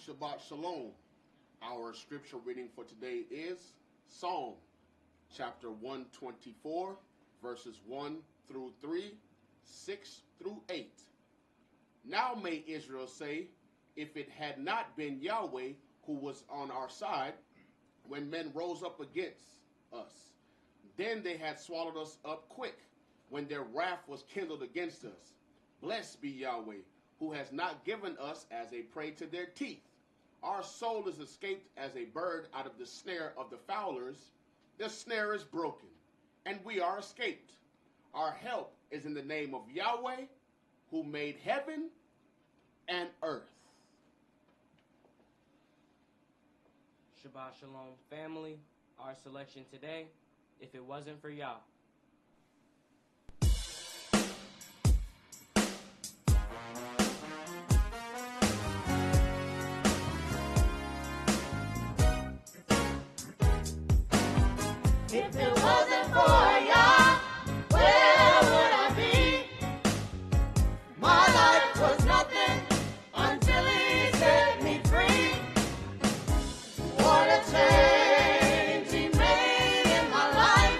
Shabbat Shalom. Our scripture reading for today is Psalm chapter 124, verses 1 through 3, 6 through 8. Now may Israel say, if it had not been Yahweh who was on our side, when men rose up against us, then they had swallowed us up quick, when their wrath was kindled against us. Blessed be Yahweh, who has not given us as a prey to their teeth. Our soul is escaped as a bird out of the snare of the fowlers. The snare is broken, and we are escaped. Our help is in the name of Yahweh, who made heaven and earth. Shabbat Shalom, family. Our selection today, if it wasn't for Yah. If it wasn't for Yah, where would I be? My life was nothing until He set me free. What a change He made in my life.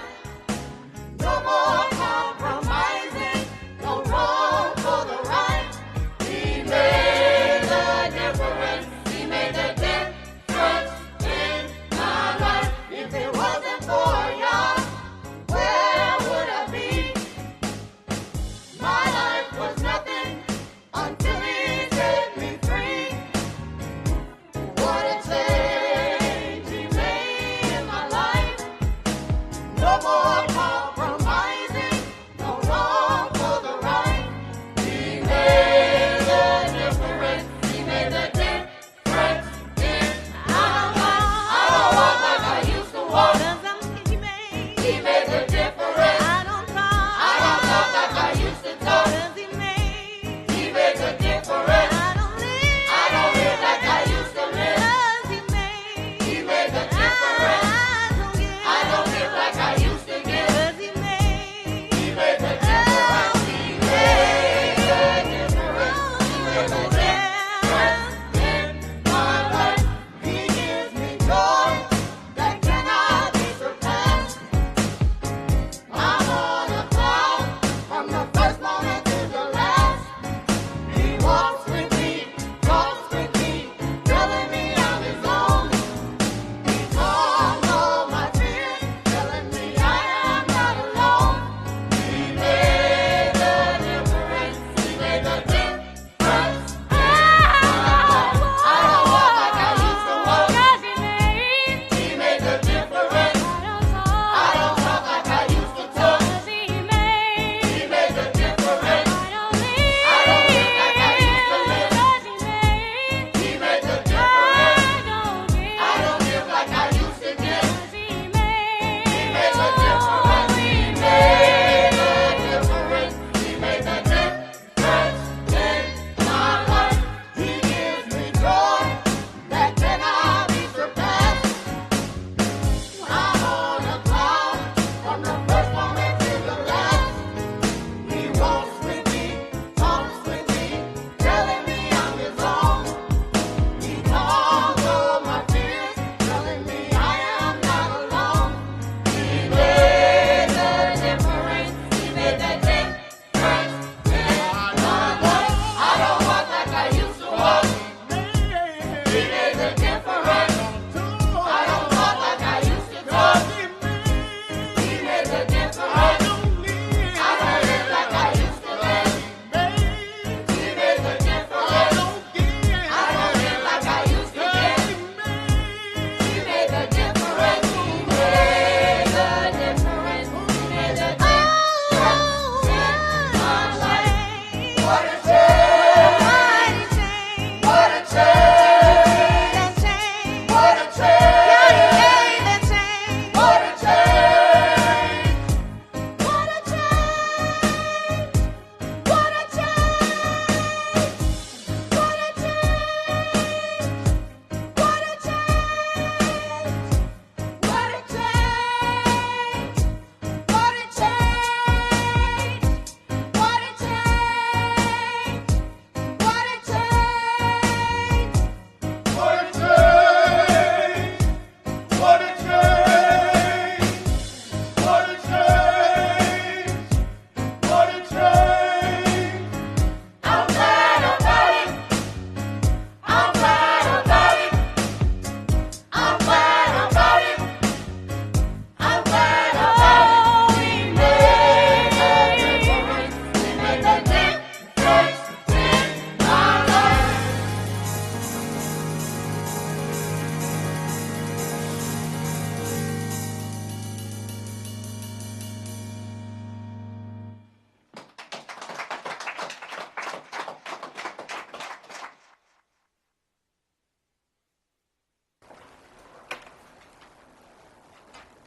No more compromising, no wrong for the right. He made the difference. He made the difference in my life. If it wasn't for Yah, where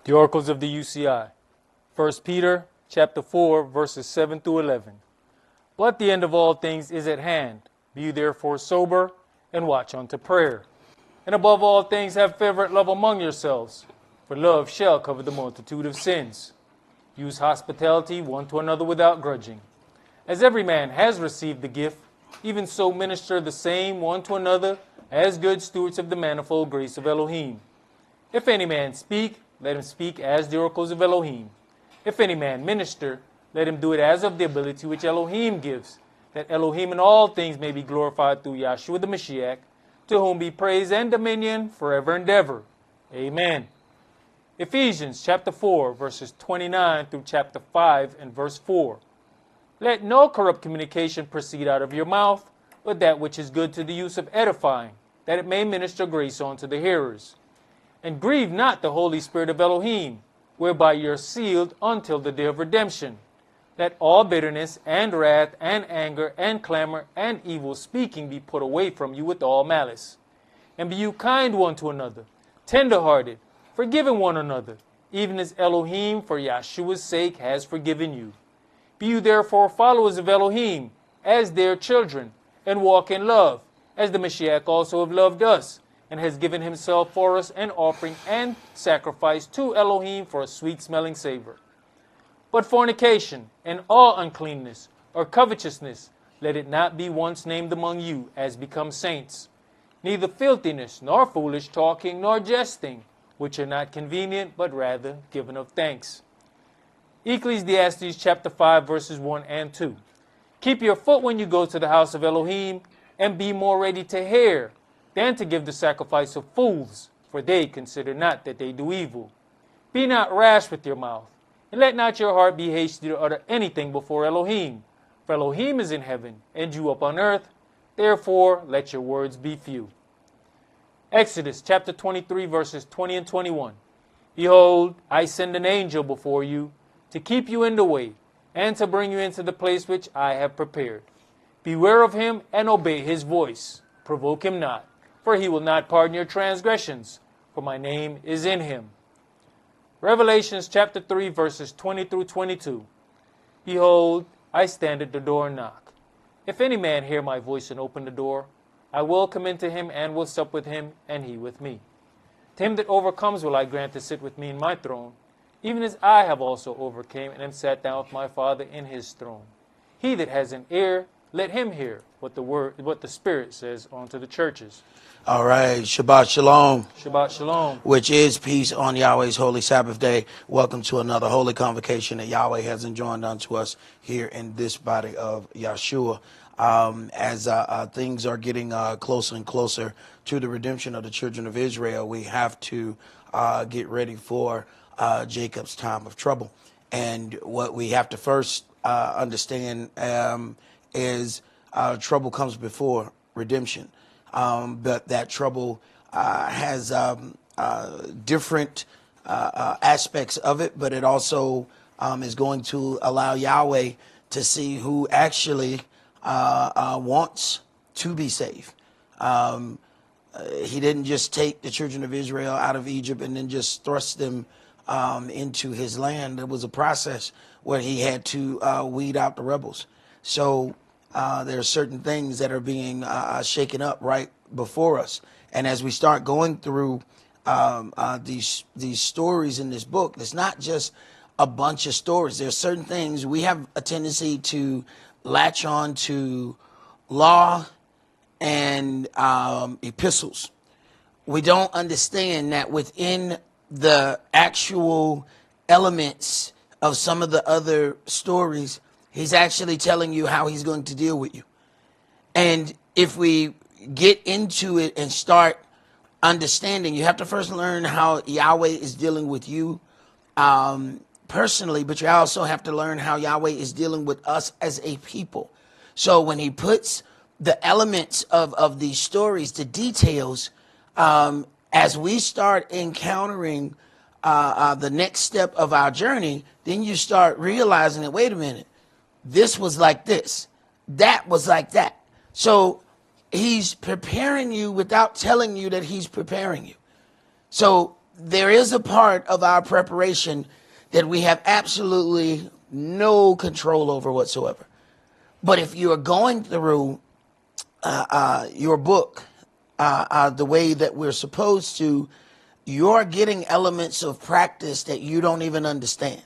The oracles of the UCI. 1 Peter chapter 4, verses 7 through 11. But the end of all things is at hand. Be you therefore sober, and watch unto prayer. And above all things have fervent love among yourselves, for love shall cover the multitude of sins. Use hospitality one to another without grudging. As every man has received the gift, even so minister the same one to another as good stewards of the manifold grace of Elohim. If any man speak, let him speak as the oracles of Elohim. If any man minister, let him do it as of the ability which Elohim gives, that Elohim in all things may be glorified through Yahshua the Mashiach, to whom be praise and dominion forever and ever. Amen. Ephesians chapter 4, verses 29 through chapter 5 and verse 4. Let no corrupt communication proceed out of your mouth, but that which is good to the use of edifying, that it may minister grace unto the hearers. And grieve not the Holy Spirit of Elohim, whereby ye are sealed until the day of redemption. Let all bitterness and wrath and anger and clamor and evil speaking be put away from you with all malice. And be you kind one to another, tender-hearted, forgiving one another, even as Elohim for Yahshua's sake has forgiven you. Be you therefore followers of Elohim, as their children, and walk in love, as the Mashiach also have loved us, and has given himself for us an offering and sacrifice to Elohim for a sweet-smelling savor. But fornication and all uncleanness or covetousness, let it not be once named among you as becomes saints. Neither filthiness, nor foolish talking, nor jesting, which are not convenient, but rather given of thanks. Ecclesiastes chapter 5, verses 1 and 2. Keep your foot when you go to the house of Elohim, and be more ready to hear than to give the sacrifice of fools, for they consider not that they do evil. Be not rash with your mouth, and let not your heart be hasty to utter anything before Elohim. For Elohim is in heaven, and you up on earth. Therefore let your words be few. Exodus chapter 23, verses 20 and 21. Behold, I send an angel before you, to keep you in the way, and to bring you into the place which I have prepared. Beware of him, and obey his voice. Provoke him not, for he will not pardon your transgressions, for my name is in him. Revelations chapter 3, verses 20 through 22. Behold, I stand at the door and knock. If any man hear my voice and open the door, I will come into him and will sup with him, and he with me. To him that overcomes will I grant to sit with me in my throne, even as I have also overcame and am sat down with my Father in his throne. He that has an ear, let him hear what the Spirit says unto the churches. All right, Shabbat Shalom. Shabbat Shalom. Which is peace on Yahweh's holy Sabbath day. Welcome to another holy convocation that Yahweh has enjoined unto us here in this body of Yahshua. As things are getting closer and closer to the redemption of the children of Israel, we have to get ready for Jacob's time of trouble. And what we have to first understand is trouble comes before redemption. But that trouble has different aspects of it, but it also is going to allow Yahweh to see who actually wants to be saved. He didn't just take the children of Israel out of Egypt and then just thrust them into his land. It was a process where he had to weed out the rebels. So there are certain things that are being shaken up right before us. And as we start going through these stories in this book, it's not just a bunch of stories. There are certain things we have a tendency to latch on to law and epistles. We don't understand that within the actual elements of some of the other stories, he's actually telling you how he's going to deal with you. And if we get into it and start understanding, you have to first learn how Yahweh is dealing with you personally, but you also have to learn how Yahweh is dealing with us as a people. So when he puts the elements of these stories, the details, as we start encountering the next step of our journey, then you start realizing that, wait a minute, this was like this, that was like that. So he's preparing you without telling you that he's preparing you. So there is a part of our preparation that we have absolutely no control over whatsoever. But if you are going through your book the way that we're supposed to, you're getting elements of practice that you don't even understand.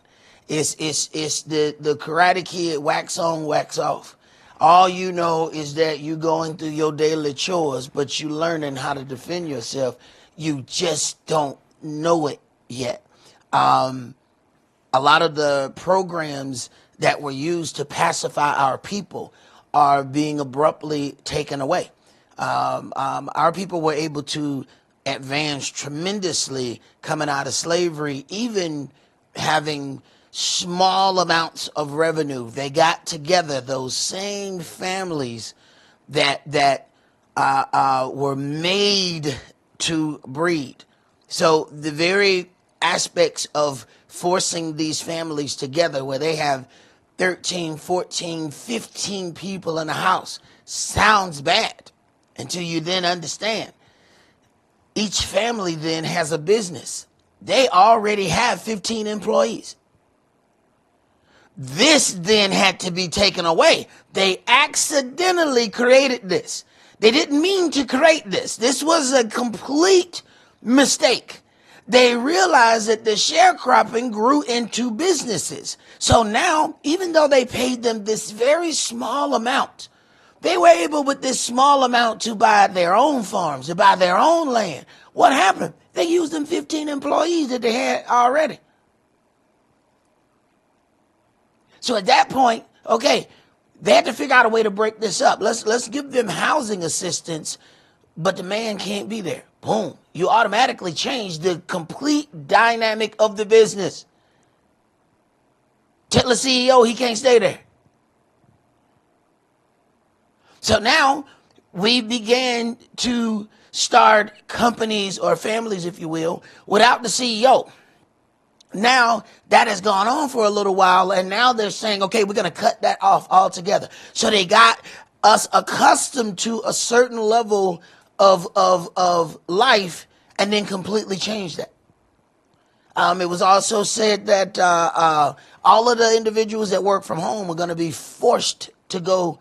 It's the Karate Kid, wax on, wax off. All you know is that you're going through your daily chores, but you're learning how to defend yourself. You just don't know it yet. A lot of the programs that were used to pacify our people are being abruptly taken away. Our people were able to advance tremendously coming out of slavery, even having small amounts of revenue. They got together, those same families that were made to breed. So the very aspects of forcing these families together where they have 13, 14, 15 people in a house sounds bad until you then understand. Each family then has a business. They already have 15 employees. This then had to be taken away. They accidentally created this. They didn't mean to create this. This was a complete mistake. They realized that the sharecropping grew into businesses. So now, even though they paid them this very small amount, they were able with this small amount to buy their own farms, to buy their own land. What happened? They used them 15 employees that they had already. So at that point, okay, they had to figure out a way to break this up. Let's give them housing assistance, but the man can't be there. Boom. You automatically change the complete dynamic of the business. Tell the CEO he can't stay there. So now we began to start companies or families, if you will, without the CEO. Now that has gone on for a little while, and now they're saying, okay, we're going to cut that off altogether. So they got us accustomed to a certain level of life and then completely changed that. It was also said that all of the individuals that work from home are going to be forced to go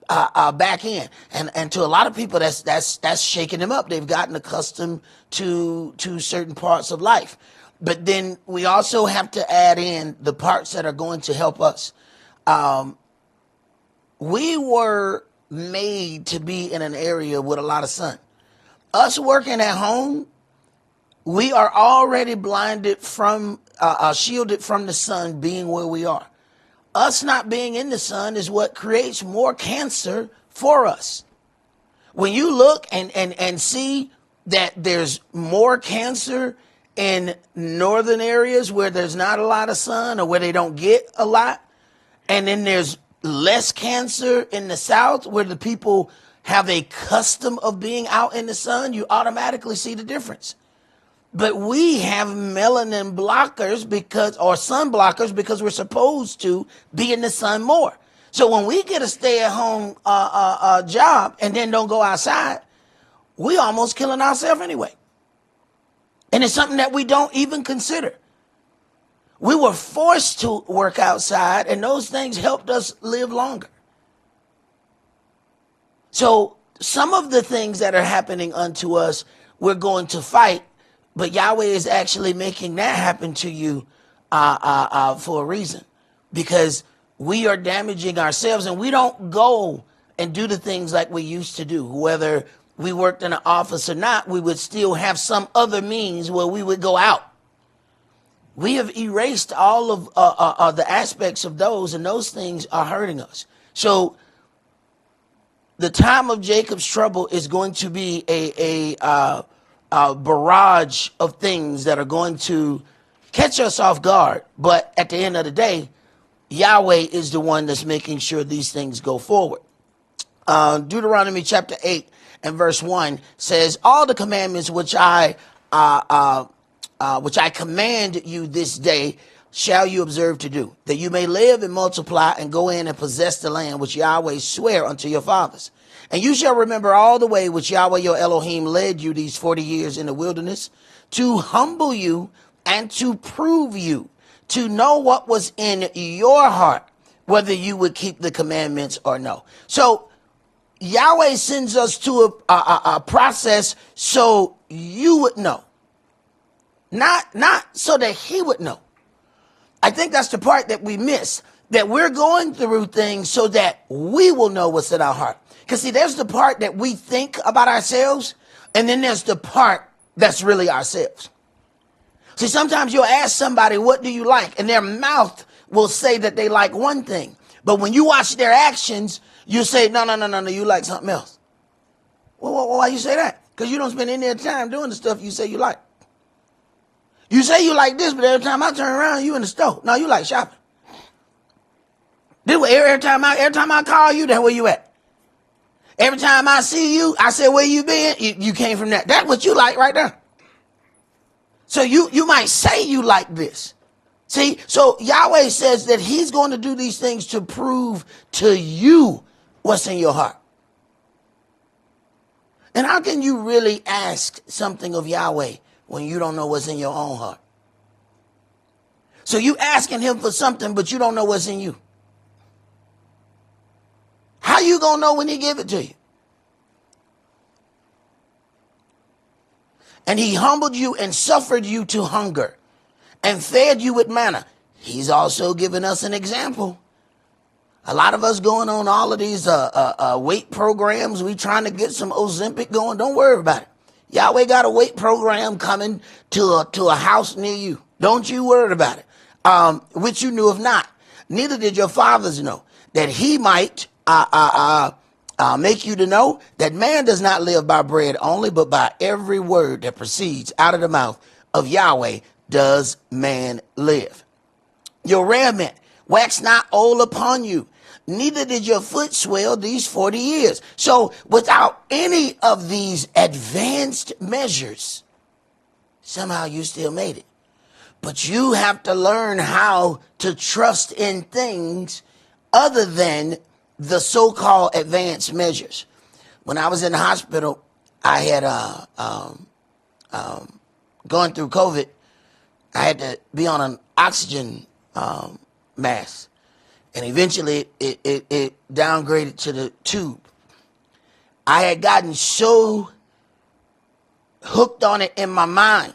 back in, and to a lot of people that's shaking them up. They've gotten accustomed to certain parts of life. But then we also have to add in the parts that are going to help us. We were made to be in an area with a lot of sun. Us working at home, we are already blinded from, shielded from the sun being where we are. Us not being in the sun is what creates more cancer for us. When you look and see that there's more cancer in northern areas where there's not a lot of sun or where they don't get a lot, and then there's less cancer in the south where the people have a custom of being out in the sun, you automatically see the difference. But we have melanin blockers or sun blockers because we're supposed to be in the sun more. So when we get a stay-at-home job and then don't go outside, we almost killing ourselves anyway. And it's something that we don't even consider. We were forced to work outside, and those things helped us live longer. So some of the things that are happening unto us, we're going to fight, but Yahweh is actually making that happen to you for a reason, because we are damaging ourselves, and we don't go and do the things like we used to do. Whether we worked in an office or not, we would still have some other means where we would go out. We have erased all of the aspects of those, and those things are hurting us. So the time of Jacob's trouble is going to be a barrage of things that are going to catch us off guard. But at the end of the day, Yahweh is the one that's making sure these things go forward. Deuteronomy chapter 8 and verse 1 says, all the commandments which I command you this day shall you observe to do, that you may live and multiply and go in and possess the land which Yahweh sware unto your fathers. And you shall remember all the way which Yahweh your Elohim led you these 40 years in the wilderness to humble you and to prove you, to know what was in your heart, whether you would keep the commandments or no. So Yahweh sends us to a process so you would know, not so that he would know. I think that's the part that we miss, that we're going through things so that we will know what's in our heart. Because see, there's the part that we think about ourselves, and then there's the part that's really ourselves. See, sometimes you'll ask somebody, what do you like? And their mouth will say that they like one thing. But when you watch their actions, you say, no, you like something else. Well, why you say that? Because you don't spend any of the time doing the stuff you say you like. You say you like this, but every time I turn around, you in the store. No, you like shopping. Every time I call you, that's where you at. Every time I see you, I say, where you been? You came from that. That's what you like right there. So you might say you like this. See, so Yahweh says that he's going to do these things to prove to you what's in your heart. And how can you really ask something of Yahweh when you don't know what's in your own heart? So you asking him for something, but you don't know what's in you. How you going to know when he give it to you? And he humbled you and suffered you to hunger and fed you with manna. He's also given us an example. A lot of us going on all of these weight programs. We trying to get some Ozempic going. Don't worry about it. Yahweh got a weight program coming to a house near you. Don't you worry about it. Which you knew of not. Neither did your fathers know, that he might make you to know that man does not live by bread only, but by every word that proceeds out of the mouth of Yahweh does man live. Your raiment waxed not old upon you, neither did your foot swell these 40 years. So without any of these advanced measures, somehow you still made it. But you have to learn how to trust in things other than the so-called advanced measures. When I was in the hospital, I had going through COVID. I had to be on an oxygen mask, and eventually it downgraded to the tube. I had gotten so hooked on it in my mind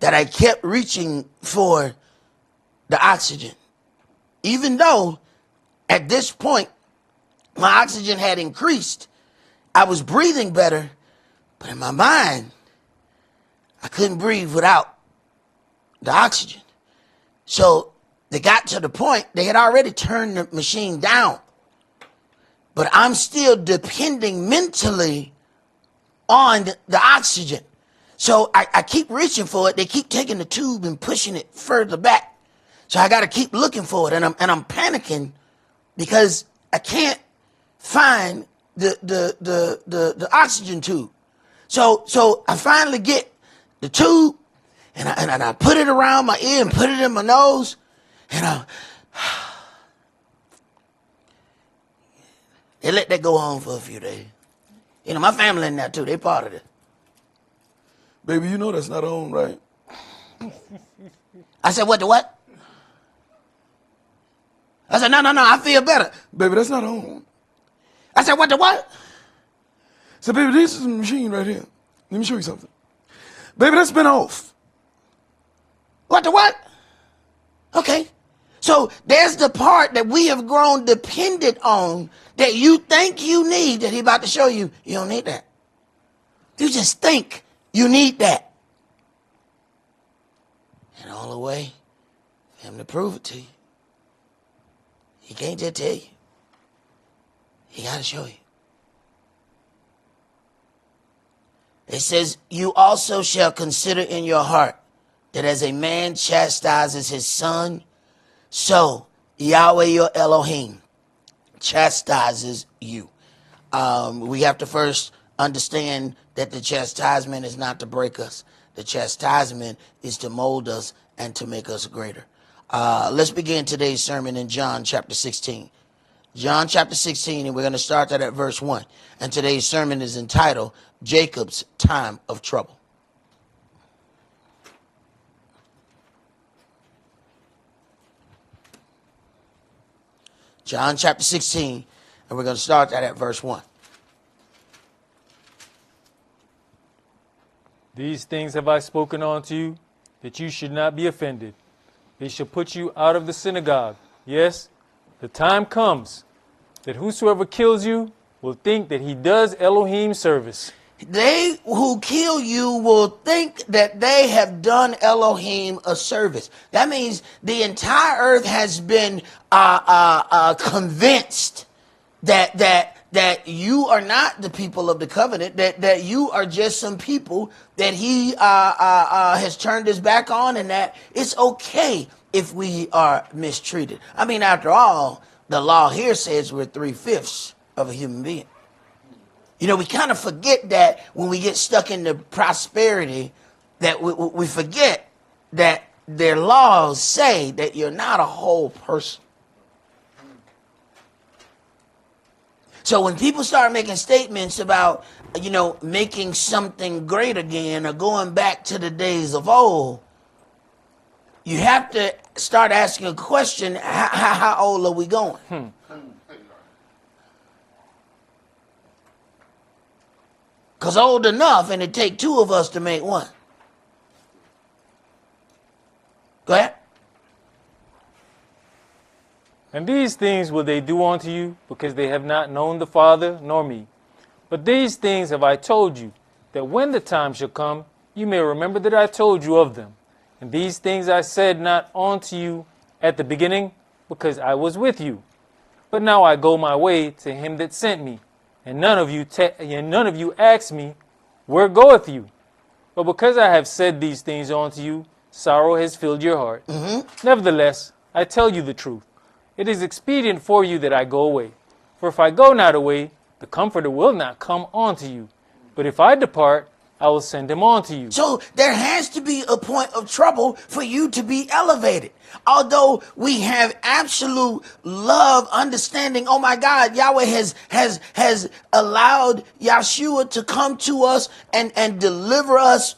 that I kept reaching for the oxygen, even though at this point my oxygen had increased. I was breathing better, but in my mind, I couldn't breathe without the oxygen. So they got to the point, they had already turned the machine down, but I'm still depending mentally on the oxygen. So I keep reaching for it. They keep taking the tube and pushing it further back. So I got to keep looking for it, and I'm panicking because I can't find the oxygen tube. So I finally get the tube, and I put it around my ear and put it in my nose, and they let that go on for a few days. You know, my family in there too. They part of it. Baby, you know that's not on, right? I said, what the what? I said, no, I feel better. Baby, that's not on. I said, what the what? I said, baby, this is a machine right here. Let me show you something. Baby, that's been off. What the what? Okay. So there's the part that we have grown dependent on that you think you need, that he about to show you. You don't need that. You just think you need that. And all the way for him to prove it to you, he can't just tell you. He got to show you. It says, you also shall consider in your heart that as a man chastises his son, so Yahweh your Elohim chastises you. We have to first understand that the chastisement is not to break us. The chastisement is to mold us and to make us greater. Let's begin today's sermon in John chapter 16. John chapter 16, and we're going to start that at verse 1. And today's sermon is entitled, Jacob's Time of Trouble. John chapter 16, and we're going to start that at verse 1. These things have I spoken unto you, that you should not be offended. They shall put you out of the synagogue. Yes, the time comes that whosoever kills you will think that he does Elohim service. They who kill you will think that they have done Elohim a service. That means the entire earth has been convinced that you are not the people of the covenant, that you are just some people that he has turned his back on, and that it's okay if we are mistreated. I mean, after all, the law here says we're 3/5 of a human being. You know, we kind of forget that when we get stuck into prosperity, that we forget that their laws say that you're not a whole person. So when people start making statements about, you know, making something great again or going back to the days of old, you have to start asking a question, how old are we going? Because old enough, and it take two of us to make one. Go ahead. And these things will they do unto you, because they have not known the Father nor me. But these things have I told you, that when the time shall come, you may remember that I told you of them. And these things I said not unto you at the beginning, because I was with you. But now I go my way to him that sent me. And none of you ask me, where goeth you? But because I have said these things unto you, sorrow has filled your heart. Nevertheless, I tell you the truth. It is expedient for you that I go away. For if I go not away, the Comforter will not come unto you. But if I depart, I will send him on to you. So there has to be a point of trouble for you to be elevated. Although we have absolute love, understanding, oh my God, Yahweh has allowed Yeshua to come to us and deliver us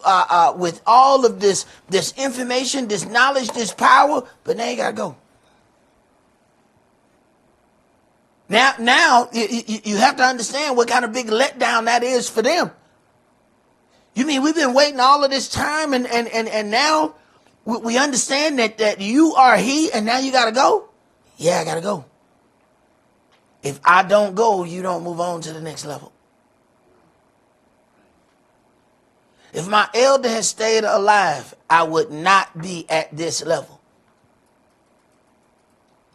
with all of this information, this knowledge, this power, but now you gotta go. Now you have to understand what kind of big letdown that is for them. You mean we've been waiting all of this time and now we understand that you are he and now you got to go? Yeah, I got to go. If I don't go, you don't move on to the next level. If my elder had stayed alive, I would not be at this level.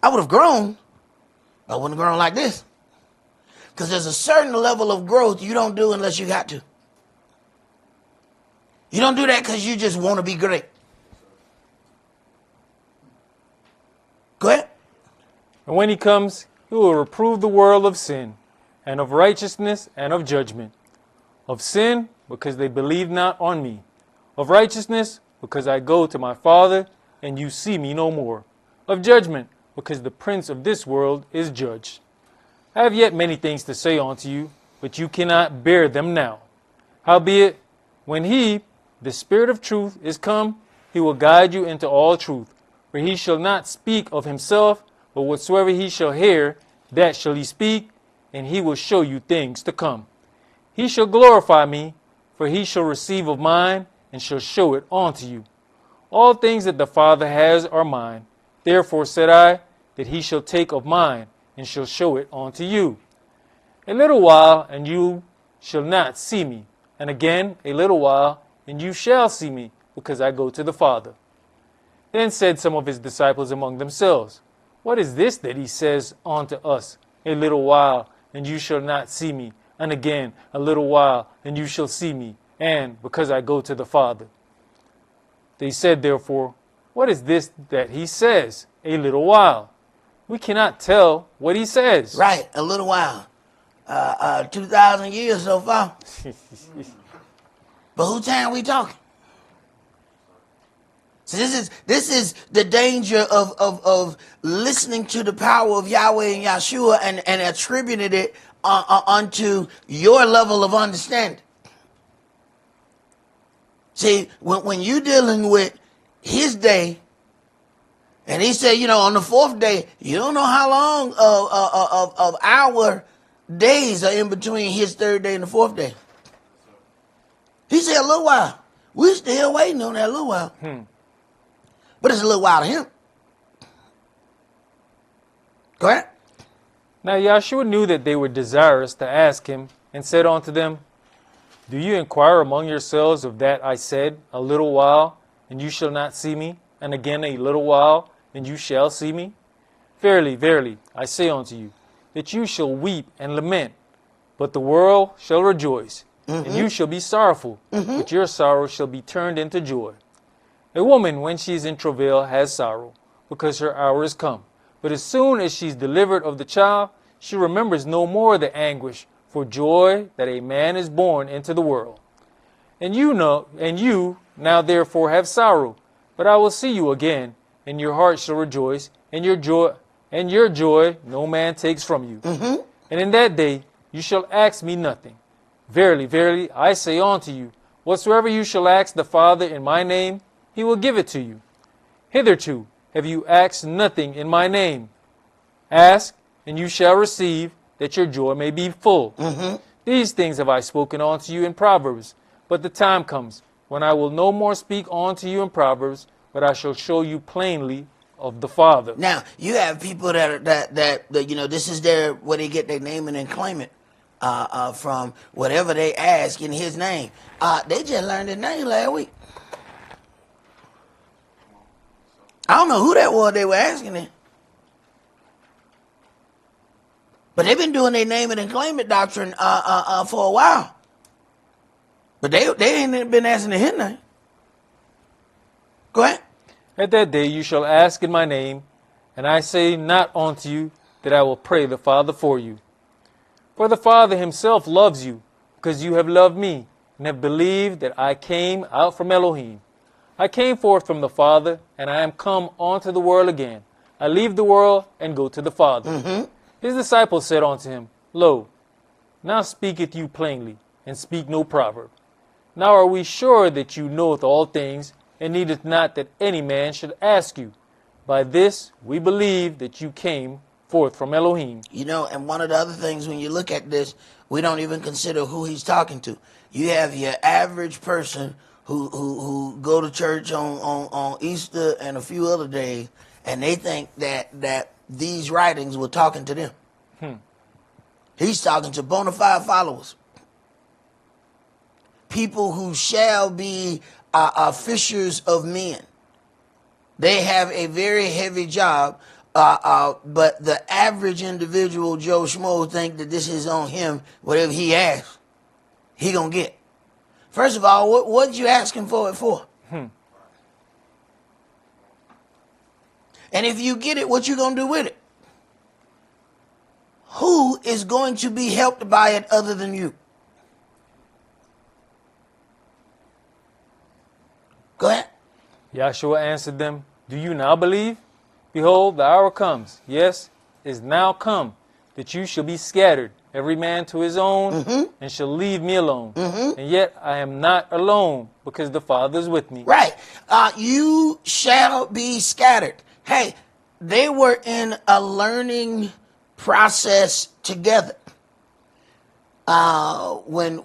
I would have grown. I wouldn't have grown like this. Because there's a certain level of growth you don't do unless you got to. You don't do that because you just want to be great. Go ahead. And when he comes, he will reprove the world of sin, and of righteousness, and of judgment. Of sin, because they believe not on me. Of righteousness, because I go to my Father, and you see me no more. Of judgment, because the prince of this world is judged. I have yet many things to say unto you, but you cannot bear them now. Howbeit, when he, the Spirit of truth, is come, he will guide you into all truth. For he shall not speak of himself, but whatsoever he shall hear, that shall he speak, and he will show you things to come. He shall glorify me, for he shall receive of mine, and shall show it unto you. All things that the Father has are mine. Therefore said I, that he shall take of mine, and shall show it unto you. A little while, and you shall not see me. And again, a little while, and you shall see me, because I go to the Father. Then said some of his disciples among themselves, What is this that he says unto us? A little while, and you shall not see me. And again, a little while, and you shall see me. And because I go to the Father. They said, therefore, What is this that he says? A little while. We cannot tell what he says. Right, a little while. 2,000 years so far. But whose time we talking? So this is the danger of listening to the power of Yahweh and Yeshua and attributing it unto your level of understanding. See, when you're dealing with his day, And he said, on the fourth day, you don't know how long of our days are in between his third day and the fourth day. He said a little while. We're still waiting on that little while. But it's a little while to him. Go ahead. Now Yahshua knew that they were desirous to ask him, and said unto them, Do you inquire among yourselves of that I said, a little while, and you shall not see me, and again a little while, and you shall see me? Verily, verily, I say unto you, that you shall weep and lament, but the world shall rejoice, and you shall be sorrowful, but your sorrow shall be turned into joy. A woman, when she is in travail, has sorrow, because her hour is come. But as soon as she's delivered of the child, she remembers no more the anguish for joy that a man is born into the world. And you now therefore have sorrow, but I will see you again, and your heart shall rejoice, and your joy no man takes from you. And in that day you shall ask me nothing. Verily, verily, I say unto you, whatsoever you shall ask the Father in my name, he will give it to you. Hitherto have you asked nothing in my name. Ask, and you shall receive, that your joy may be full. These things have I spoken unto you in Proverbs, but the time comes when I will no more speak unto you in Proverbs, but I shall show you plainly of the Father. Now, you have people that this is where they get their naming and claiming from whatever they ask in his name. They just learned his name last week. I don't know who that was they were asking him. But they've been doing their name it and claim it doctrine for a while. But they ain't been asking his name. Go ahead. At that day you shall ask in my name, and I say not unto you that I will pray the Father for you. For the Father himself loves you, because you have loved me, and have believed that I came out from Elohim. I came forth from the Father, and I am come onto the world again. I leave the world and go to the Father. His disciples said unto him, Lo, now speaketh you plainly, and speak no proverb. Now are we sure that you knoweth all things, and needeth not that any man should ask you. By this we believe that you came forth from Elohim. And one of the other things when you look at this, we don't even consider who he's talking to. You have your average person who go to church on Easter and a few other days, and they think that these writings were talking to them. He's talking to bona fide followers. People who shall be fishers of men. They have a very heavy job, but the average individual, Joe Schmo, think that this is on him. Whatever he asks, he gonna get. First of all, what you asking for it for? And if you get it, what you gonna do with it? Who is going to be helped by it other than you? Go ahead. Yahshua answered them, Do you now believe? Behold, the hour comes, yes, is now come, that you shall be scattered, every man to his own, and shall leave me alone. And yet I am not alone, because the Father is with me. Right. You shall be scattered. Hey, they were in a learning process together. When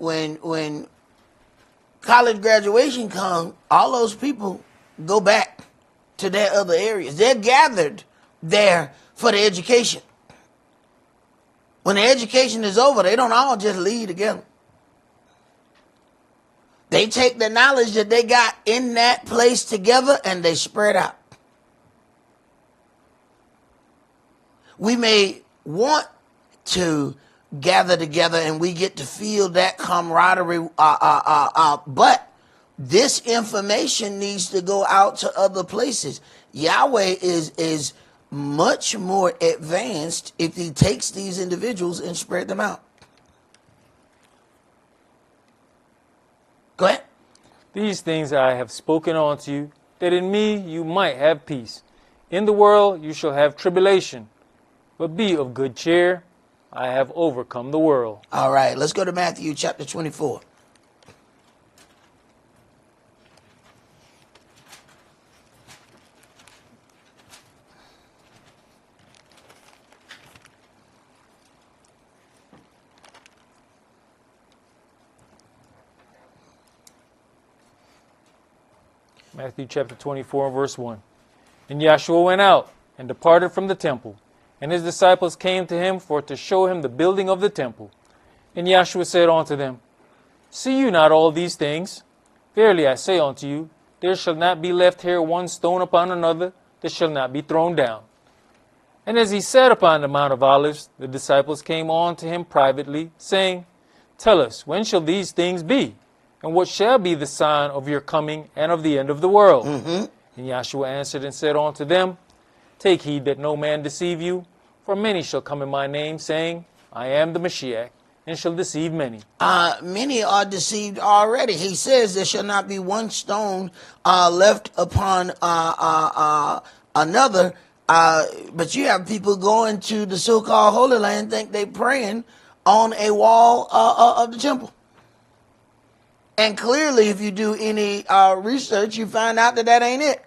college graduation comes, all those people go back to their other areas. They're gathered there for the education. When the education is over, they don't all just leave together. They take the knowledge that they got in that place together and they spread out. We may want to gather together and we get to feel that camaraderie, but this information needs to go out to other places. Yahweh is much more advanced if he takes these individuals and spread them out. Go ahead. These things I have spoken unto you, that in me you might have peace. In the world you shall have tribulation, but be of good cheer. I have overcome the world. All right, let's go to Matthew chapter 24. Matthew chapter 24 and verse 1. And Yahshua went out and departed from the temple, and his disciples came to him for to show him the building of the temple. And Yahshua said unto them, See you not all these things? Verily I say unto you, there shall not be left here one stone upon another that shall not be thrown down. And as he sat upon the Mount of Olives, the disciples came on to him privately, saying, Tell us, when shall these things be? And what shall be the sign of your coming and of the end of the world? And Yahshua answered and said unto them, Take heed that no man deceive you, for many shall come in my name, saying, I am the Mashiach, and shall deceive many. Many are deceived already. He says there shall not be one stone left upon another. But you have people going to the so-called Holy Land, think they praying on a wall of the temple. And clearly, if you do any research, you find out that that ain't it.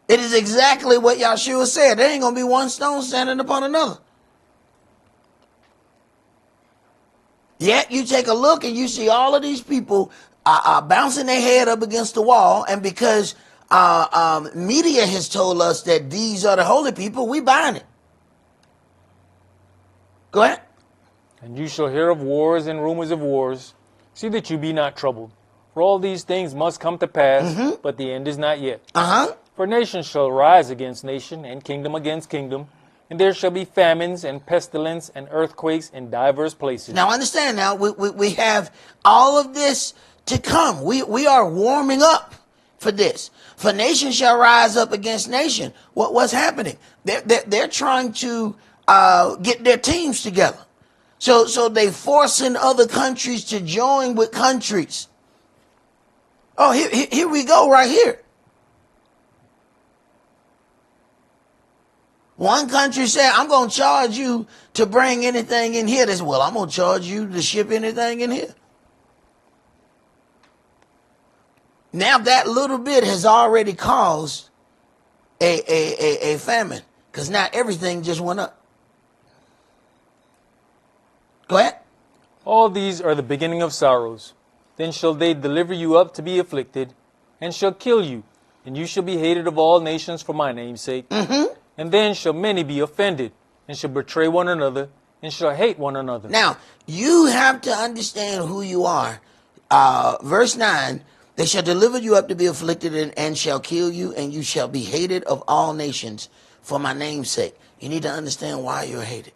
It is exactly what Yahshua said. There ain't going to be one stone standing upon another. Yet you take a look and you see all of these people bouncing their head up against the wall. And because media has told us that these are the holy people, we buying it. Go ahead. And you shall hear of wars and rumors of wars. See that you be not troubled. For all these things must come to pass, but the end is not yet. For nation shall rise against nation, and kingdom against kingdom. And there shall be famines and pestilence and earthquakes in diverse places. Now understand now, we have all of this to come. We are warming up for this. For nation shall rise up against nation. What's happening? They're trying to get their teams together. So they forcing other countries to join with countries. Oh, here we go right here. One country said, I'm going to charge you to bring anything in here. They said, well, I'm going to charge you to ship anything in here. Now that little bit has already caused a famine, because now everything just went up. Go ahead. All these are the beginning of sorrows. Then shall they deliver you up to be afflicted, and shall kill you, and you shall be hated of all nations for my name's sake. And then shall many be offended, and shall betray one another, and shall hate one another. Now, you have to understand who you are. Verse 9, they shall deliver you up to be afflicted and shall kill you, and you shall be hated of all nations for my name's sake. You need to understand why you're hated.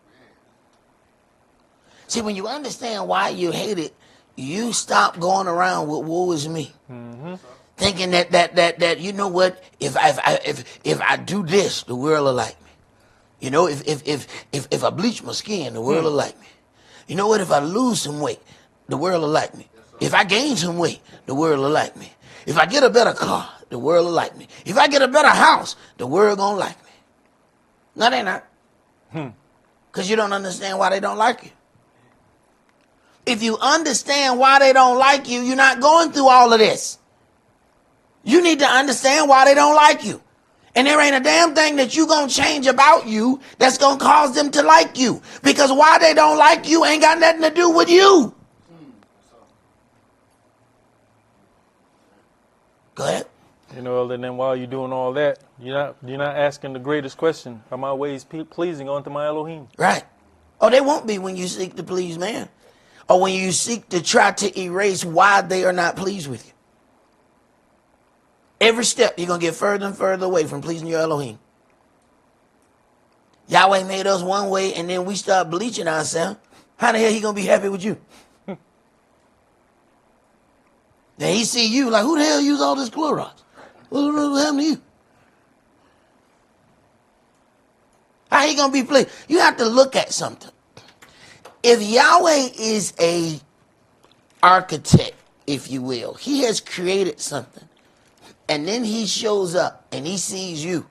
See, when you understand why you're hated, you stop going around with woe is me. Thinking that you know what, if I do this, the world will like me. You know, if I bleach my skin, the world will like me. You know what, if I lose some weight, the world will like me. If I gain some weight, the world will like me. If I get a better car, the world will like me. If I get a better house, the world gonna like me. No, they not. Because you don't understand why they don't like you. If you understand why they don't like you, you're not going through all of this. You need to understand why they don't like you. And there ain't a damn thing that you gonna change about you that's gonna cause them to like you. Because why they don't like you ain't got nothing to do with you. Go ahead. You know, other than while you're doing all that, you're not asking the greatest question: are my ways pleasing unto my Elohim? Right. Oh, they won't be when you seek to please man, or when you seek to try to erase why they are not pleased with you. Every step, you're going to get further and further away from pleasing your Elohim. Yahweh made us one way, and then we start bleaching ourselves. How the hell he going to be happy with you? Then he see you like, who the hell use all this Clorox? What happened to you? How he going to be pleased? You have to look at something. If Yahweh is a architect, if you will, he has created something. And then he shows up and he sees you,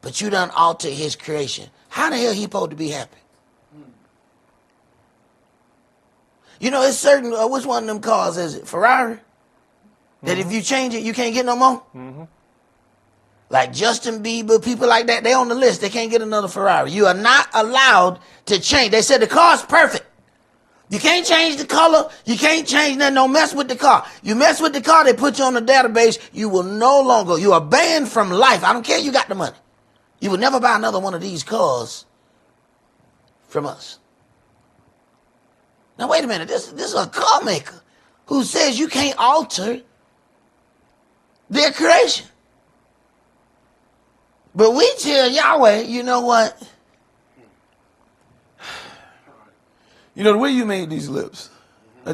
but you done alter his creation. How the hell he supposed to be happy? You know, it's certain, which one of them cars is it? Ferrari? That if you change it, you can't get no more? Like Justin Bieber, people like that, they on the list. They can't get another Ferrari. You are not allowed to change. They said the car's perfect. You can't change the color. You can't change nothing. Don't mess with the car. You mess with the car, they put you on the database. You will no longer, you are banned from life. I don't care you got the money. You will never buy another one of these cars from us. Now, wait a minute. This is a car maker who says you can't alter their creation. But we tell Yahweh, you know what? You know, the way you made these lips, I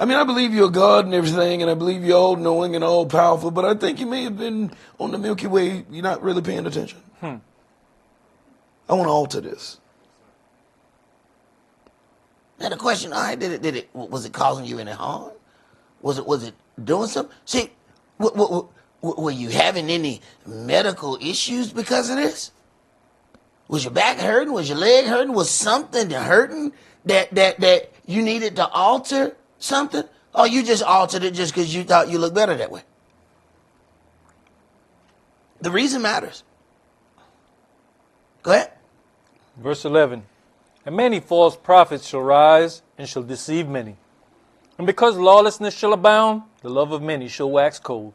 believe you're God and everything, and I believe you're all-knowing and all-powerful, but I think you may have been on the Milky Way. You're not really paying attention. I want to alter this. Now the question, all right, was it causing you any harm? Was it doing something? See, were you having any medical issues because of this? Was your back hurting? Was your leg hurting? Was something hurting that you needed to alter something? Or you just altered it just because you thought you looked better that way? The reason matters. Go ahead. Verse 11. And many false prophets shall rise and shall deceive many. And because lawlessness shall abound, the love of many shall wax cold.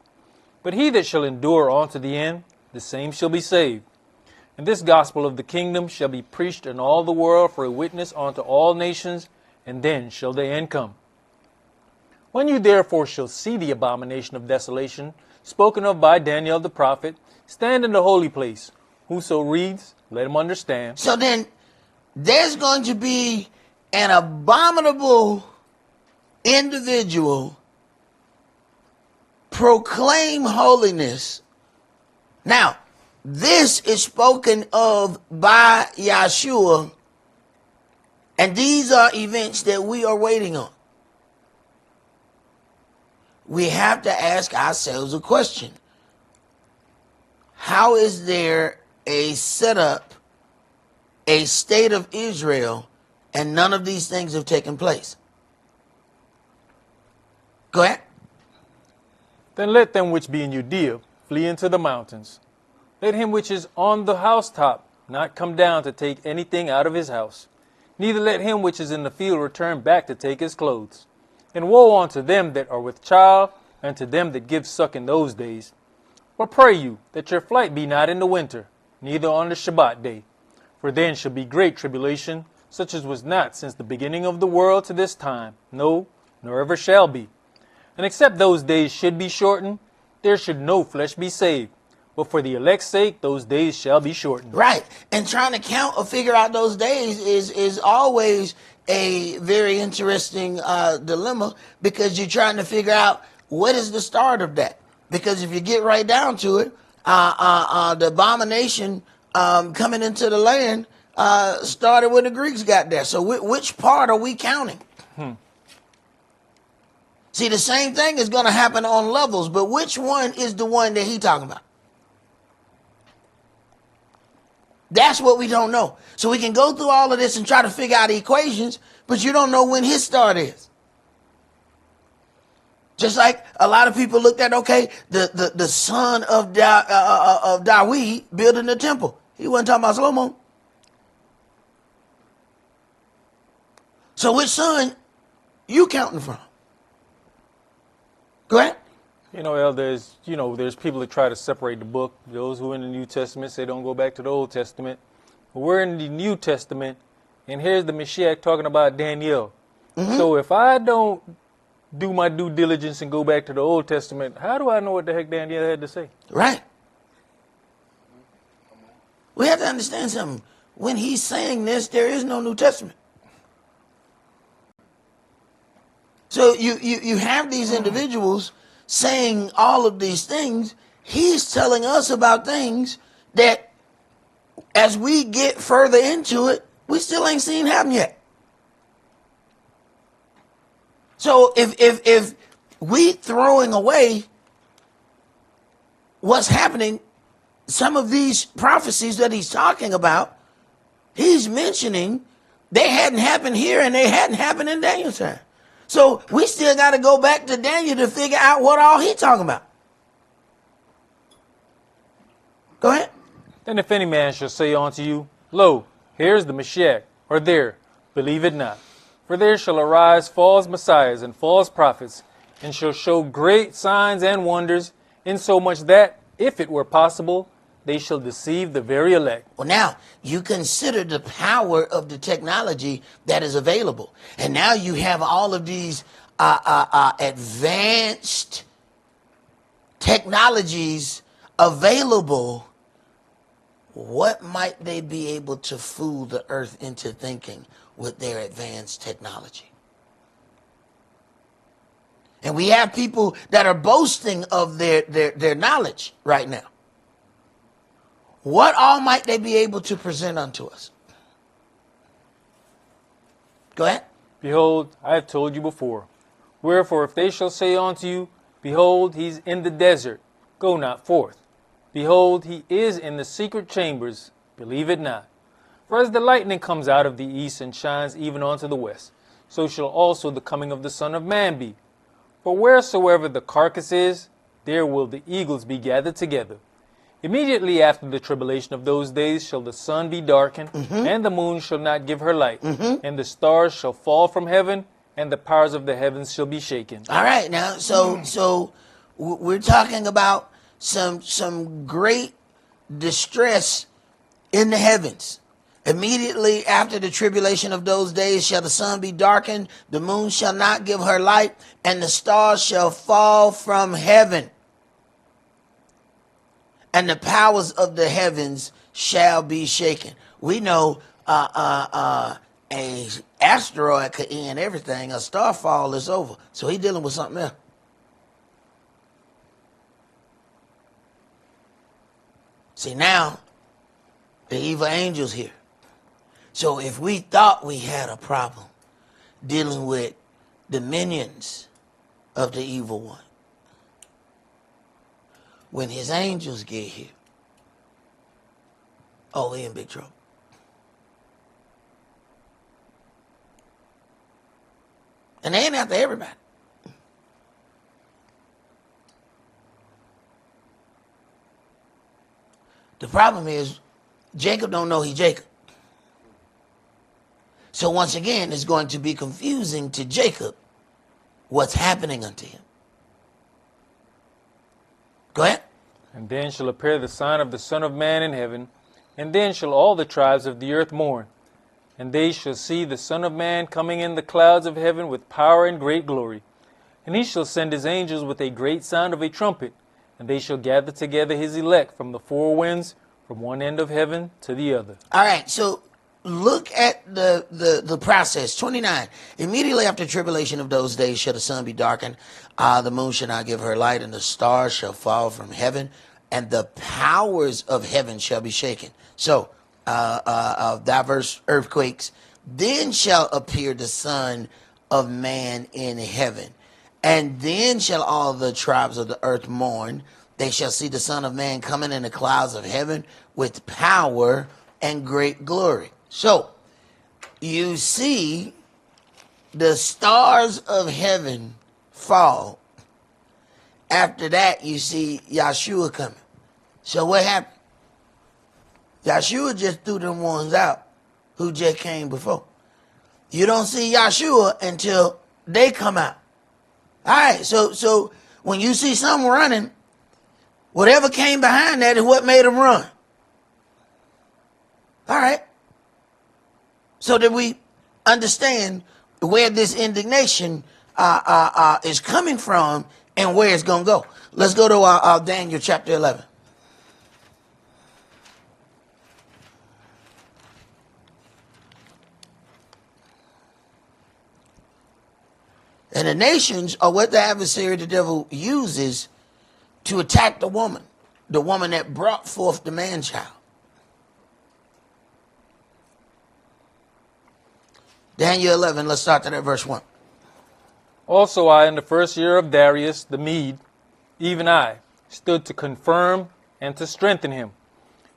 But he that shall endure unto the end, the same shall be saved. And this gospel of the kingdom shall be preached in all the world for a witness unto all nations, and then shall the end come. When you therefore shall see the abomination of desolation, spoken of by Daniel the prophet, stand in the holy place. Whoso reads, let him understand. So then, there's going to be an abominable individual proclaim holiness. Now, this is spoken of by Yahshua, and these are events that we are waiting on. We have to ask ourselves a question. How is there a setup, a state of Israel, and none of these things have taken place? Go ahead. Then let them which be in Judea flee into the mountains. Let him which is on the housetop not come down to take anything out of his house. Neither let him which is in the field return back to take his clothes. And woe unto them that are with child, and to them that give suck in those days. But pray you that your flight be not in the winter, neither on the Shabbat day. For then shall be great tribulation, such as was not since the beginning of the world to this time, no, nor ever shall be. And except those days should be shortened, there should no flesh be saved. But for the elect's sake, those days shall be shortened. Right. And trying to count or figure out those days is always a very interesting dilemma, because you're trying to figure out what is the start of that. Because if you get right down to it, the abomination coming into the land started when the Greeks got there. So which part are we counting? See, the same thing is going to happen on levels, but which one is the one that he's talking about? That's what we don't know. So we can go through all of this and try to figure out the equations, but you don't know when his start is. Just like a lot of people looked at, okay, the son of Dawid building the temple. He wasn't talking about Solomon. So which son you counting from? Go ahead. There's people that try to separate the book. Those who are in the New Testament say don't go back to the Old Testament. But we're in the New Testament, and here's the Mashiach talking about Daniel. Mm-hmm. So if I don't do my due diligence and go back to the Old Testament, how do I know what the heck Daniel had to say? Right. We have to understand something. When he's saying this, there is no New Testament. So you have these individuals saying all of these things. He's telling us about things that as we get further into it, we still ain't seen happen yet. So if we throwing away what's happening, some of these prophecies that he's talking about, he's mentioning they hadn't happened here and they hadn't happened in Daniel's time. So we still got to go back to Daniel to figure out what all he talking about. Go ahead. Then if any man shall say unto you, Lo, here's the Mashiach, or there, believe it not. For there shall arise false messiahs and false prophets, and shall show great signs and wonders, insomuch that, if it were possible, they shall deceive the very elect. Well, now you consider the power of the technology that is available. And now you have all of these advanced technologies available. What might they be able to fool the earth into thinking with their advanced technology? And we have people that are boasting of their knowledge right now. What all might they be able to present unto us? Go ahead. Behold, I have told you before. Wherefore, if they shall say unto you, Behold, he is in the desert, go not forth. Behold, he is in the secret chambers, believe it not. For as the lightning comes out of the east and shines even unto the west, so shall also the coming of the Son of Man be. For wheresoever the carcass is, there will the eagles be gathered together. Immediately after the tribulation of those days shall the sun be darkened, and the moon shall not give her light, and the stars shall fall from heaven, and the powers of the heavens shall be shaken. All right, now, so we're talking about some great distress in the heavens. Immediately after the tribulation of those days shall the sun be darkened, the moon shall not give her light, and the stars shall fall from heaven. And the powers of the heavens shall be shaken. We know a asteroid could end everything. A starfall is over. So he's dealing with something else. See, now the evil angel's here. So if we thought we had a problem dealing with the minions of the evil one, when his angels get here, oh, we in big trouble. And they ain't after everybody. The problem is Jacob don't know he Jacob. So once again, it's going to be confusing to Jacob what's happening unto him. Go ahead. And then shall appear the sign of the Son of Man in heaven, and then shall all the tribes of the earth mourn. And they shall see the Son of Man coming in the clouds of heaven with power and great glory. And he shall send his angels with a great sound of a trumpet, and they shall gather together his elect from the four winds, from one end of heaven to the other. All right, so look at the process. 29. Immediately after tribulation of those days shall the sun be darkened, the moon shall not give her light, and the stars shall fall from heaven, and the powers of heaven shall be shaken. So, of diverse earthquakes. Then shall appear the Son of Man in heaven. And then shall all the tribes of the earth mourn. They shall see the Son of Man coming in the clouds of heaven with power and great glory. So, you see the stars of heaven fall. After that, you see Yahshua coming. So what happened? Yahshua just threw them ones out who just came before. You don't see Yahshua until they come out. All right, so when you see someone running, whatever came behind that is what made them run. All right. So that we understand where this indignation is coming from and where it's going to go. Let's go to Daniel chapter 11. And the nations are what the adversary, the devil, uses to attack the woman that brought forth the man-child. Daniel 11, let's start at verse 1. Also I, in the first year of Darius the Mede, even I, stood to confirm and to strengthen him.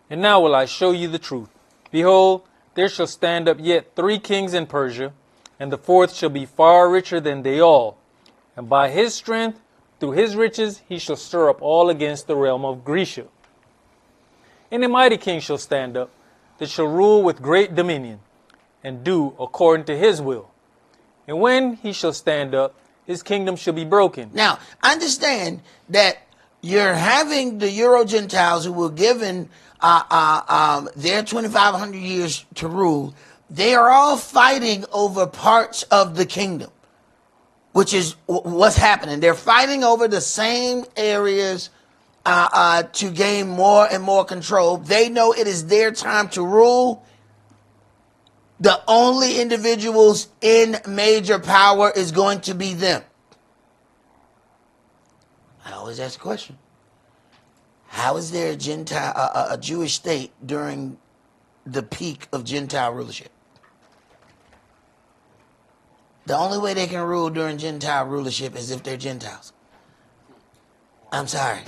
And now will I show you the truth. Behold, there shall stand up yet 3 kings in Persia, and the fourth shall be far richer than they all. And by his strength, through his riches, he shall stir up all against the realm of Grecia. And a mighty king shall stand up, that shall rule with great dominion, and do according to his will. And when he shall stand up, his kingdom shall be broken. Now, understand that you're having the Euro-Gentiles who were given their 2,500 years to rule. They are all fighting over parts of the kingdom, which is what's happening. They're fighting over the same areas to gain more and more control. They know it is their time to rule. The only individuals in major power is going to be them. I always ask the question: how is there a Jewish state during the peak of Gentile rulership? The only way they can rule during Gentile rulership is if they're Gentiles. I'm sorry.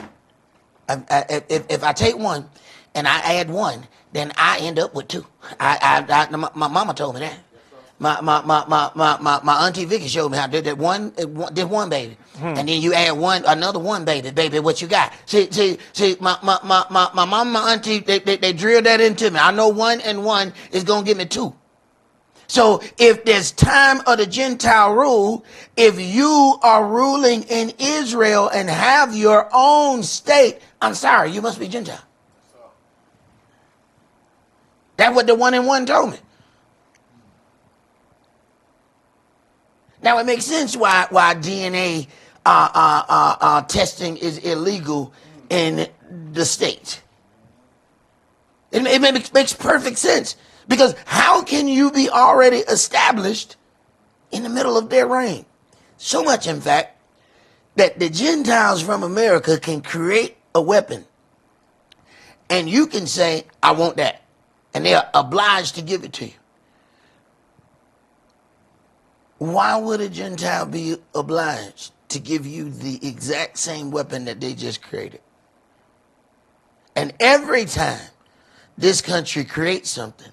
If I take one and I add one, then I end up with two. My mama told me that. My auntie Vicky showed me how to do that. One baby, and then you add another one baby. What you got? See. My mama, my auntie, they drilled that into me. I know 1 and 1 is gonna give me 2. So if there's time of the Gentile rule, if you are ruling in Israel and have your own state, I'm sorry, you must be Gentile. That's what the 1 and 1 told me. Now it makes sense why DNA testing is illegal in the state. It makes perfect sense. Because how can you be already established in the middle of their reign? So much, in fact, that the Gentiles from America can create a weapon. And you can say, I want that. And they're obliged to give it to you. Why would a Gentile be obliged to give you the exact same weapon that they just created? And every time this country creates something,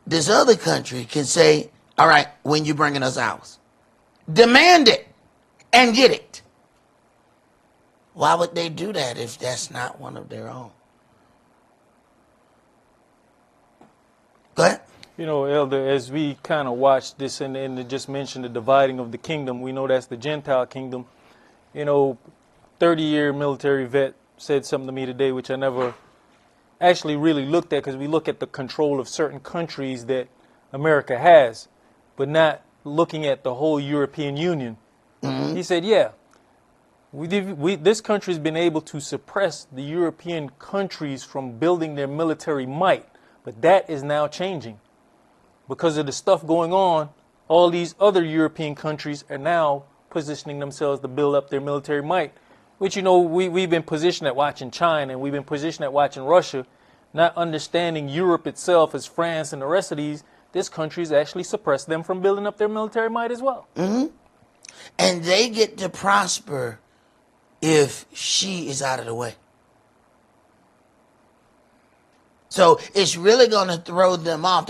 this other country can say, all right, when you bringing us ours? Demand it and get it. Why would they do that if that's not one of their own? Go ahead. You know, Elder, as we kind of watch this and just mentioned the dividing of the kingdom, we know that's the Gentile kingdom. You know, 30-year military vet said something to me today, which I never actually really looked at, because we look at the control of certain countries that America has, but not looking at the whole European Union. Mm-hmm. He said, yeah, this country's been able to suppress the European countries from building their military might, but that is now changing. Because of the stuff going on, all these other European countries are now positioning themselves to build up their military might. Which, you know, we've been positioned at watching China, and we've been positioned at watching Russia, not understanding Europe itself as France and the rest of this country's actually suppressed them from building up their military might as well. Mm-hmm. And they get to prosper if she is out of the way. So it's really going to throw them off.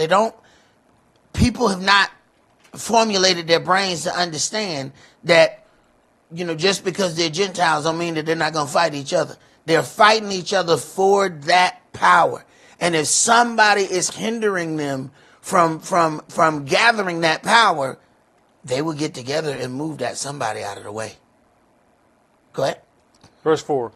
People have not formulated their brains to understand that, you know, just because they're Gentiles don't mean that they're not going to fight each other. They're fighting each other for that power. And if somebody is hindering them from gathering that power, they will get together and move that somebody out of the way. Go ahead. Verse 4.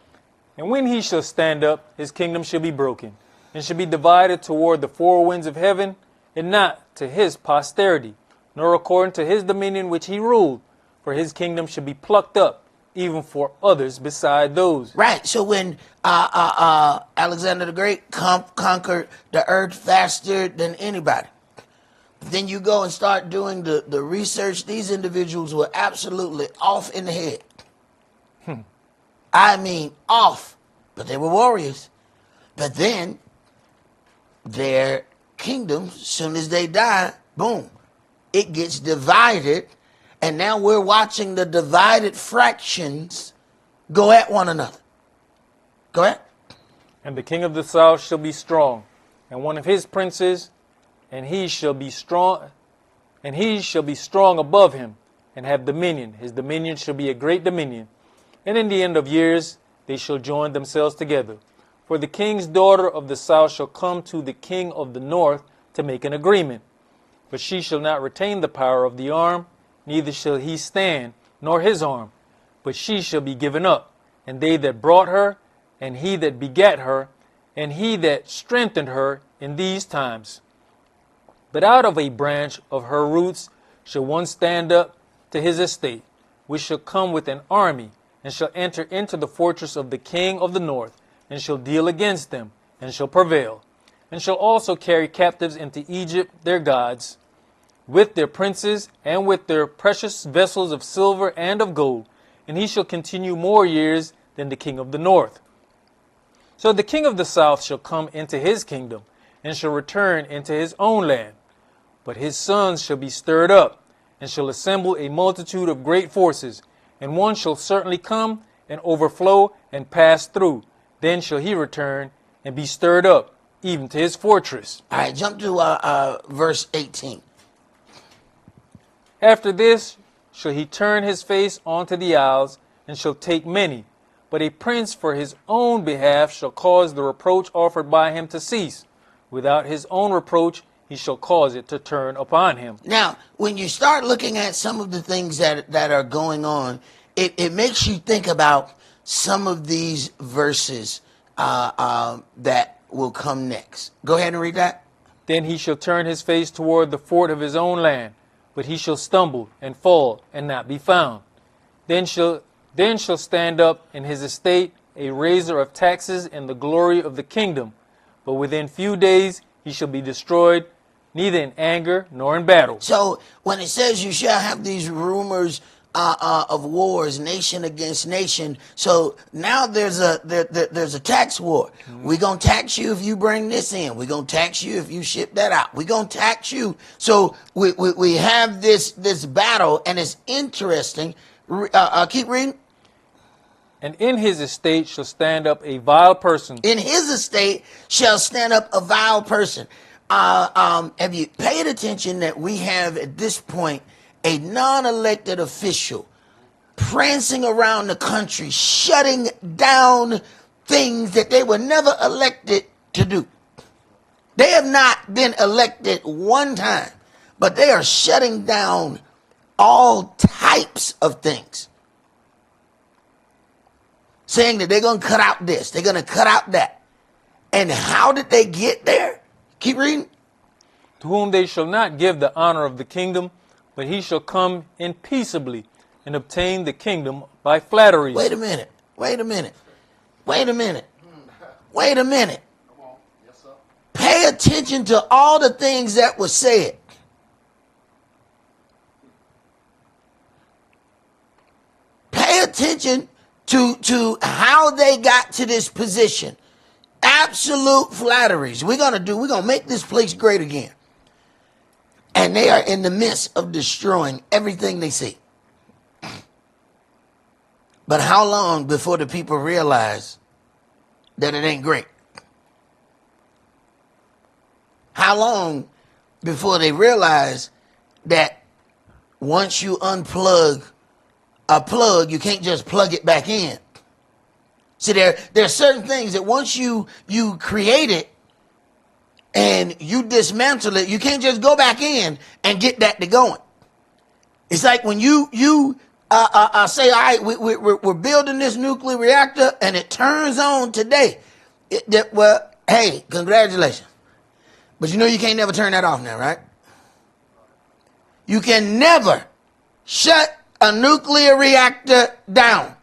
And when he shall stand up, his kingdom shall be broken, and shall be divided toward the four winds of heaven, and not to his posterity, nor according to his dominion which he ruled. For his kingdom should be plucked up, even for others beside those. Right. So when Alexander the Great conquered the earth faster than anybody, then you go and start doing the research. These individuals were absolutely off in the head. I mean, off. But they were warriors. But then their kingdoms, as soon as they die, boom, it gets divided. And now we're watching the divided fractions go at one another. Go ahead. And the king of the south shall be strong, and one of his princes, and he shall be strong above him, and have dominion. His dominion shall be a great dominion. And in the end of years they shall join themselves together. For the king's daughter of the south shall come to the king of the north to make an agreement. But she shall not retain the power of the arm, neither shall he stand, nor his arm, but she shall be given up, and they that brought her, and he that begat her, and he that strengthened her in these times. But out of a branch of her roots shall one stand up to his estate, which shall come with an army, and shall enter into the fortress of the king of the north, and shall deal against them, and shall prevail, and shall also carry captives into Egypt their gods, with their princes, and with their precious vessels of silver and of gold, and he shall continue more years than the king of the north. So the king of the south shall come into his kingdom, and shall return into his own land. But his sons shall be stirred up, and shall assemble a multitude of great forces, and one shall certainly come and overflow and pass through. Then shall he return and be stirred up, even to his fortress. All right, jump to verse 18. After this shall he turn his face unto the isles, and shall take many. But a prince for his own behalf shall cause the reproach offered by him to cease. Without his own reproach he shall cause it to turn upon him. Now, when you start looking at some of the things that are going on, it makes you think about some of these verses that will come next. Go ahead and read that. Then he shall turn his face toward the fort of his own land, but he shall stumble and fall and not be found. Then shall stand up in his estate a raiser of taxes in the glory of the kingdom. But within few days he shall be destroyed, neither in anger nor in battle. So when it says you shall have these rumors of wars, nation against nation, so now there's a tax war. We're going to tax you if you bring this in. We're going to tax you if you ship that out. We're going to tax you. So we have this battle, and it's interesting. Keep reading. And in his estate shall stand up a vile person. In his estate shall stand up a vile person. Have you paid attention that we have at this point a non-elected official prancing around the country, shutting down things that they were never elected to do? They have not been elected one time, but they are shutting down all types of things, saying that they're going to cut out this, they're going to cut out that. And how did they get there? Keep reading. To whom they shall not give the honor of the kingdom, but he shall come in peaceably and obtain the kingdom by flatteries. Wait a minute. Come on. Yes, sir. Pay attention to all the things that were said. Pay attention to how they got to this position. Absolute flatteries. We're gonna make this place great again. And they are in the midst of destroying everything they see. But how long before the people realize that it ain't great? How long before they realize that once you unplug a plug, you can't just plug it back in? See, there are certain things that once you create it and you dismantle it, you can't just go back in and get that to going. It's like when you say, all right, we're building this nuclear reactor and it turns on today. Well, hey, congratulations. But you know you can't never turn that off now, right? You can never shut a nuclear reactor down.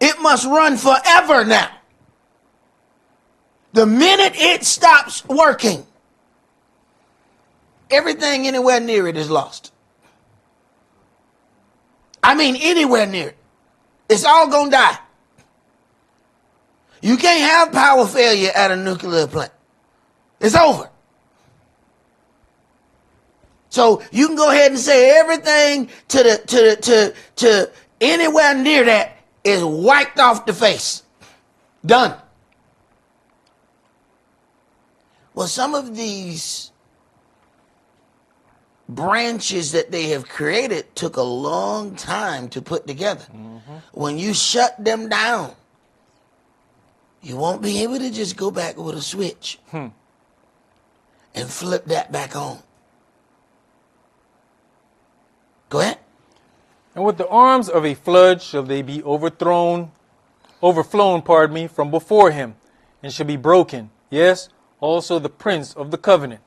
It must run forever now. The minute it stops working, everything anywhere near it is lost. I mean, anywhere near it. It's all going to die. You can't have power failure at a nuclear plant. It's over. So you can go ahead and say everything to anywhere near that is wiped off the face. Done. Well, some of these branches that they have created took a long time to put together. Mm-hmm. When you shut them down, you won't be able to just go back with a switch and flip that back on. Go ahead. And with the arms of a flood shall they be overflown, from before him, and shall be broken. Yes, also the prince of the covenant.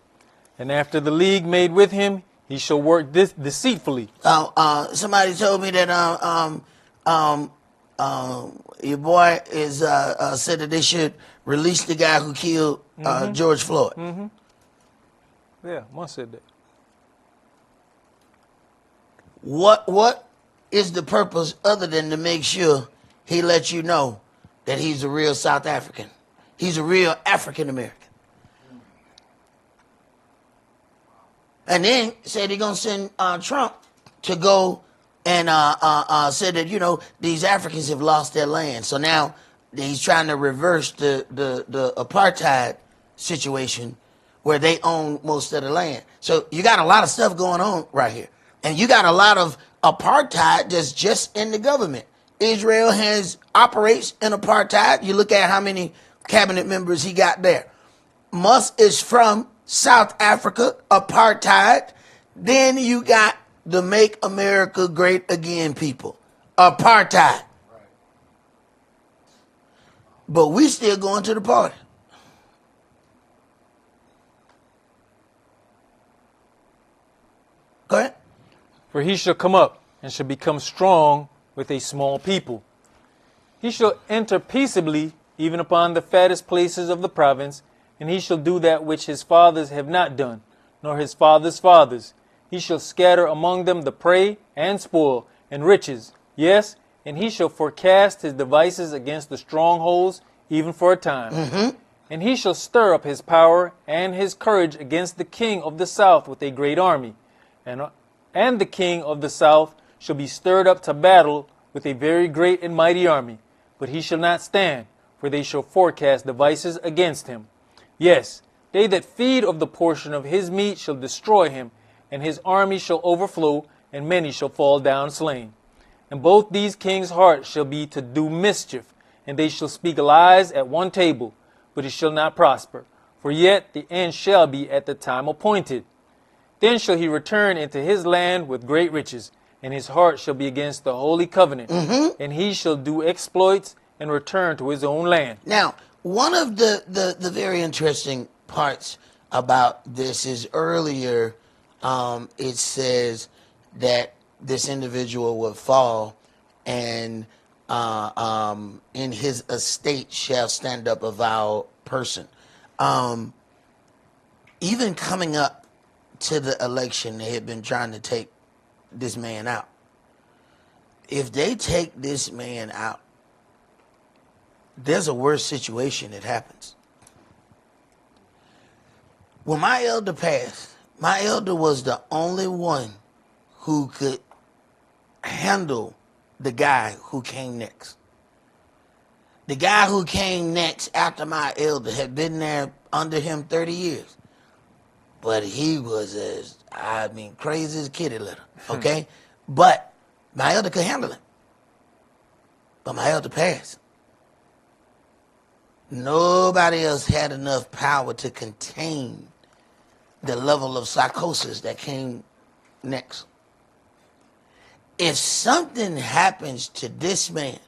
And after the league made with him, he shall work deceitfully. Somebody told me that your boy is said that they should release the guy who killed George Floyd. Yeah, Mom said that. What is the purpose other than to make sure he lets you know that he's a real South African? He's a real African American. And then said he's going to send Trump to go and said that, you know, these Africans have lost their land. So now he's trying to reverse the apartheid situation where they own most of the land. So you got a lot of stuff going on right here. And you got a lot of apartheid that's just in the government. Israel operates in apartheid. You look at how many cabinet members he got there. Musk is from South Africa, apartheid. Then you got the Make America Great Again people, apartheid. But we still going to the party. Go ahead. For he shall come up and shall become strong with a small people. He shall enter peaceably even upon the fattest places of the province, and he shall do that which his fathers have not done, nor his fathers' fathers. He shall scatter among them the prey and spoil and riches. Yes, and he shall forecast his devices against the strongholds, even for a time. And he shall stir up his power and his courage against the king of the south with a great army. And the king of the south shall be stirred up to battle with a very great and mighty army. But he shall not stand, for they shall forecast devices against him. Yes, they that feed of the portion of his meat shall destroy him, and his army shall overflow, and many shall fall down slain. And both these kings' hearts shall be to do mischief, and they shall speak lies at one table, but it shall not prosper. For yet the end shall be at the time appointed. Then shall he return into his land with great riches, and his heart shall be against the holy covenant, and he shall do exploits and return to his own land. Now, one of the very interesting parts about this is earlier it says that this individual would fall, and in his estate shall stand up a vile person. Even coming up to the election, they had been trying to take this man out. If they take this man out, there's a worse situation that happens. When my elder passed, my elder was the only one who could handle the guy who came next. The guy who came next after my elder had been there under him 30 years. But he was crazy as a kitty litter, okay? But my elder could handle it. But my elder passed. Nobody else had enough power to contain the level of psychosis that came next. If something happens to this man,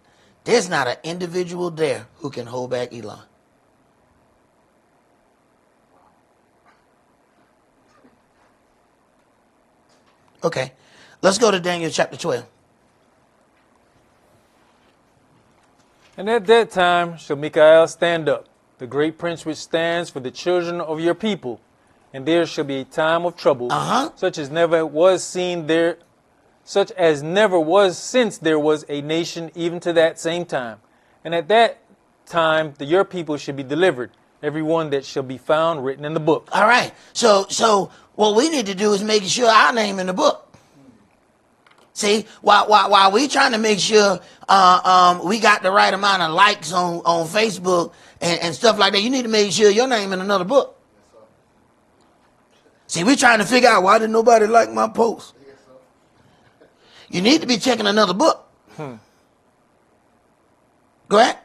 there's not an individual there who can hold back Elon. Okay, let's go to Daniel chapter 12. And at that time shall Michael stand up, the great prince which stands for the children of your people. And there shall be a time of trouble, such as never was since there was a nation even to that same time. And at that time your people shall be delivered, every one that shall be found written in the book. All right. So what we need to do is make sure our name in the book. See, while we trying to make sure we got the right amount of likes on Facebook and stuff like that, you need to make sure your name in another book. See, we're trying to figure out why didn't nobody like my post. You need to be checking another book. Go ahead.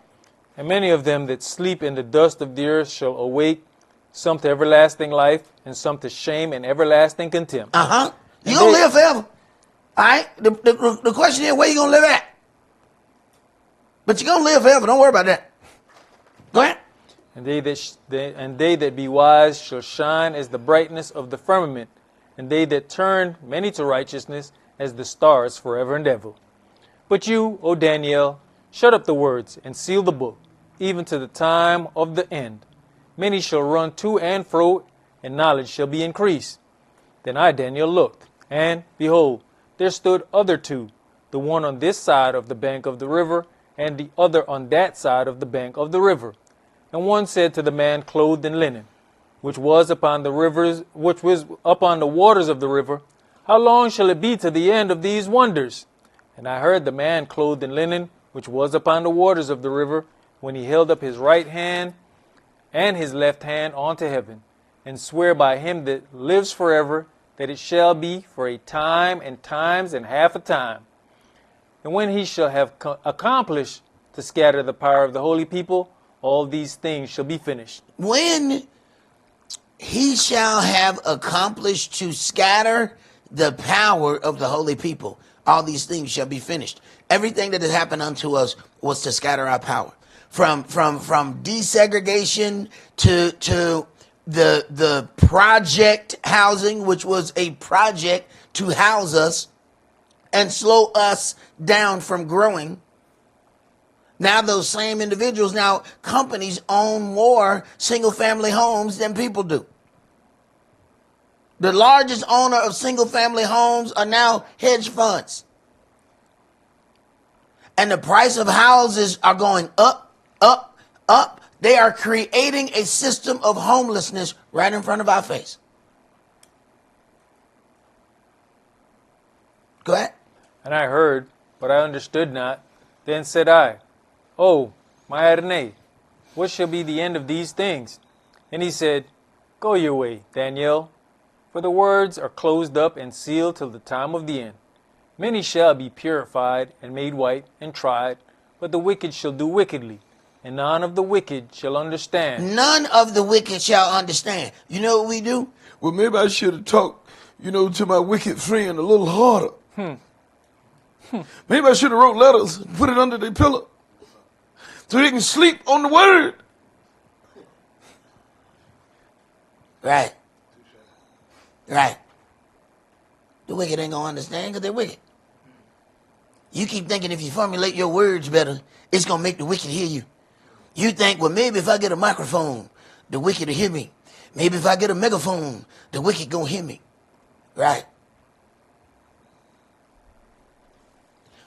And many of them that sleep in the dust of the earth shall awake, some to everlasting life, and some to shame and everlasting contempt. You don't live forever. All right? The question is, where you going to live at? But you're going to live forever. Don't worry about that. Go ahead. And they that be wise shall shine as the brightness of the firmament, and they that turn many to righteousness as the stars forever and ever. But you, O Daniel, shut up the words and seal the book, even to the time of the end. Many shall run to and fro, and knowledge shall be increased. Then I, Daniel, looked, and behold, there stood other two, the one on this side of the bank of the river, and the other on that side of the bank of the river. And one said to the man clothed in linen, which was upon the waters of the river, How long shall it be to the end of these wonders? And I heard the man clothed in linen, which was upon the waters of the river, when he held up his right hand and his left hand unto heaven, and swear by him that lives forever, that it shall be for a time and times and half a time. And when he shall have accomplished to scatter the power of the holy people, all these things shall be finished. When he shall have accomplished to scatter the power of the holy people, all these things shall be finished. Everything that has happened unto us was to scatter our power. From desegregation to the project housing, which was a project to house us and slow us down from growing. Now those same individuals, now companies own more single-family homes than people do. The largest owner of single-family homes are now hedge funds. And the price of houses are going up, up, up. They are creating a system of homelessness right in front of our face. Go ahead. And I heard, but I understood not. Then said I, Oh, my Adonai, what shall be the end of these things? And he said, Go your way, Daniel, for the words are closed up and sealed till the time of the end. Many shall be purified and made white and tried, but the wicked shall do wickedly, and none of the wicked shall understand. None of the wicked shall understand. You know what we do? Well, maybe I should have talked, to my wicked friend a little harder. Maybe I should have wrote letters and put it under their pillow so they can sleep on the word. Right. Right. The wicked ain't going to understand because they're wicked. You keep thinking if you formulate your words better, it's going to make the wicked hear you. You think, well, maybe if I get a microphone, the wicked will hear me. Maybe if I get a megaphone, the wicked going to hear me. Right.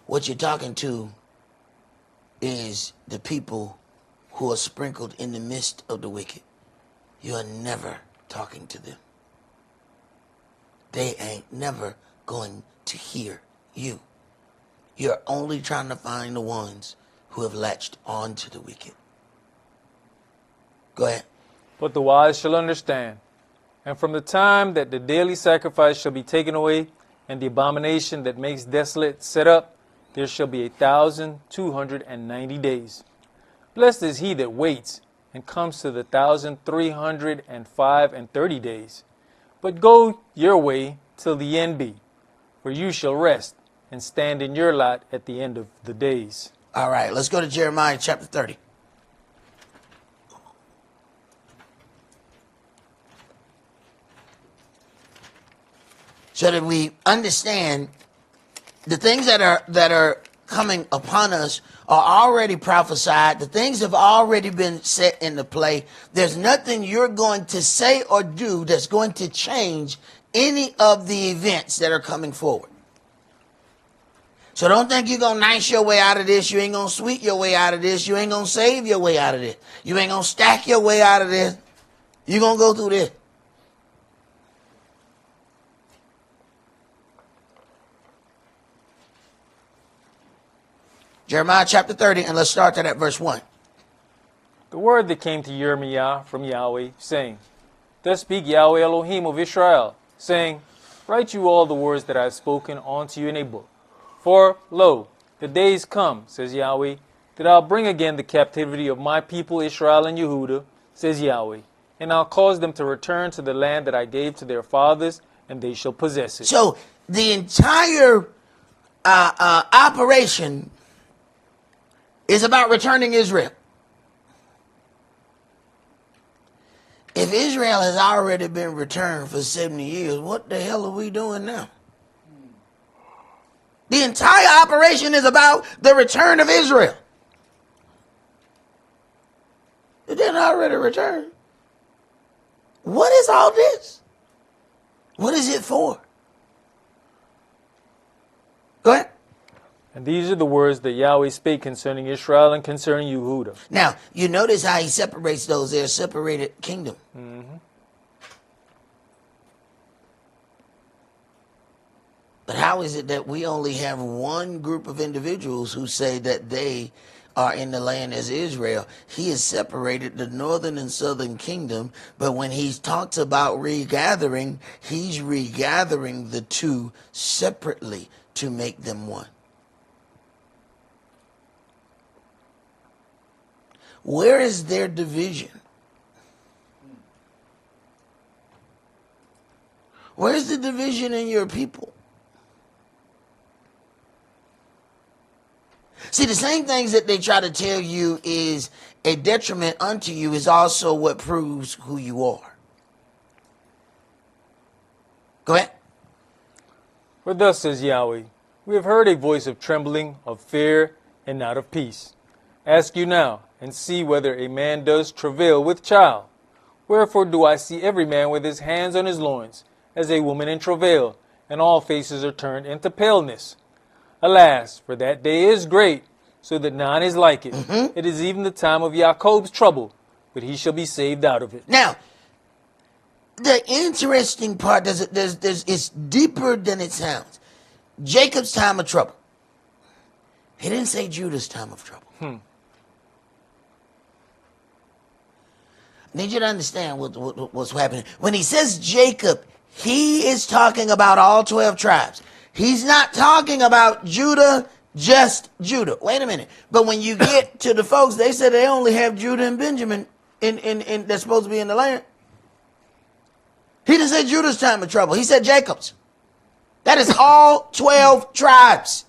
What you're talking to is the people who are sprinkled in the midst of the wicked. You are never talking to them. They ain't never going to hear you. You're only trying to find the ones who have latched on to the wicked. Go ahead. But the wise shall understand. And from the time that the daily sacrifice shall be taken away, and the abomination that makes desolate set up, there shall be 1,290 days. Blessed is he that waits, and comes to the 1,330 days. But go your way till the end be, for you shall rest, and stand in your lot at the end of the days. All right, let's go to Jeremiah chapter 30. So that we understand the things that are coming upon us are already prophesied. The things have already been set into play. There's nothing you're going to say or do that's going to change any of the events that are coming forward. So don't think you're going to nice your way out of this. You ain't going to sweet your way out of this. You ain't going to save your way out of this. You ain't going to stack your way out of this. You're going to go through this. Jeremiah chapter 30, and let's start at verse 1. The word that came to Jeremiah from Yahweh, saying, Thus speak Yahweh Elohim of Israel, saying, Write you all the words that I have spoken unto you in a book. For, lo, the days come, says Yahweh, that I'll bring again the captivity of my people Israel and Yehudah, says Yahweh, and I'll cause them to return to the land that I gave to their fathers, and they shall possess it. So the entire operation is about returning Israel. If Israel has already been returned for 70 years, what the hell are we doing now? The entire operation is about the return of Israel. It didn't already return. What is all this? What is it for? Go ahead. And these are the words that Yahweh spake concerning Israel and concerning Yehudah. Now, you notice how he separates those. They're a separated kingdom. Mm-hmm. But how is it that we only have one group of individuals who say that they are in the land as Israel? He has separated the northern and southern kingdom, but when he talks about regathering, he's regathering the two separately to make them one. Where is their division? Where's the division in your people? See, the same things that they try to tell you is a detriment unto you is also what proves who you are. Go ahead. For thus says Yahweh, we have heard a voice of trembling, of fear, and not of peace. Ask you now, and see whether a man does travail with child. Wherefore do I see every man with his hands on his loins, as a woman in travail, and all faces are turned into paleness. Alas, for that day is great, so that none is like it. Mm-hmm. It is even the time of Jacob's trouble, but he shall be saved out of it. Now, the interesting part is it's deeper than it sounds. Jacob's time of trouble. He didn't say Judah's time of trouble. I need you to understand what's happening. When he says Jacob, he is talking about all 12 tribes. He's not talking about Judah, just Judah. Wait a minute. But when you get to the folks, they said they only have Judah and Benjamin in that's supposed to be in the land. He didn't say Judah's time of trouble. He said Jacob's. That is all 12 tribes.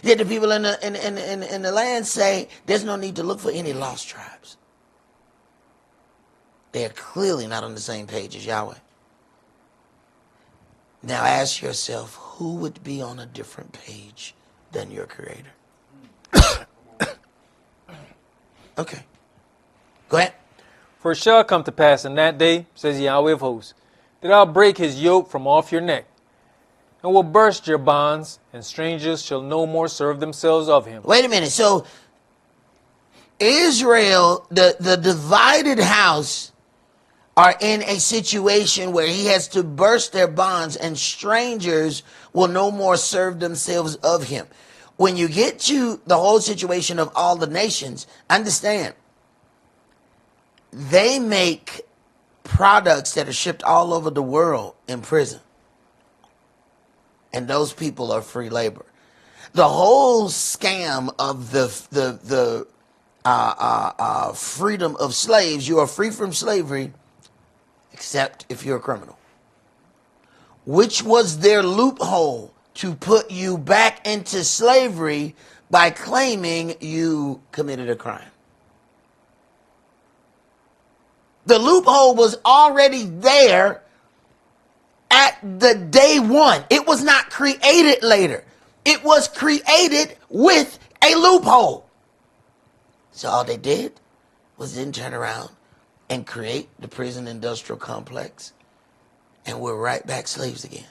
Yet the people in the land say there's no need to look for any lost tribes. They are clearly not on the same page as Yahweh. Now ask yourself, who would be on a different page than your Creator? Okay. Go ahead. For it shall come to pass in that day, says Yahweh of hosts, that I'll break his yoke from off your neck, and will burst your bonds, and strangers shall no more serve themselves of him. Wait a minute. So Israel, the divided house, are in a situation where he has to burst their bonds, and strangers will no more serve themselves of him. When you get to the whole situation of all the nations, understand, they make products that are shipped all over the world in prison. And those people are free labor. The whole scam of the freedom of slaves, you are free from slavery, except if you're a criminal. Which was their loophole to put you back into slavery by claiming you committed a crime. The loophole was already there at the day one. It was not created later. It was created with a loophole. So all they did was then turn around and create the prison industrial complex, and we're right back slaves again.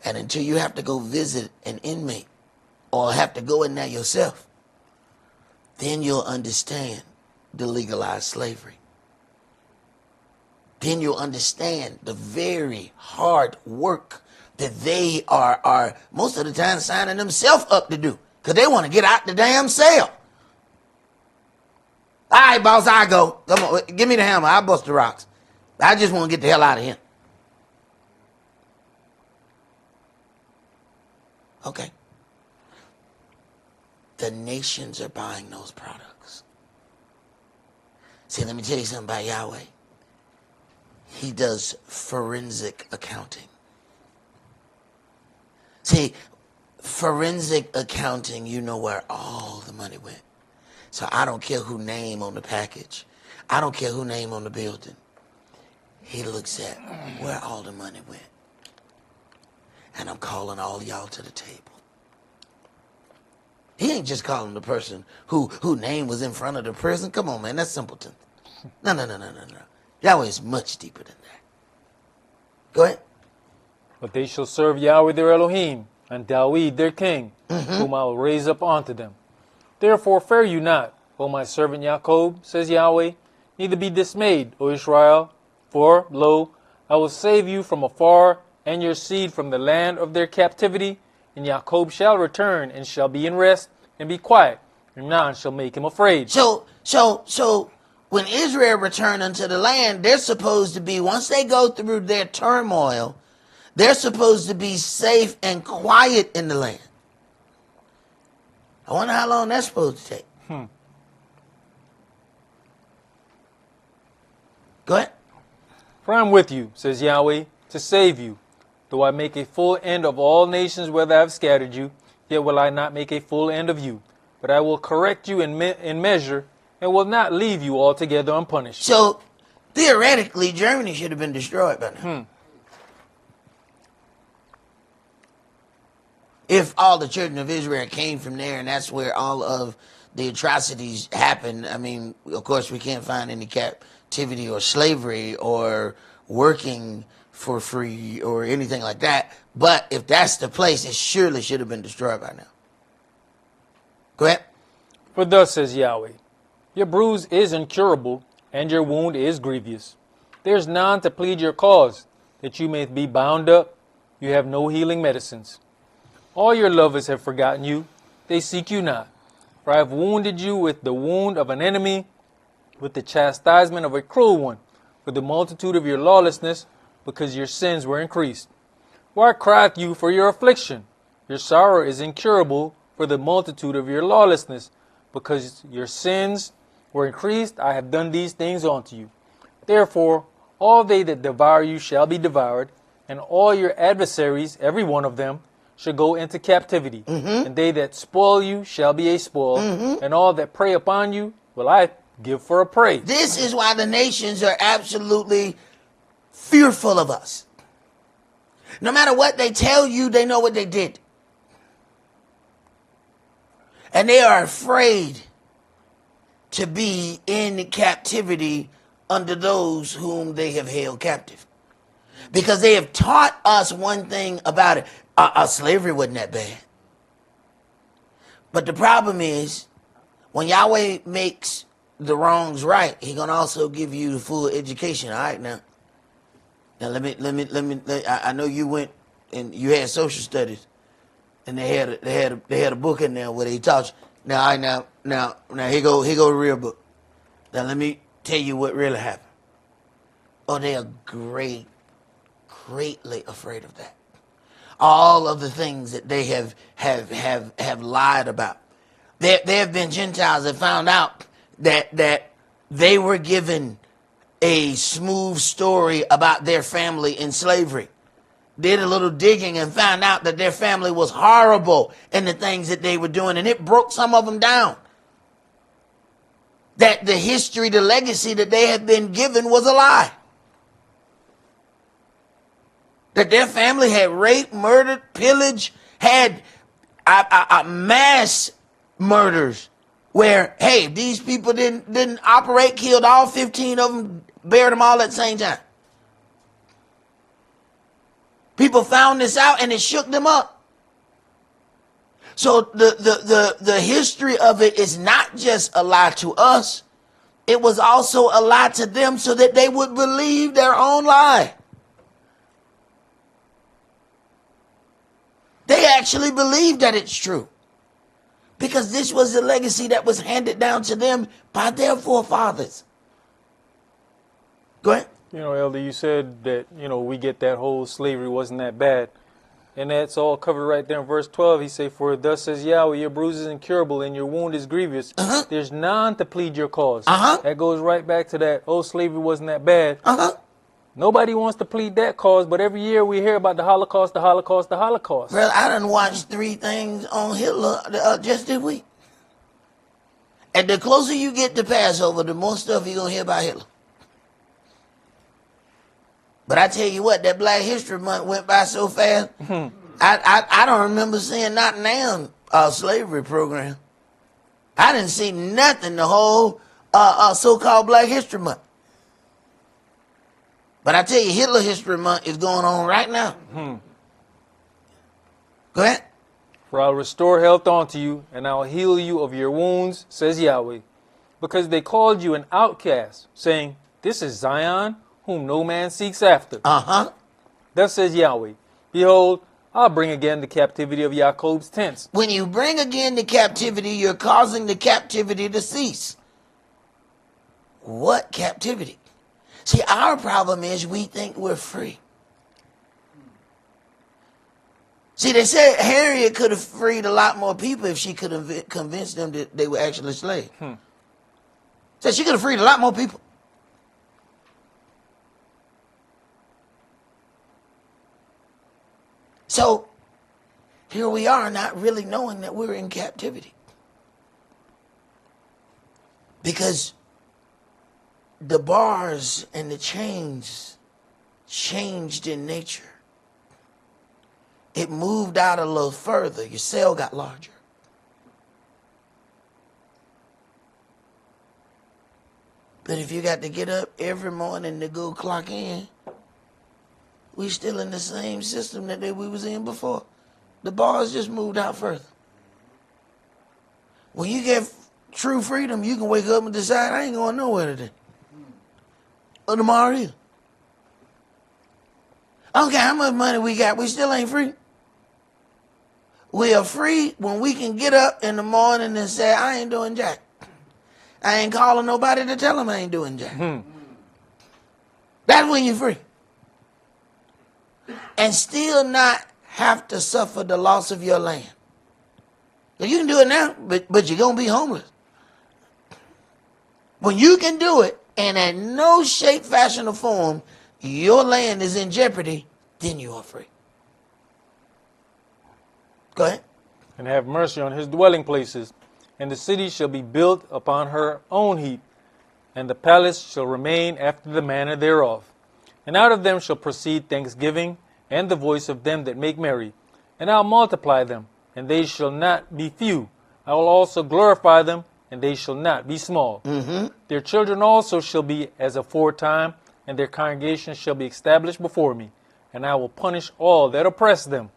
And until you have to go visit an inmate or have to go in there yourself, then you'll understand the legalized slavery. Then you'll understand the very hard work that they are most of the time signing themselves up to do, because they want to get out the damn cell. All right, boss, I go. Come on, give me the hammer. I'll bust the rocks. I just want to get the hell out of here. Okay. The nations are buying those products. See, let me tell you something about Yahweh. he does forensic accounting. See, forensic accounting, you know where all the money went. So I don't care who name on the package. I don't care who name on the building. He looks at where all the money went. And I'm calling all y'all to the table. He ain't just calling the person who name was in front of the prison. Come on, man, that's simpleton. No. Yahweh is much deeper than that. Go ahead. But they shall serve Yahweh their Elohim, and Dawid their king, whom I will raise up unto them. Therefore fear you not, O my servant Jacob, says Yahweh, neither be dismayed, O Israel, for, lo, I will save you from afar, and your seed from the land of their captivity, and Jacob shall return, and shall be in rest, and be quiet, and none shall make him afraid. So when Israel return unto the land, they're supposed to be, once they go through their turmoil, they're supposed to be safe and quiet in the land. I wonder how long that's supposed to take. Go ahead. For I am with you, says Yahweh, to save you. Though I make a full end of all nations whether I have scattered you, yet will I not make a full end of you. But I will correct you in measure, and will not leave you altogether unpunished. So, theoretically, Germany should have been destroyed by now. If all the children of Israel came from there, and that's where all of the atrocities happened, I mean, of course, we can't find any captivity or slavery or working for free or anything like that. But if that's the place, it surely should have been destroyed by now. Go ahead. For thus says Yahweh, your bruise is incurable, and your wound is grievous. There is none to plead your cause, that you may be bound up. You have no healing medicines. All your lovers have forgotten you. They seek you not. For I have wounded you with the wound of an enemy, with the chastisement of a cruel one, for the multitude of your lawlessness, because your sins were increased. Why crieth you for your affliction? Your sorrow is incurable for the multitude of your lawlessness, because your sins were increased. I have done these things unto you. Therefore, all they that devour you shall be devoured, and all your adversaries, every one of them, shall go into captivity. And they that spoil you shall be a spoil, and all that prey upon you will I give for a prey. This is why the nations are absolutely fearful of us. No matter what they tell you, they know what they did. And they are afraid to be in captivity under those whom they have held captive. Because they have taught us one thing about it. Slavery wasn't that bad. But the problem is, when Yahweh makes the wrongs right, He's gonna also give you the full education. All right, now let me. I know you went and you had social studies, and they had a book in there where they taught you. Now here go the real book. Now let me tell you what really happened. Oh, they are greatly afraid of that. All of the things that they have lied about. There have been Gentiles that found out that they were given a smooth story about their family in slavery. Did a little digging and found out that their family was horrible in the things that they were doing, and it broke some of them down. That the history, the legacy that they had been given was a lie. That their family had raped, murdered, pillaged, had mass murders where, hey, these people didn't operate, killed all 15 of them, buried them all at the same time. People found this out and it shook them up. So the history of it is not just a lie to us. It was also a lie to them so that they would believe their own lie. They actually believe that it's true. Because this was the legacy that was handed down to them by their forefathers. Go ahead. You know, Elder, you said that, we get that whole slavery wasn't that bad. And that's all covered right there in verse 12. He say, for thus says Yahweh, your bruise is incurable and your wound is grievous. There's none to plead your cause. That goes right back to that, slavery wasn't that bad. Nobody wants to plead that cause, but every year we hear about the Holocaust, the Holocaust, the Holocaust. Well, I done watched 3 things on Hitler just this week. And the closer you get to Passover, the more stuff you're going to hear about Hitler. But I tell you what, that Black History Month went by so fast. I don't remember seeing not damn slavery program. I didn't see nothing the whole so-called Black History Month. But I tell you, Hitler History Month is going on right now. Go ahead. For I'll restore health unto you, and I'll heal you of your wounds, says Yahweh. Because they called you an outcast, saying, this is Zion, whom no man seeks after. Thus says Yahweh, behold, I'll bring again the captivity of Jacob's tents. When you bring again the captivity, you're causing the captivity to cease. What captivity? See, our problem is we think we're free. See, they said Harriet could have freed a lot more people if she could have convinced them that they were actually slaves. So she could have freed a lot more people. So here we are not really knowing that we're in captivity. Because the bars and the chains changed in nature. It moved out a little further. Your cell got larger. But if you got to get up every morning to go clock in, we still in the same system that we was in before. The bars just moved out further. When you get true freedom, you can wake up and decide, I ain't going nowhere today. Or tomorrow either. I don't care how much money we got, we still ain't free. We are free when we can get up in the morning and say, I ain't doing jack. I ain't calling nobody to tell them I ain't doing jack. That's when you're free. And still not have to suffer the loss of your land. You can do it now, but you're going to be homeless. When you can do it, and in no shape, fashion, or form, your land is in jeopardy, then you are free. Go ahead. And have mercy on his dwelling places, and the city shall be built upon her own heap, and the palace shall remain after the manner thereof. And out of them shall proceed thanksgiving, and the voice of them that make merry. And I'll multiply them, and they shall not be few. I will also glorify them, and they shall not be small. Their children also shall be as aforetime, and their congregation shall be established before me. And I will punish all that oppress them.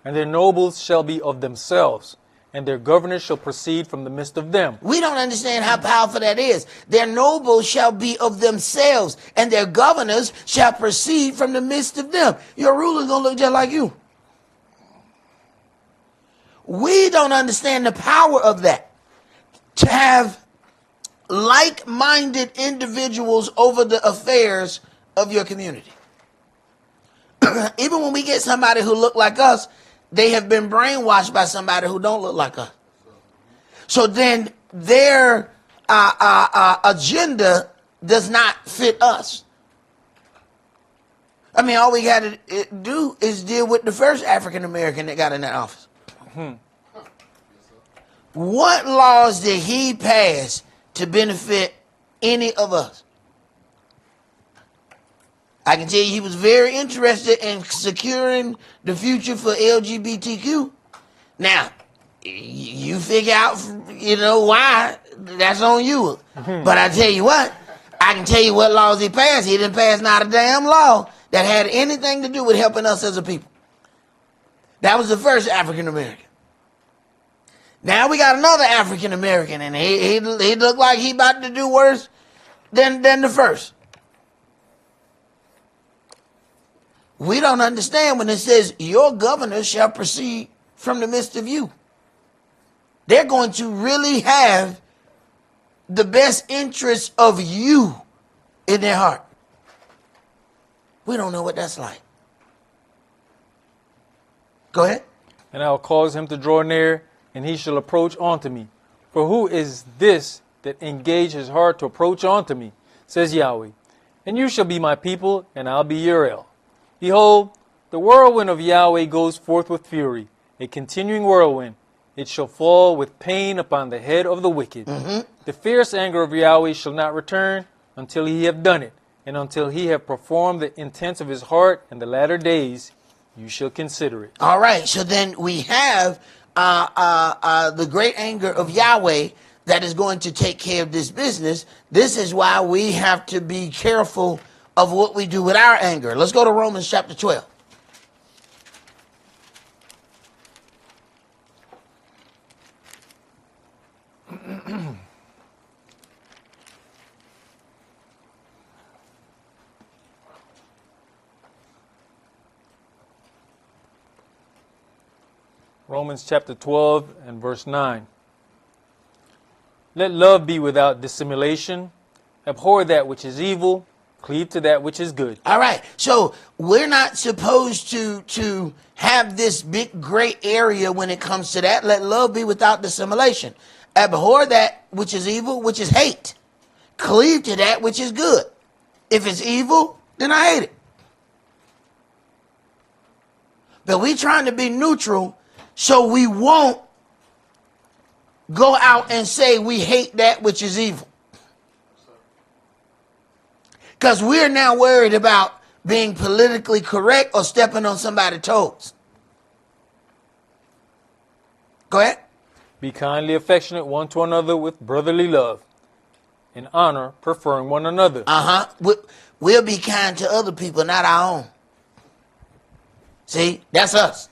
And their nobles shall be of themselves, and their governors shall proceed from the midst of them. We don't understand how powerful that is. Their nobles shall be of themselves, and their governors shall proceed from the midst of them. Your ruler's going to look just like you. We don't understand the power of that. To have like-minded individuals over the affairs of your community. Even when we get somebody who look like us, they have been brainwashed by somebody who don't look like us. So then their agenda does not fit us. I mean, all we got to do is deal with the first African American that got in that office. What laws did he pass to benefit any of us? I can tell you he was very interested in securing the future for LGBTQ. Now, you figure out, why. That's on you. But I tell you what, I can tell you what laws he passed. He didn't pass not a damn law that had anything to do with helping us as a people. That was the first African American. Now we got another African American, and he looked like he about to do worse than the first. We don't understand when it says your governors shall proceed from the midst of you. They're going to really have the best interests of you in their heart. We don't know what that's like. Go ahead. And I will cause him to draw near, and he shall approach unto me. For who is this that engage his heart to approach unto me, says Yahweh. And you shall be my people, and I'll be your El. Behold, the whirlwind of Yahweh goes forth with fury, a continuing whirlwind. It shall fall with pain upon the head of the wicked. The fierce anger of Yahweh shall not return until he have done it, and until he have performed the intents of his heart in the latter days, you shall consider it. All right, so then we have the great anger of Yahweh that is going to take care of this business. This is why we have to be careful of what we do with our anger. Let's go to Romans chapter 12. Romans chapter 12 and verse 9. Let love be without dissimulation. Abhor that which is evil. Cleave to that which is good. All right. So we're not supposed to have this big gray area when it comes to that. Let love be without dissimulation. Abhor that which is evil, which is hate. Cleave to that which is good. If it's evil, then I hate it. But we trying to be neutral so we won't go out and say we hate that which is evil. Because we're now worried about being politically correct or stepping on somebody's toes. Go ahead. Be kindly affectionate one to another with brotherly love, in honor, preferring one another. We'll be kind to other people, not our own. See, that's us.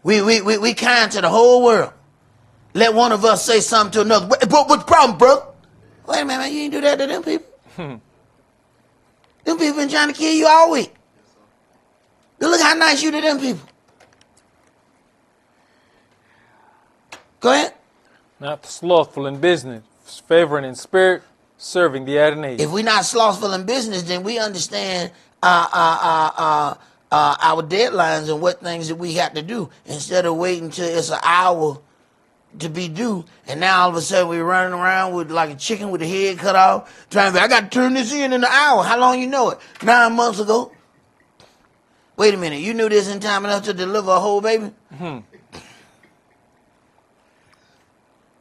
We kind to the whole world. Let one of us say something to another. What's the problem, bro? Wait a minute, man, you ain't do that to them people. Them people been trying to kill you all week. Look how nice you to them people. Go ahead. Not slothful in business, favoring in spirit, serving the Adonai. If we're not slothful in business, then we understand our deadlines and what things that we have to do instead of waiting till it's an hour to be due. And now all of a sudden we're running around with like a chicken with the head cut off, trying to, I got to turn this in an hour. How long you know it? 9 months ago. Wait a minute. You knew this in time enough to deliver a whole baby?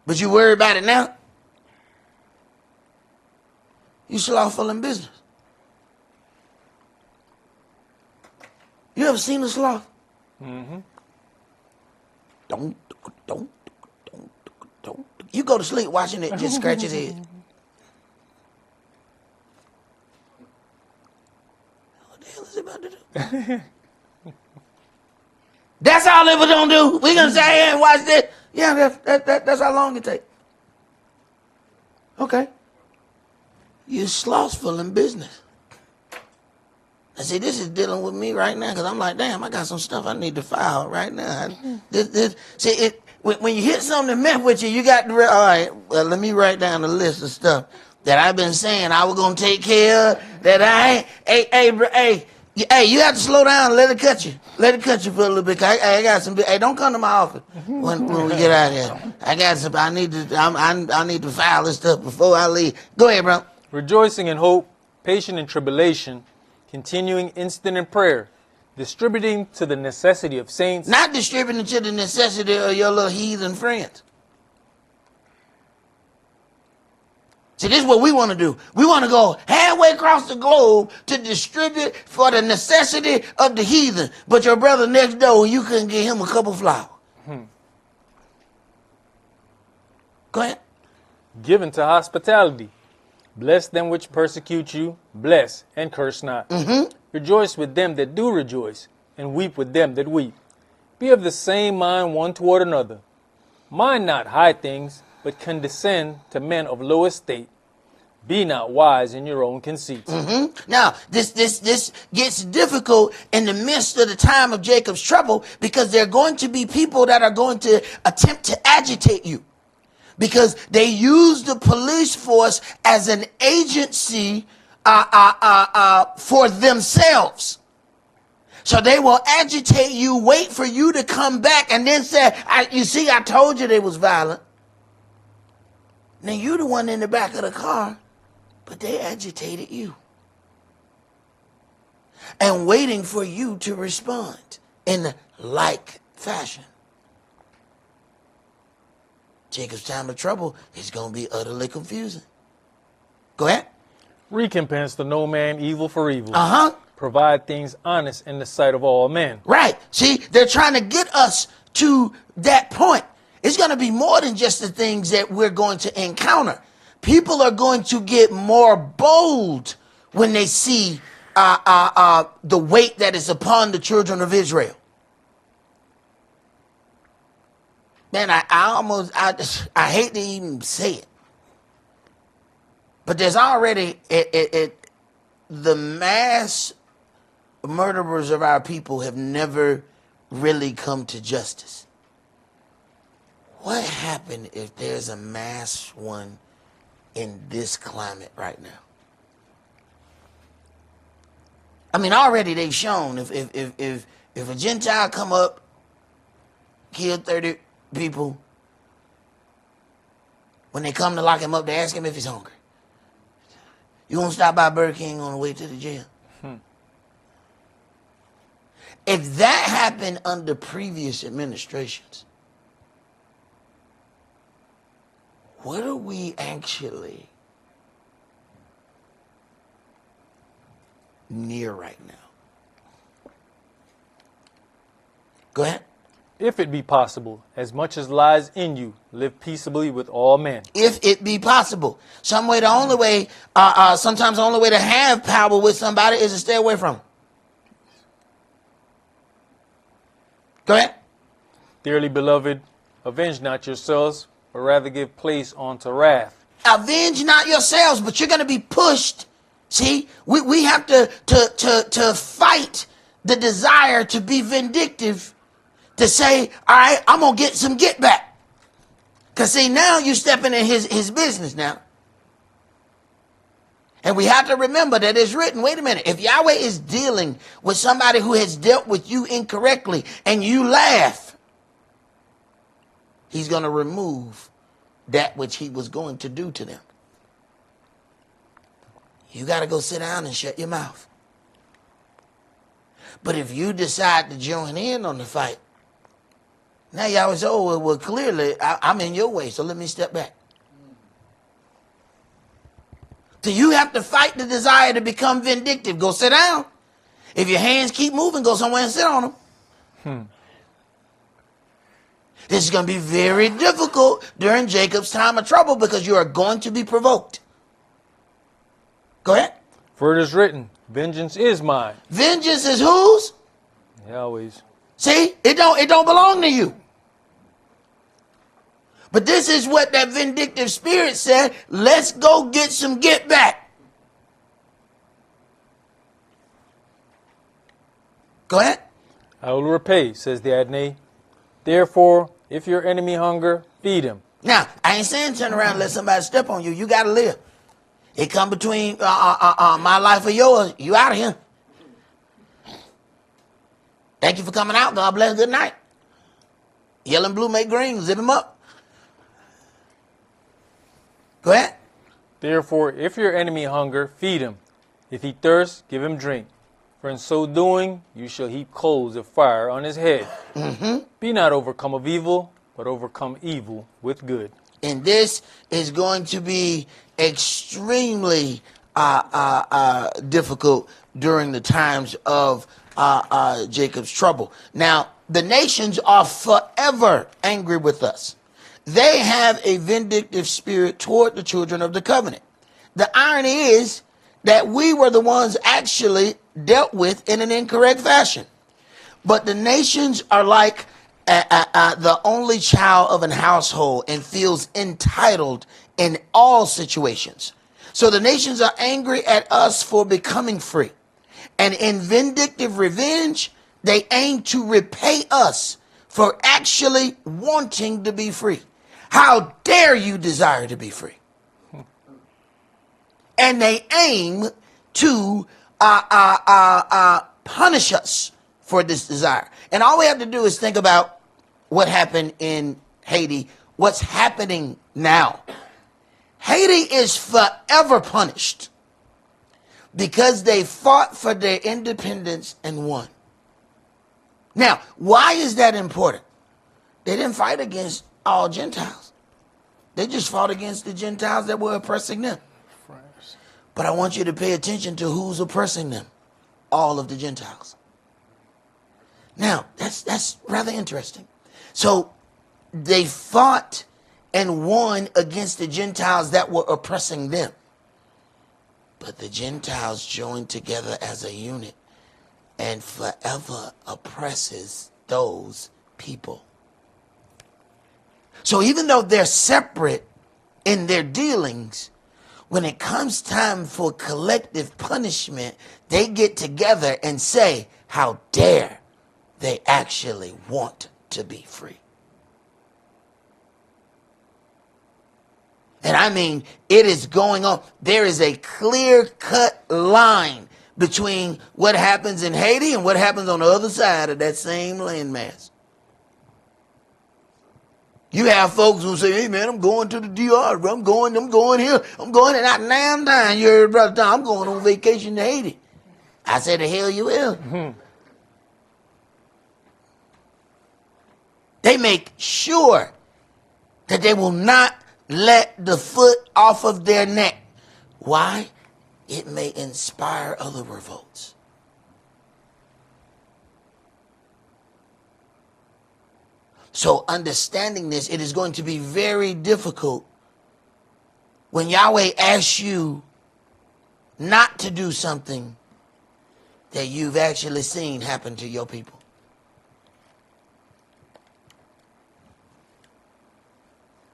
But you worry about it now? You slothful in business. You ever seen a sloth? Don't. You go to sleep watching it, just scratch his head. What the hell is it about to do? That's all it was gonna do. We gonna sit here and watch this. Yeah, that's how long it takes. Okay. You're slothful in business. I see, this is dealing with me right now because I'm like, damn, I got some stuff I need to file right now. When you hit something that mess with you, you got to, all right, well, let me write down a list of stuff that I've been saying I was going to take care of, that I ain't, hey, you have to slow down and let it cut you. Let it cut you for a little bit. I got some, hey, don't come to my office when we get out of here. I got some, I need to file this stuff before I leave. Go ahead, bro. Rejoicing in hope, patient in tribulation, continuing instant in prayer, distributing to the necessity of saints. Not distributing to the necessity of your little heathen friends. See, this is what we want to do. We want to go halfway across the globe to distribute for the necessity of the heathen. But your brother next door, you couldn't get him a cup of flour. Go ahead. Given to hospitality. Bless them which persecute you. Bless and curse not. Rejoice with them that do rejoice, and weep with them that weep. Be of the same mind one toward another. Mind not high things, but condescend to men of low estate. Be not wise in your own conceits. Now, this gets difficult in the midst of the time of Jacob's trouble, because there are going to be people that are going to attempt to agitate you, because they use the police force as an agency for themselves. So they will agitate you, wait for you to come back, and then say, you see, I told you they was violent. Now you the one in the back of the car but they agitated you. And waiting for you to respond in like fashion. Jacob's time of trouble is going to be utterly confusing. Go ahead. Recompense to no man evil for evil. Uh-huh. Provide things honest in the sight of all men. Right. See, they're trying to get us to that point. It's going to be more than just the things that we're going to encounter. People are going to get more bold when they see the weight that is upon the children of Israel. Man, I hate to even say it. But there's already the mass murderers of our people have never really come to justice. What happened if there's a mass one in this climate right now? I mean, already they've shown if a Gentile come up, kill 30 people, when they come to lock him up, they ask him if he's hungry. You won't stop by Burger King on the way to the jail. If that happened under previous administrations, what are we actually near right now? Go ahead. If it be possible, as much as lies in you, live peaceably with all men. If it be possible. Sometimes the only way to have power with somebody is to stay away from them. Go ahead. Dearly beloved, avenge not yourselves, but rather give place unto wrath. Avenge not yourselves, but you're going to be pushed. See, we have to fight the desire to be vindictive, to say, all right, I'm going to get some get back. Because see, now you're stepping in his business now. And we have to remember that it's written, wait a minute, if Yahweh is dealing with somebody who has dealt with you incorrectly and you laugh, he's going to remove that which he was going to do to them. You got to go sit down and shut your mouth. But if you decide to join in on the fight, now Yahweh says, oh, well, clearly I'm in your way, so let me step back. So you have to fight the desire to become vindictive. Go sit down. If your hands keep moving, go somewhere and sit on them. This is going to be very difficult during Jacob's time of trouble because you are going to be provoked. Go ahead. For it is written, vengeance is mine. Vengeance is whose? Yahweh's. See, it don't belong to you. But this is what that vindictive spirit said. Let's go get some get back. Go ahead. I will repay, says the Adonai. Therefore, if your enemy hunger, feed him. Now, I ain't saying turn around and let somebody step on you. You got to live. It come between my life or yours. You out of here. Thank you for coming out. God bless. Good night. Yellow and blue make green. Zip him up. Go ahead. Therefore, if your enemy hunger, feed him. If he thirst, give him drink. For in so doing, you shall heap coals of fire on his head. Be not overcome of evil, but overcome evil with good. And this is going to be extremely difficult during the times of Jacob's trouble. Now, the nations are forever angry with us. They have a vindictive spirit toward the children of the covenant. The irony is that we were the ones actually dealt with in an incorrect fashion. But the nations are like the only child of an household and feels entitled in all situations. So the nations are angry at us for becoming free. And in vindictive revenge, they aim to repay us for actually wanting to be free. How dare you desire to be free? And they aim to punish us for this desire. And all we have to do is think about what happened in Haiti, what's happening now. Haiti is forever punished because they fought for their independence and won. Now, why is that important? They didn't fight against all Gentiles. They just fought against the Gentiles that were oppressing them. But I want you to pay attention to who's oppressing them. All of the Gentiles. Now, that's rather interesting. So they fought and won against the Gentiles that were oppressing them. But the Gentiles joined together as a unit and forever oppresses those people. So even though they're separate in their dealings, when it comes time for collective punishment, they get together and say, how dare they actually want to be free. And I mean, it is going on. There is a clear-cut line between what happens in Haiti and what happens on the other side of that same landmass. You have folks who say, hey man, I'm going to the DR, bro. I'm going here. I'm going, and not now time. You heard Brother Tom, I'm going on vacation to Haiti. I said, the hell you will. Mm-hmm. They make sure that they will not let the foot off of their neck. Why? It may inspire other revolts. So understanding this, it is going to be very difficult when Yahweh asks you not to do something that you've actually seen happen to your people.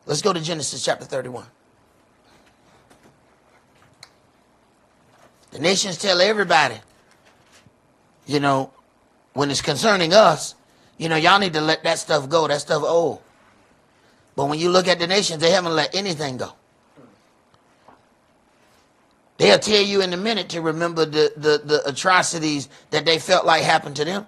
Let's go to Genesis chapter 31. The nations tell everybody, when it's concerning us, y'all need to let that stuff go. That stuff old. But when you look at the nations, they haven't let anything go. They'll tell you in a minute to remember the atrocities that they felt like happened to them.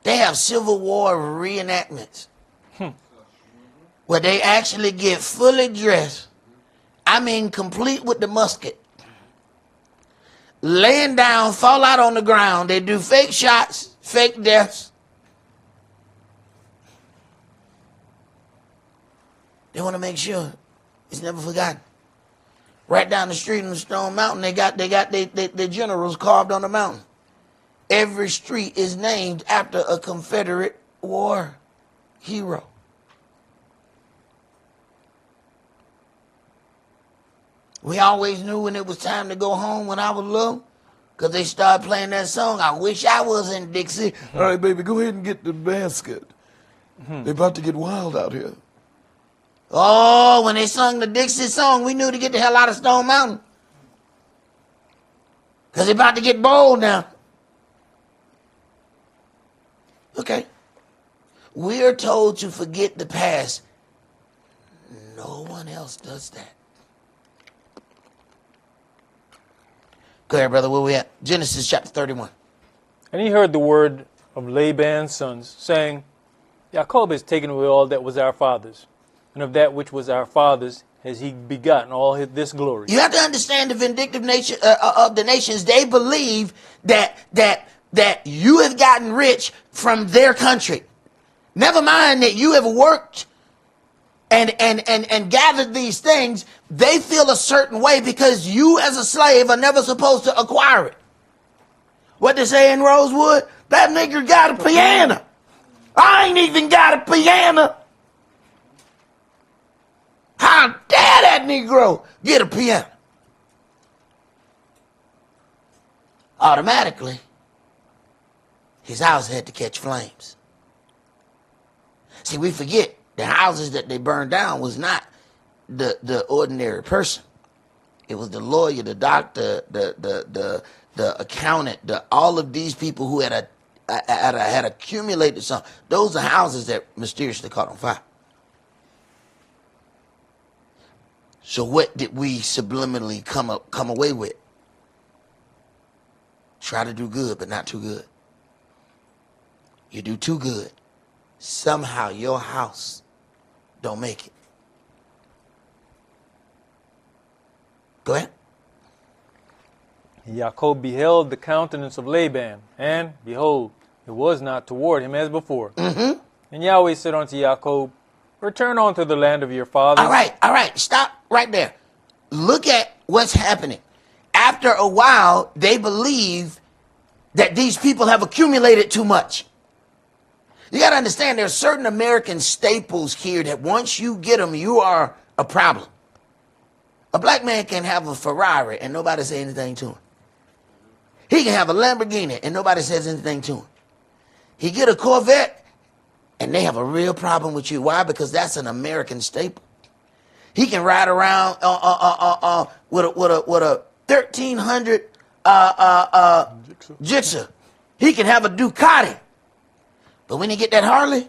They have Civil War reenactments where they actually get fully dressed. I mean, complete with the musket. Laying down, fall out on the ground. They do fake shots, fake deaths. They want to make sure it's never forgotten. Right down the street in the Stone Mountain, they got their generals carved on the mountain. Every street is named after a Confederate war hero. We always knew when it was time to go home when I was little, because they started playing that song, I Wish I Was in Dixie. All right, baby, go ahead and get the basket. They're about to get wild out here. Oh, when they sung the Dixie song, we knew to get the hell out of Stone Mountain. Because they're about to get bold now. Okay. We're told to forget the past. No one else does that. Go ahead, brother. Where we at? Genesis chapter 31. And he heard the word of Laban's sons, saying, Jacob has taken away all that was our father's, and of that which was our father's has he begotten all this glory. You have to understand the vindictive nature of the nations. They believe that you have gotten rich from their country. Never mind that you have worked and gathered these things. They feel a certain way because you as a slave are never supposed to acquire it. What they say in Rosewood? That nigger got a piano. I ain't even got a piano. How dare that Negro get a piano? Automatically, his house had to catch flames. See, we forget the houses that they burned down was not the ordinary person. It was the lawyer, the doctor, the accountant, all of these people who had accumulated something. Those are houses that mysteriously caught on fire. So what did we subliminally come away with? Try to do good, but not too good. You do too good, somehow your house don't make it. Go ahead. Jacob beheld the countenance of Laban, and behold, it was not toward him as before. Mm-hmm. And Yahweh said unto Jacob, return unto the land of your fathers. All right. Stop right there. Look at what's happening. After a while, they believe that these people have accumulated too much. You got to understand, there's certain American staples here that once you get them, you are a problem. A black man can have a Ferrari and nobody say anything to him. He can have a Lamborghini and nobody says anything to him. He get a Corvette and they have a real problem with you. Why? Because that's an American staple. He can ride around with a 1300 Jitsa. He can have a Ducati. But when he get that Harley,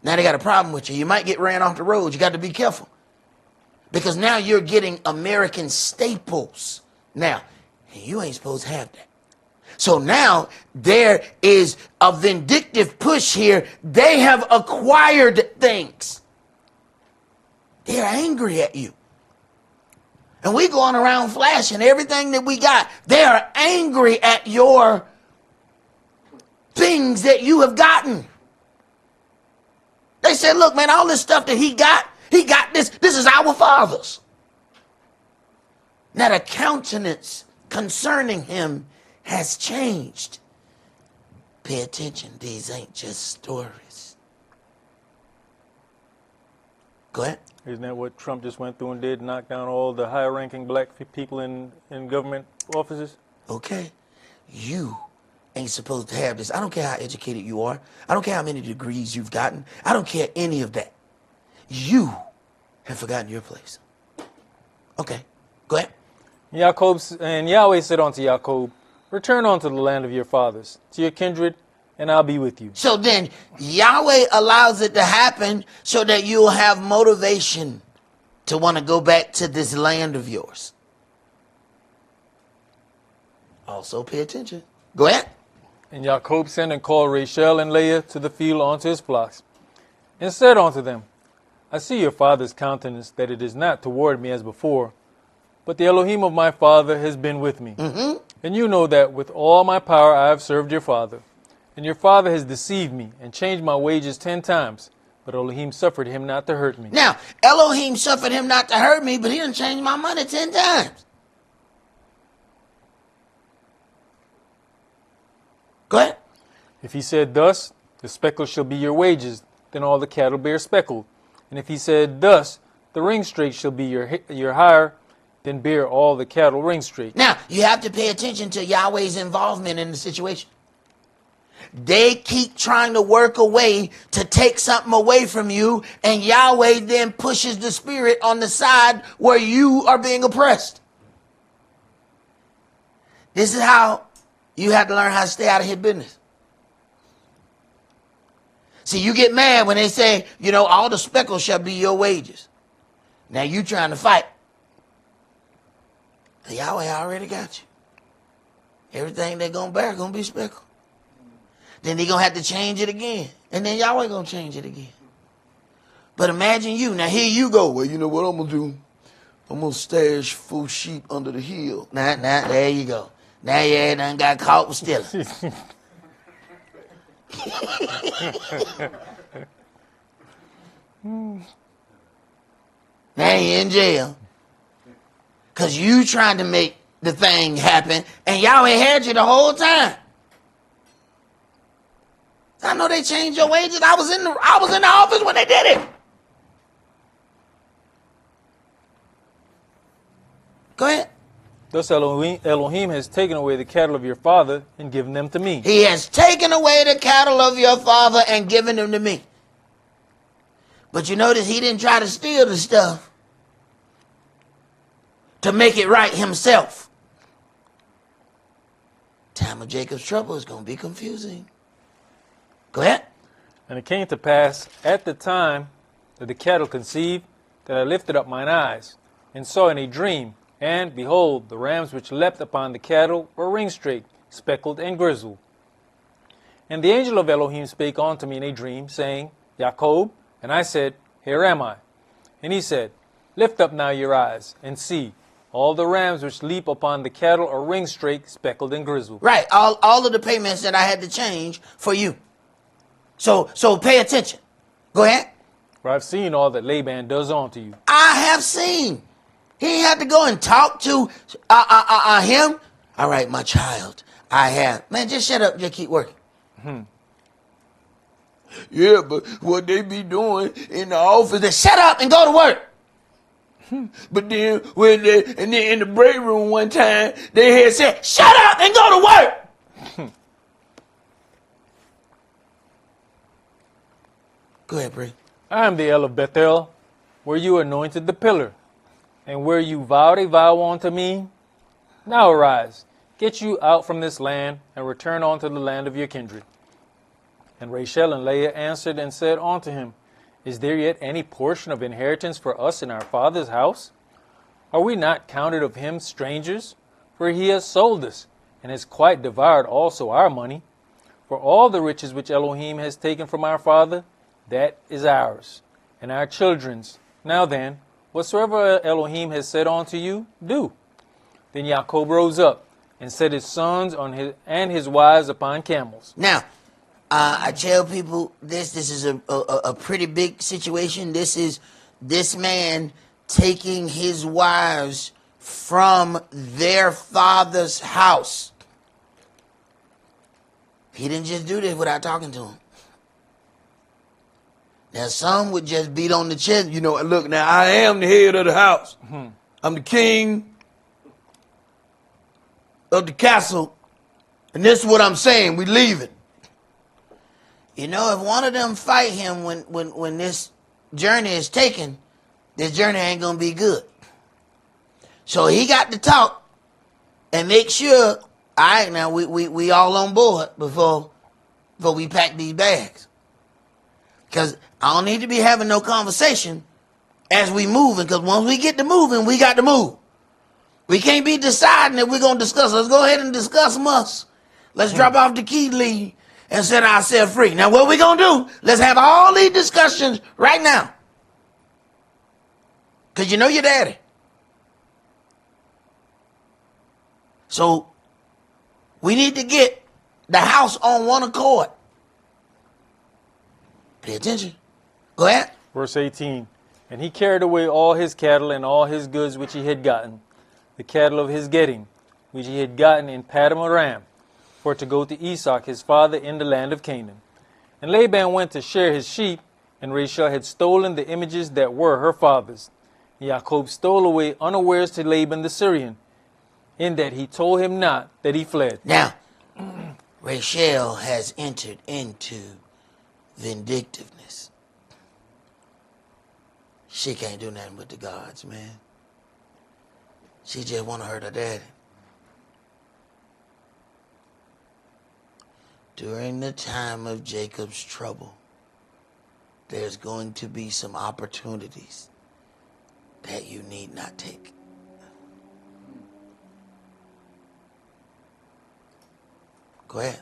now they got a problem with you. You might get ran off the road. You got to be careful. Because now you're getting American staples. Now, you ain't supposed to have that. So now there is a vindictive push here. They have acquired things. They're angry at you. And we going around flashing everything that we got. They are angry at your things that you have gotten. They said, look, man, all this stuff that he got this. This is our father's. Now the countenance concerning him has changed. Pay attention. These ain't just stories. Go ahead. Isn't that what Trump just went through and did? Knock down all the high-ranking black people in government offices? Okay. You ain't supposed to have this. I don't care how educated you are. I don't care how many degrees you've gotten. I don't care any of that. You have forgotten your place. Okay. Go ahead. And Yahweh said unto Jacob, return unto the land of your fathers, to your kindred, and I'll be with you. So then Yahweh allows it to happen so that you'll have motivation to want to go back to this land of yours. Also pay attention. Go ahead. And Jacob sent and called Rachel and Leah to the field unto his flocks, and said unto them, I see your father's countenance, that it is not toward me as before, but the Elohim of my father has been with me. Mm-hmm. And you know that with all my power I have served your father. And your father has deceived me and changed my wages 10 times. But Elohim suffered him not to hurt me. Now, Elohim suffered him not to hurt me, but he done changed my money 10 times. Go ahead. If he said thus, the speckle shall be your wages, then all the cattle bear speckled. And if he said thus, the ring straight shall be your hire, then bear all the cattle ring straight. Now, you have to pay attention to Yahweh's involvement in the situation. They keep trying to work a way to take something away from you, and Yahweh then pushes the spirit on the side where you are being oppressed. This is how you have to learn how to stay out of his business. See, you get mad when they say, all the speckles shall be your wages. Now you trying to fight. Yahweh already got you. Everything they're going to bear going to be speckled. Then they're going to have to change it again. And then Yahweh going to change it again. But imagine you. Now here you go. Well, you know what I'm going to do? I'm going to stash full sheep under the hill. Nah, there you go. Now you done got caught with stealing. Now you're in jail. Because you trying to make the thing happen, and Yahweh had you the whole time. I know they changed your wages. I was in the office when they did it. Go ahead. Thus Elohim has taken away the cattle of your father and given them to me. He has taken away the cattle of your father and given them to me. But you notice he didn't try to steal the stuff to make it right himself. Time of Jacob's trouble is going to be confusing. Go ahead. And it came to pass at the time that the cattle conceived, that I lifted up mine eyes, and saw in a dream, and behold, the rams which leapt upon the cattle were ring straight, speckled and grizzled. And the angel of Elohim spake unto me in a dream, saying, Jacob. And I said, Here am I. And he said, Lift up now your eyes, and see, all the rams which leap upon the cattle are ring-straight, speckled, and grizzled. Right. All of the payments that I had to change for you. So pay attention. Go ahead. For I've seen all that Laban does unto you. I have seen. He had to go and talk to him. All right, my child, I have. Man, just shut up. Just keep working. Yeah, but what they be doing in the office, Just shut up and go to work. but then when they and then in the break room one time, they had said, Shut up and go to work. Go ahead, Bree. I am the El of Bethel, where you anointed the pillar, and where you vowed a vow unto me. Now arise, get you out from this land, and return unto the land of your kindred. And Rachel and Leah answered and said unto him, Is there yet any portion of inheritance for us in our father's house? Are we not counted of him strangers? For he has sold us, and has quite devoured also our money. For all the riches which Elohim has taken from our father, that is ours, and our children's. Now then, whatsoever Elohim has said unto you, do. Then Jacob rose up, and set his sons and his wives upon camels. Now, I tell people this is a pretty big situation. This is this man taking his wives from their father's house. He didn't just do this without talking to him. Now, some would just beat on the chest. you know, look, now I am the head of the house. I'm the king of the castle. And this is what I'm saying. We leaving. You know, if one of them fight him when this journey is taken, this journey ain't going to be good. So he got to talk and make sure, all right, now we all on board before we pack these bags. Because I don't need to be having no conversation as we moving, because once we get to moving, we got to move. We can't be deciding that we're going to discuss. Let's go ahead and discuss us. Let's drop off the key lead and set ourselves free. Now, what we going to do, let's have all these discussions right now. Because you know your daddy. So, we need to get the house on one accord. Pay attention. Go ahead. Verse 18, And he carried away all his cattle and all his goods which he had gotten, the cattle of his getting, which he had gotten in Padam Aram, for to go to Esaac his father in the land of Canaan. And Laban went to share his sheep, and Rachel had stolen the images that were her father's. And Jacob stole away unawares to Laban the Syrian, in that he told him not that he fled. Now, Rachel has entered into vindictiveness. She can't do nothing with the gods, man. She just want to hurt her daddy. During the time of Jacob's trouble, there's going to be some opportunities that you need not take. Go ahead.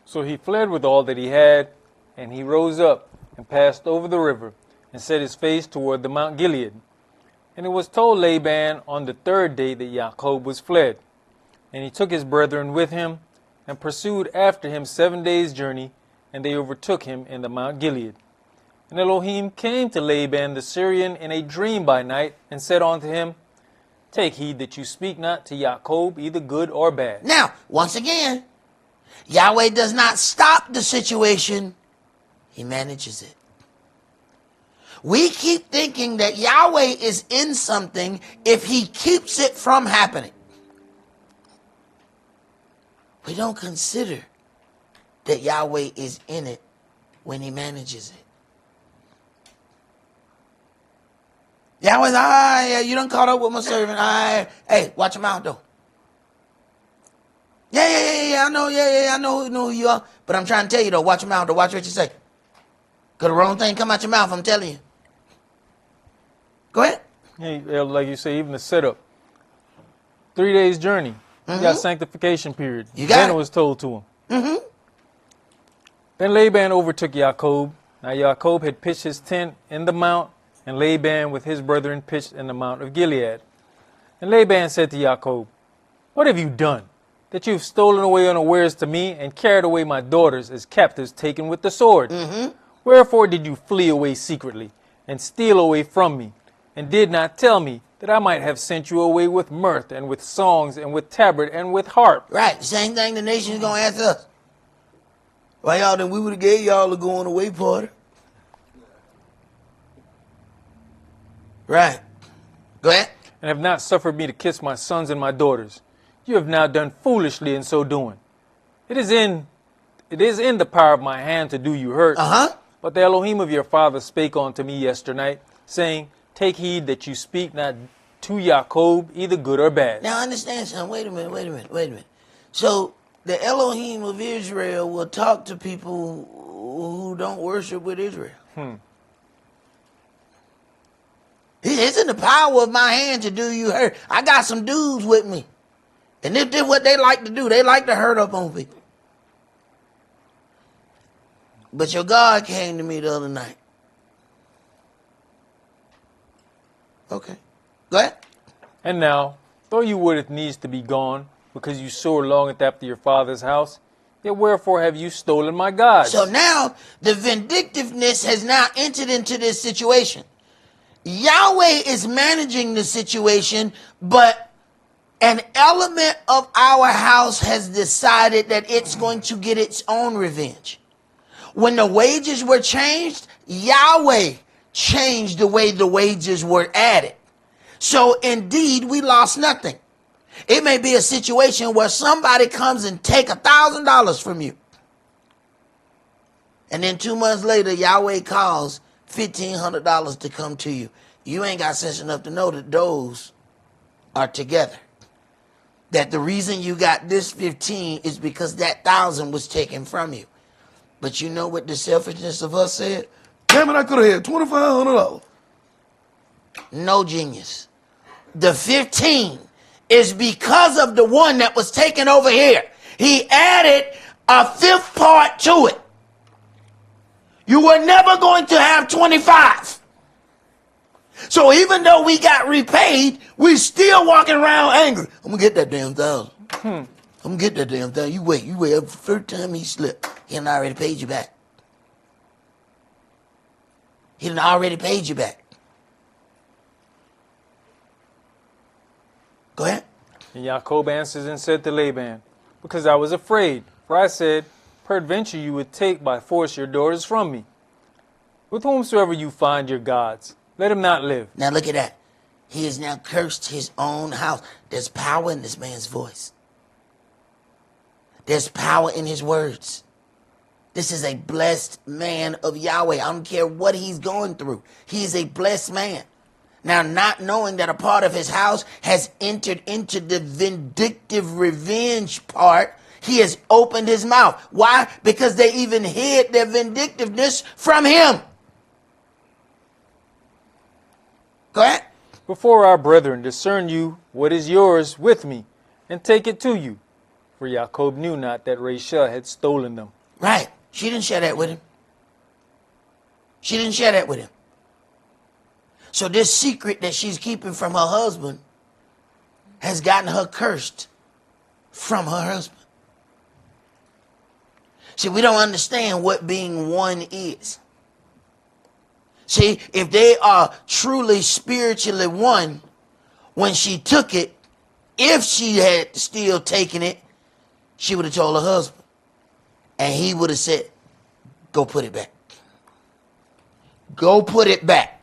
So he fled with all that he had, and he rose up and passed over the river, and set his face toward the Mount Gilead. And it was told Laban on the third day that Jacob was fled. And he took his brethren with him, and pursued after him 7 days' journey, and they overtook him in the Mount Gilead. And Elohim came to Laban the Syrian in a dream by night, and said unto him, Take heed that you speak not to Jacob either good or bad. Now, once again, Yahweh does not stop the situation. He manages it. We keep thinking that Yahweh is in something if he keeps it from happening. We don't consider that Yahweh is in it when he manages it. Yahweh's, yeah, you done caught up with my servant. Hey, watch your mouth though. Yeah, I know, I know who you are. But I'm trying to tell you though, watch your mouth though, watch what you say. Because the wrong thing come out your mouth, I'm telling you. Go ahead. Yeah, like you say, even the setup. 3 days journey. You got sanctification period. You got then it. it was told to him. Then Laban overtook Jacob. Now Jacob had pitched his tent in the mount, and Laban with his brethren pitched in the mount of Gilead. And Laban said to Jacob, "What have you done, that you have stolen away unawares to me, and carried away my daughters as captives taken with the sword? Wherefore did you flee away secretly, and steal away from me, and did not tell me, that I might have sent you away with mirth, and with songs, and with tabret, and with harp?" Right. Same thing the nation's going to ask us. Why y'all then we would have gave y'all a going away party. Right. Go ahead. And have not suffered me to kiss my sons and my daughters. You have now done foolishly in so doing. It is in the power of my hand to do you hurt. But the Elohim of your father spake unto me yesternight, saying, Take heed that you speak not to Jacob either good or bad. Now understand something. Wait a minute. So the Elohim of Israel will talk to people who don't worship with Israel. It's in the power of my hand to do you hurt. I got some dudes with me. And this is what they like to do. They like to hurt up on people. But your God came to me the other night. Okay. Go ahead. And now, though you wouldeth needs to be gone, because you sore longeth after your father's house, yet wherefore have you stolen my gods? So now the vindictiveness has now entered into this situation. Yahweh is managing the situation, but an element of our house has decided that it's going to get its own revenge. When the wages were changed, Yahweh changed the way the wages were added. So indeed, we lost nothing. It may be a situation where somebody comes and take $1,000 from you. And then 2 months later, Yahweh calls $1,500 to come to you. You ain't got sense enough to know that those are together. That the reason you got this 15 is because that 1,000 was taken from you. But you know what the selfishness of us said? Damn it, I could have had $2,500. No, genius. The 15 is because of the one that was taken over here. He added a fifth part to it. You were never going to have 25. So even though we got repaid, we still walking around angry. I'm going to get that damn 1,000. I'm going to get that damn 1,000. You wait. The first time he slipped, he done already paid you back. He done already paid you back. Go ahead. And Jacob answers and said to Laban, Because I was afraid, for I said, Peradventure you would take by force your daughters from me. With whomsoever you find your gods, let him not live. Now look at that. He has now cursed his own house. There's power in this man's voice. There's power in his words. This is a blessed man of Yahweh. I don't care what he's going through. He is a blessed man. Now, not knowing that a part of his house has entered into the vindictive revenge part, he has opened his mouth. Why? Because they even hid their vindictiveness from him. Go ahead. Before our brethren, discern you what is yours with me, and take it to you. For Jacob knew not that Rachel had stolen them. Right. She didn't share that with him. She didn't share that with him. So this secret that she's keeping from her husband has gotten her cursed from her husband. See, we don't understand what being one is. See, if they are truly spiritually one, when she took it, if she had still taken it, she would have told her husband. And he would have said, go put it back. Go put it back.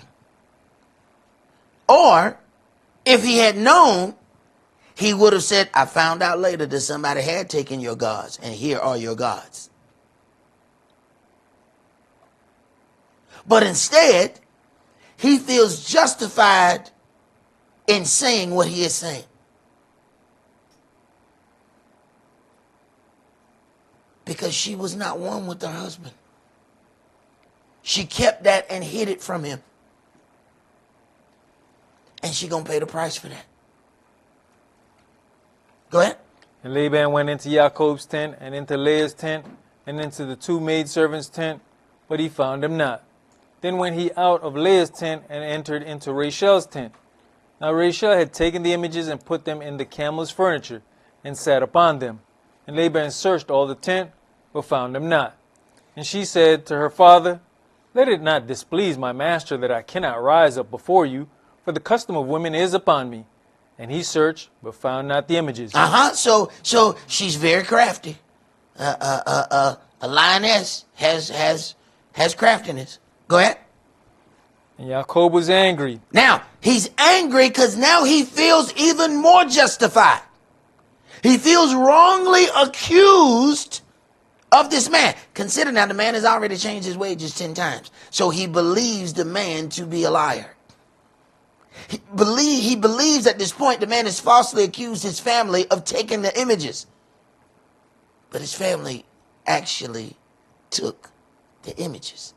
Or, if he had known, he would have said, I found out later that somebody had taken your gods, and here are your gods. But instead, he feels justified in saying what he is saying. Because she was not one with her husband. She kept that and hid it from him. And she gonna pay the price for that. Go ahead. And Laban went into Jacob's tent and into Leah's tent, and into the 2 maidservants' tent, but he found them not. Then went he out of Leah's tent and entered into Rachel's tent. Now Rachel had taken the images and put them in the camel's furniture, and sat upon them. And Laban searched all the tent, but found them not. And she said to her father, Let it not displease my master that I cannot rise up before you, for the custom of women is upon me. And he searched, but found not the images. So she's very crafty. A lioness has craftiness. Go ahead. And Jacob was angry. Now, he's angry because now he feels even more justified. He feels wrongly accused of this man. Consider now, the man has already changed his wages 10 times. So he believes the man to be a liar. He believes at this point the man has falsely accused his family of taking the images. But his family actually took the images.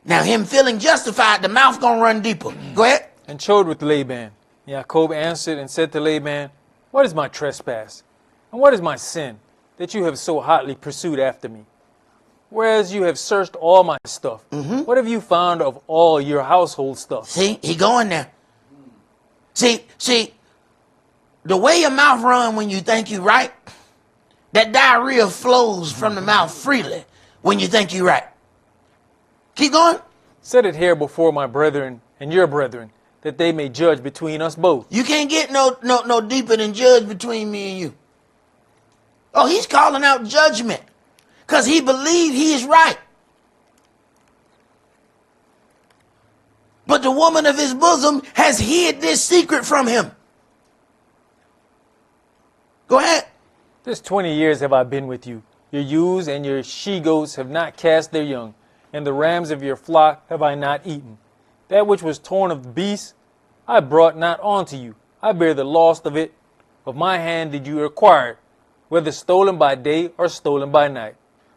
Now him feeling justified, the mouth gonna run deeper. Go ahead. And chode with Laban. Jacob answered and said to Laban, What is my trespass? And what is my sin, that you have so hotly pursued after me? Whereas you have searched all my stuff. What have you found of all your household stuff? See, he going there. See, the way your mouth run when you think you right, that diarrhea flows from the mouth freely when you think you right. Keep going. Set it here before my brethren and your brethren, that they may judge between us both. You can't get no deeper than judge between me and you. Oh, he's calling out judgment because he believes he is right. But the woman of his bosom has hid this secret from him. Go ahead. This 20 years have I been with you. Your ewes and your she-goats have not cast their young, and the rams of your flock have I not eaten. That which was torn of the beasts, I brought not unto you. I bear the loss of it. Of my hand did you acquire it, whether stolen by day or stolen by night.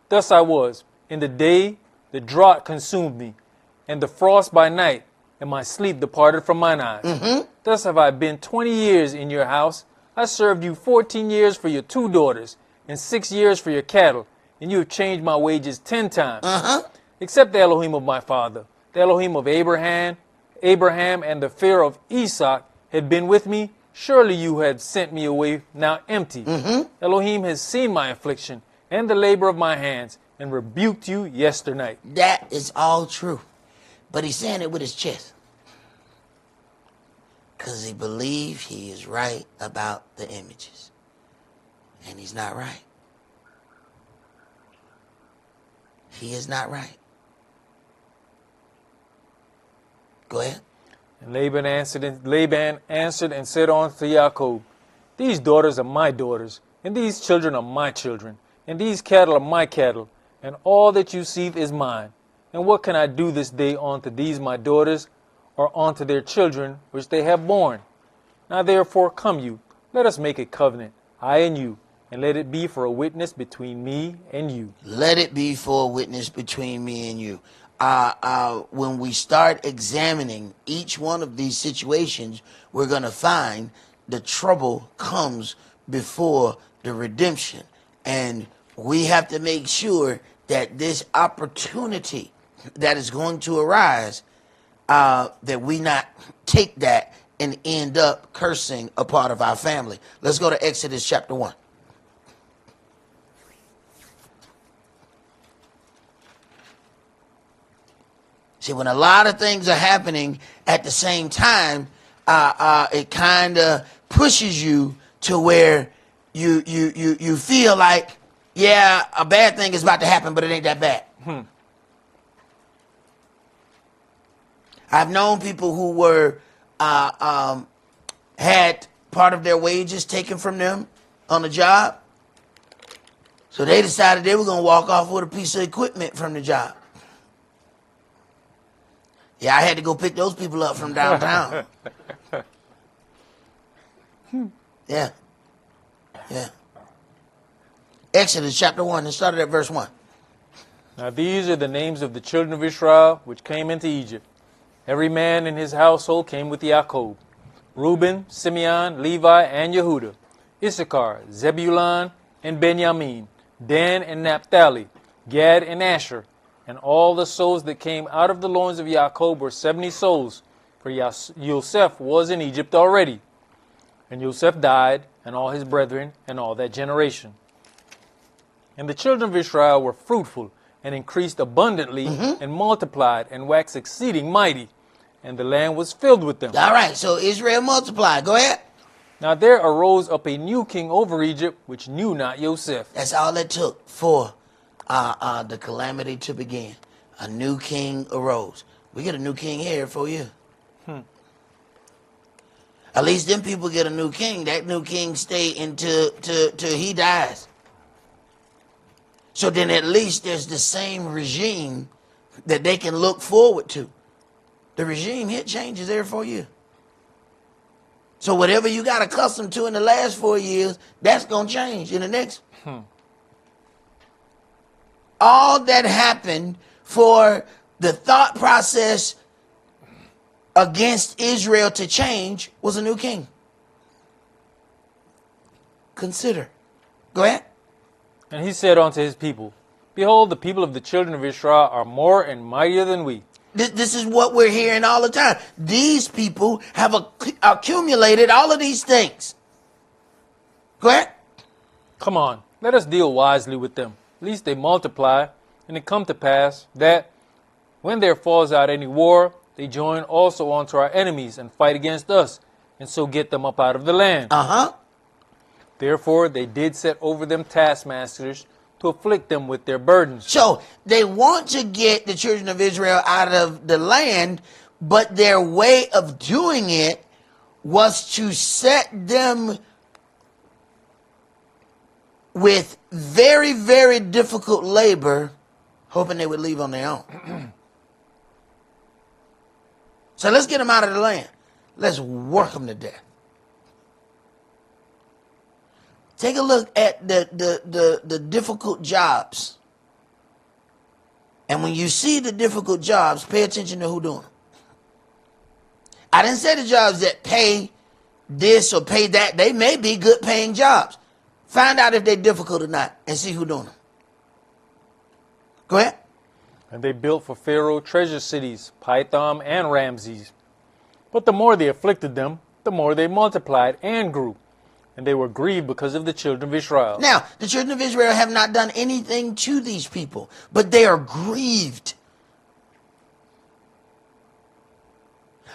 Thus I was. In the day the drought consumed me, and the frost by night, and my sleep departed from mine eyes. Thus have I been 20 years in your house. I served you 14 years for your 2 daughters, and 6 years for your cattle, and you have changed my wages 10 times. Except the Elohim of my father, the Elohim of Abraham, and the fear of Esaac had been with me, surely you had sent me away now empty. Elohim has seen my affliction and the labor of my hands, and rebuked you yesternight. That is all true. But he's saying it with his chest. Because he believes he is right about the images. And he's not right. He is not right. Go ahead. And Laban answered and said unto Jacob, These daughters are my daughters, and these children are my children, and these cattle are my cattle, and all that you see is mine. And what can I do this day unto these my daughters, or unto their children which they have borne? Now therefore come you, let us make a covenant, I and you, and let it be for a witness between me and you. Let it be for a witness between me and you. When we start examining each one of these situations, we're going to find the trouble comes before the redemption. And we have to make sure that this opportunity that is going to arise, that we not take that and end up cursing a part of our family. Let's go to Exodus chapter 1. See, when a lot of things are happening at the same time, it kind of pushes you to where you feel like, yeah, a bad thing is about to happen, but it ain't that bad. I've known people who were had part of their wages taken from them on the job, so they decided they were going to walk off with a piece of equipment from the job. Yeah, I had to go pick those people up from downtown. Yeah. Exodus chapter 1, and started at verse 1. Now these are the names of the children of Israel which came into Egypt. Every man in his household came with Jacob. Reuben, Simeon, Levi, and Yehuda. Issachar, Zebulun, and Benjamin. Dan and Naphtali, Gad and Asher, and all the souls that came out of the loins of Jacob were 70 souls, for Yosef was in Egypt already. And Yosef died, and all his brethren, and all that generation. And the children of Israel were fruitful, and increased abundantly, and multiplied, and waxed exceeding mighty, and the land was filled with them. All right, so Israel multiplied. Go ahead. Now there arose up a new king over Egypt, which knew not Yosef. That's all it took for the calamity to begin. A new king arose. We get a new king here for you. At least them people get a new king. That new king stay until he dies. So then at least there's the same regime that they can look forward to. The regime here changes every 4 years. So whatever you got accustomed to in the last 4 years, that's going to change in the next. All that happened for the thought process against Israel to change was a new king. Consider. Go ahead. And he said unto his people, Behold, the people of the children of Israel are more and mightier than we. This is what we're hearing all the time. These people have accumulated all of these things. Go ahead. Come on, let us deal wisely with them, lest they multiply, and it come to pass that, when there falls out any war, they join also unto our enemies and fight against us, and so get them up out of the land. Therefore they did set over them taskmasters to afflict them with their burdens. So they want to get the children of Israel out of the land, but their way of doing it was to set them with very, very difficult labor, hoping they would leave on their own. So let's get them out of the land. Let's work them to death. Take a look at the difficult jobs. And when you see the difficult jobs, pay attention to who doing them. I didn't say the jobs that pay this or pay that. They may be good paying jobs. Find out if they're difficult or not and see who doing them. Go ahead. And they built for Pharaoh treasure cities, Pithom and Ramses. But the more they afflicted them, the more they multiplied and grew. And they were grieved because of the children of Israel. Now, the children of Israel have not done anything to these people, but they are grieved.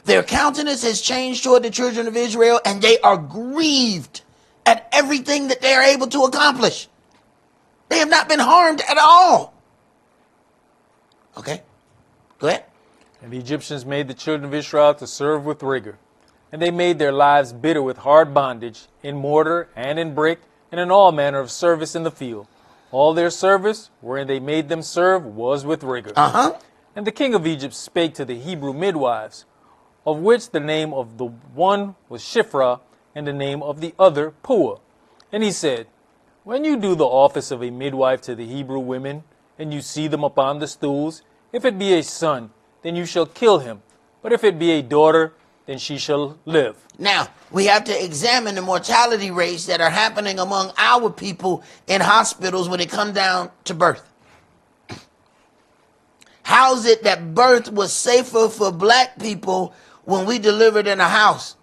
Their countenance has changed toward the children of Israel, and they are grieved at everything that they are able to accomplish. They have not been harmed at all. Okay, go ahead. And the Egyptians made the children of Israel to serve with rigor. And they made their lives bitter with hard bondage, in mortar and in brick, and in all manner of service in the field. All their service, wherein they made them serve, was with rigor. And the king of Egypt spake to the Hebrew midwives, of which the name of the one was Shiphrah, and the name of the other Puah. And he said, When you do the office of a midwife to the Hebrew women, and you see them upon the stools, if it be a son, then you shall kill him. But if it be a daughter, then she shall live. Now, we have to examine the mortality rates that are happening among our people in hospitals when it comes down to birth. How is it that birth was safer for black people when we delivered in a house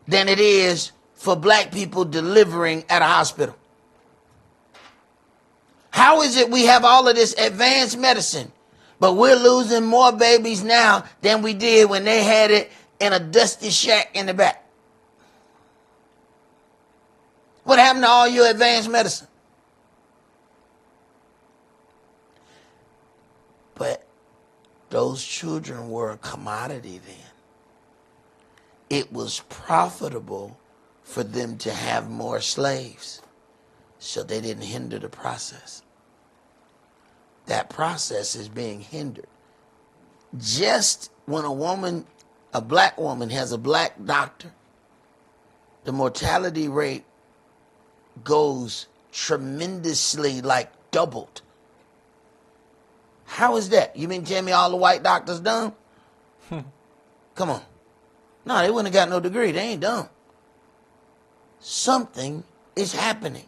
than it is for black people delivering at a hospital? How is it we have all of this advanced medicine, but we're losing more babies now than we did when they had it in a dusty shack in the back? What happened to all your advanced medicine? But those children were a commodity then. It was profitable for them to have more slaves, so they didn't hinder the process. That process is being hindered. Just when a black woman has a black doctor, the mortality rate goes tremendously, like doubled. How is that? You mean tell me all the white doctors dumb? Come on. No, they wouldn't have got no degree. They ain't dumb. Something is happening.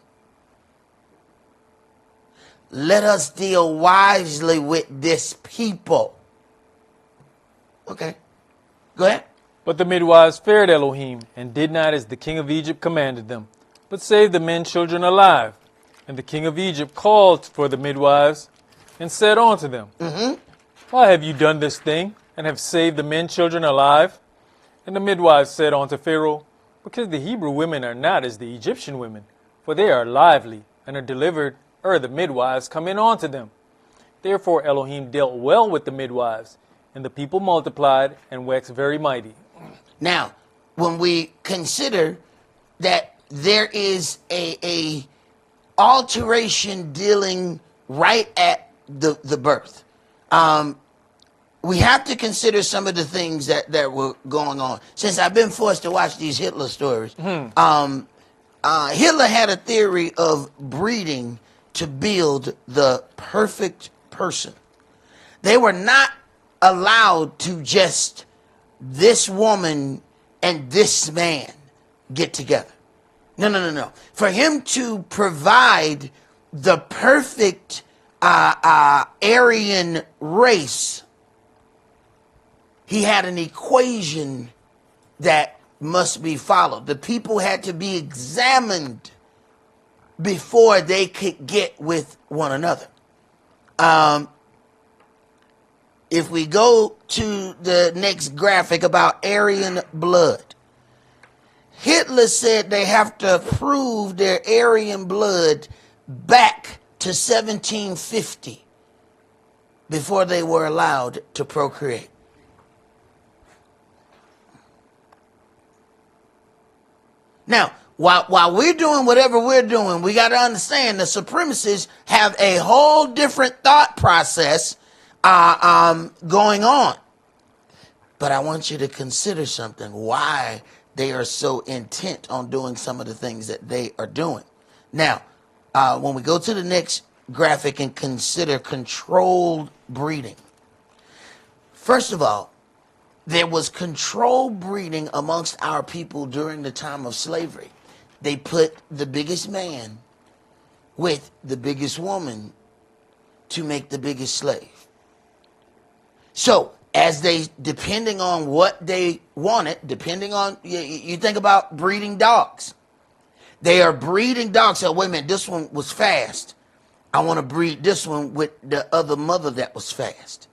let us deal wisely with this people. Okay, go ahead. But the midwives feared Elohim, and did not as the king of Egypt commanded them, but saved the men children alive. And the king of Egypt called for the midwives, and said unto them, Why have you done this thing, and have saved the men children alive? And the midwives said unto Pharaoh, Because the Hebrew women are not as the Egyptian women, for they are lively, and are delivered the midwives come in unto them. Therefore Elohim dealt well with the midwives, and the people multiplied and waxed very mighty. Now, when we consider that there is a alteration dealing right at the birth, we have to consider some of the things that were going on. Since I've been forced to watch these Hitler stories, Hitler had a theory of breeding to build the perfect person. They were not allowed to just this woman and this man get together. No. For him to provide the perfect Aryan race, he had an equation that must be followed. The people had to be examined before they could get with one another. If we go to the next graphic about Aryan blood, Hitler said they have to prove their Aryan blood back to 1750 before they were allowed to procreate. Now, while we're doing whatever we're doing, we got to understand the supremacists have a whole different thought process going on. But I want you to consider something, why they are so intent on doing some of the things that they are doing. Now, when we go to the next graphic and consider controlled breeding. First of all, there was controlled breeding amongst our people during the time of slavery. They put the biggest man with the biggest woman to make the biggest slave. So, as they, depending on what they wanted, depending on, you think about breeding dogs. They are breeding dogs. So, wait a minute, this one was fast. I want to breed this one with the other mother that was fast.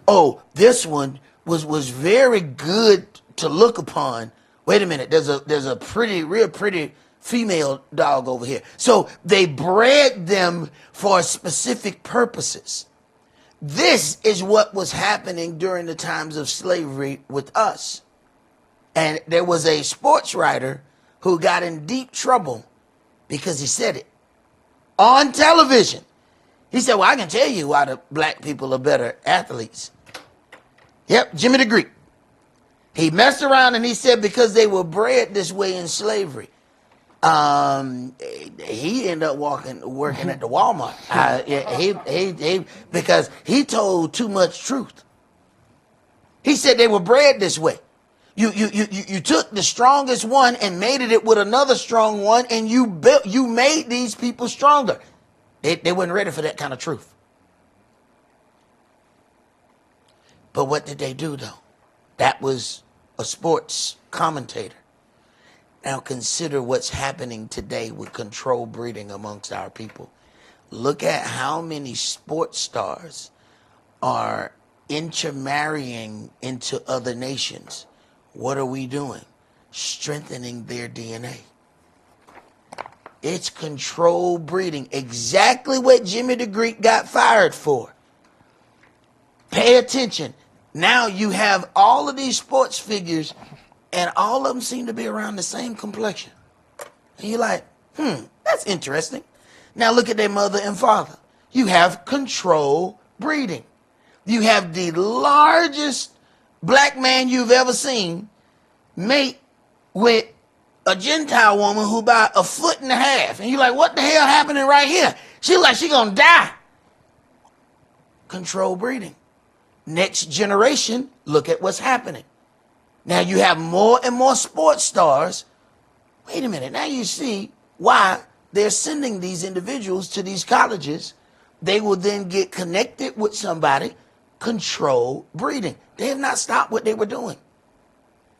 Oh, this one was very good to look upon. Wait a minute, there's a pretty, real pretty female dog over here. So they bred them for specific purposes. This is what was happening during the times of slavery with us. And there was a sports writer who got in deep trouble because he said it on television. He said, well, I can tell you why the black people are better athletes. Yep, Jimmy the Greek. He messed around and he said because they were bred this way in slavery. He ended up working at the Walmart. Because he told too much truth. He said they were bred this way. You took the strongest one and mated it with another strong one, and you made these people stronger. They weren't ready for that kind of truth. But what did they do, though? That was a sports commentator. Now consider what's happening today with controlled breeding amongst our people. Look at how many sports stars are intermarrying into other nations. What are we doing? Strengthening their DNA. It's controlled breeding. Exactly what Jimmy the Greek got fired for. Pay attention. Now you have all of these sports figures, and all of them seem to be around the same complexion. And you're like, that's interesting. Now look at their mother and father. You have controlled breeding. You have the largest black man you've ever seen mate with a Gentile woman who about 1.5 feet. And you're like, what the hell happening right here? She like she gonna die. Controlled breeding. Next generation, look at what's happening. Now you have more and more sports stars. Wait a minute. Now you see why they're sending these individuals to these colleges they will then get connected with somebody, control breeding. They have not stopped what they were doing.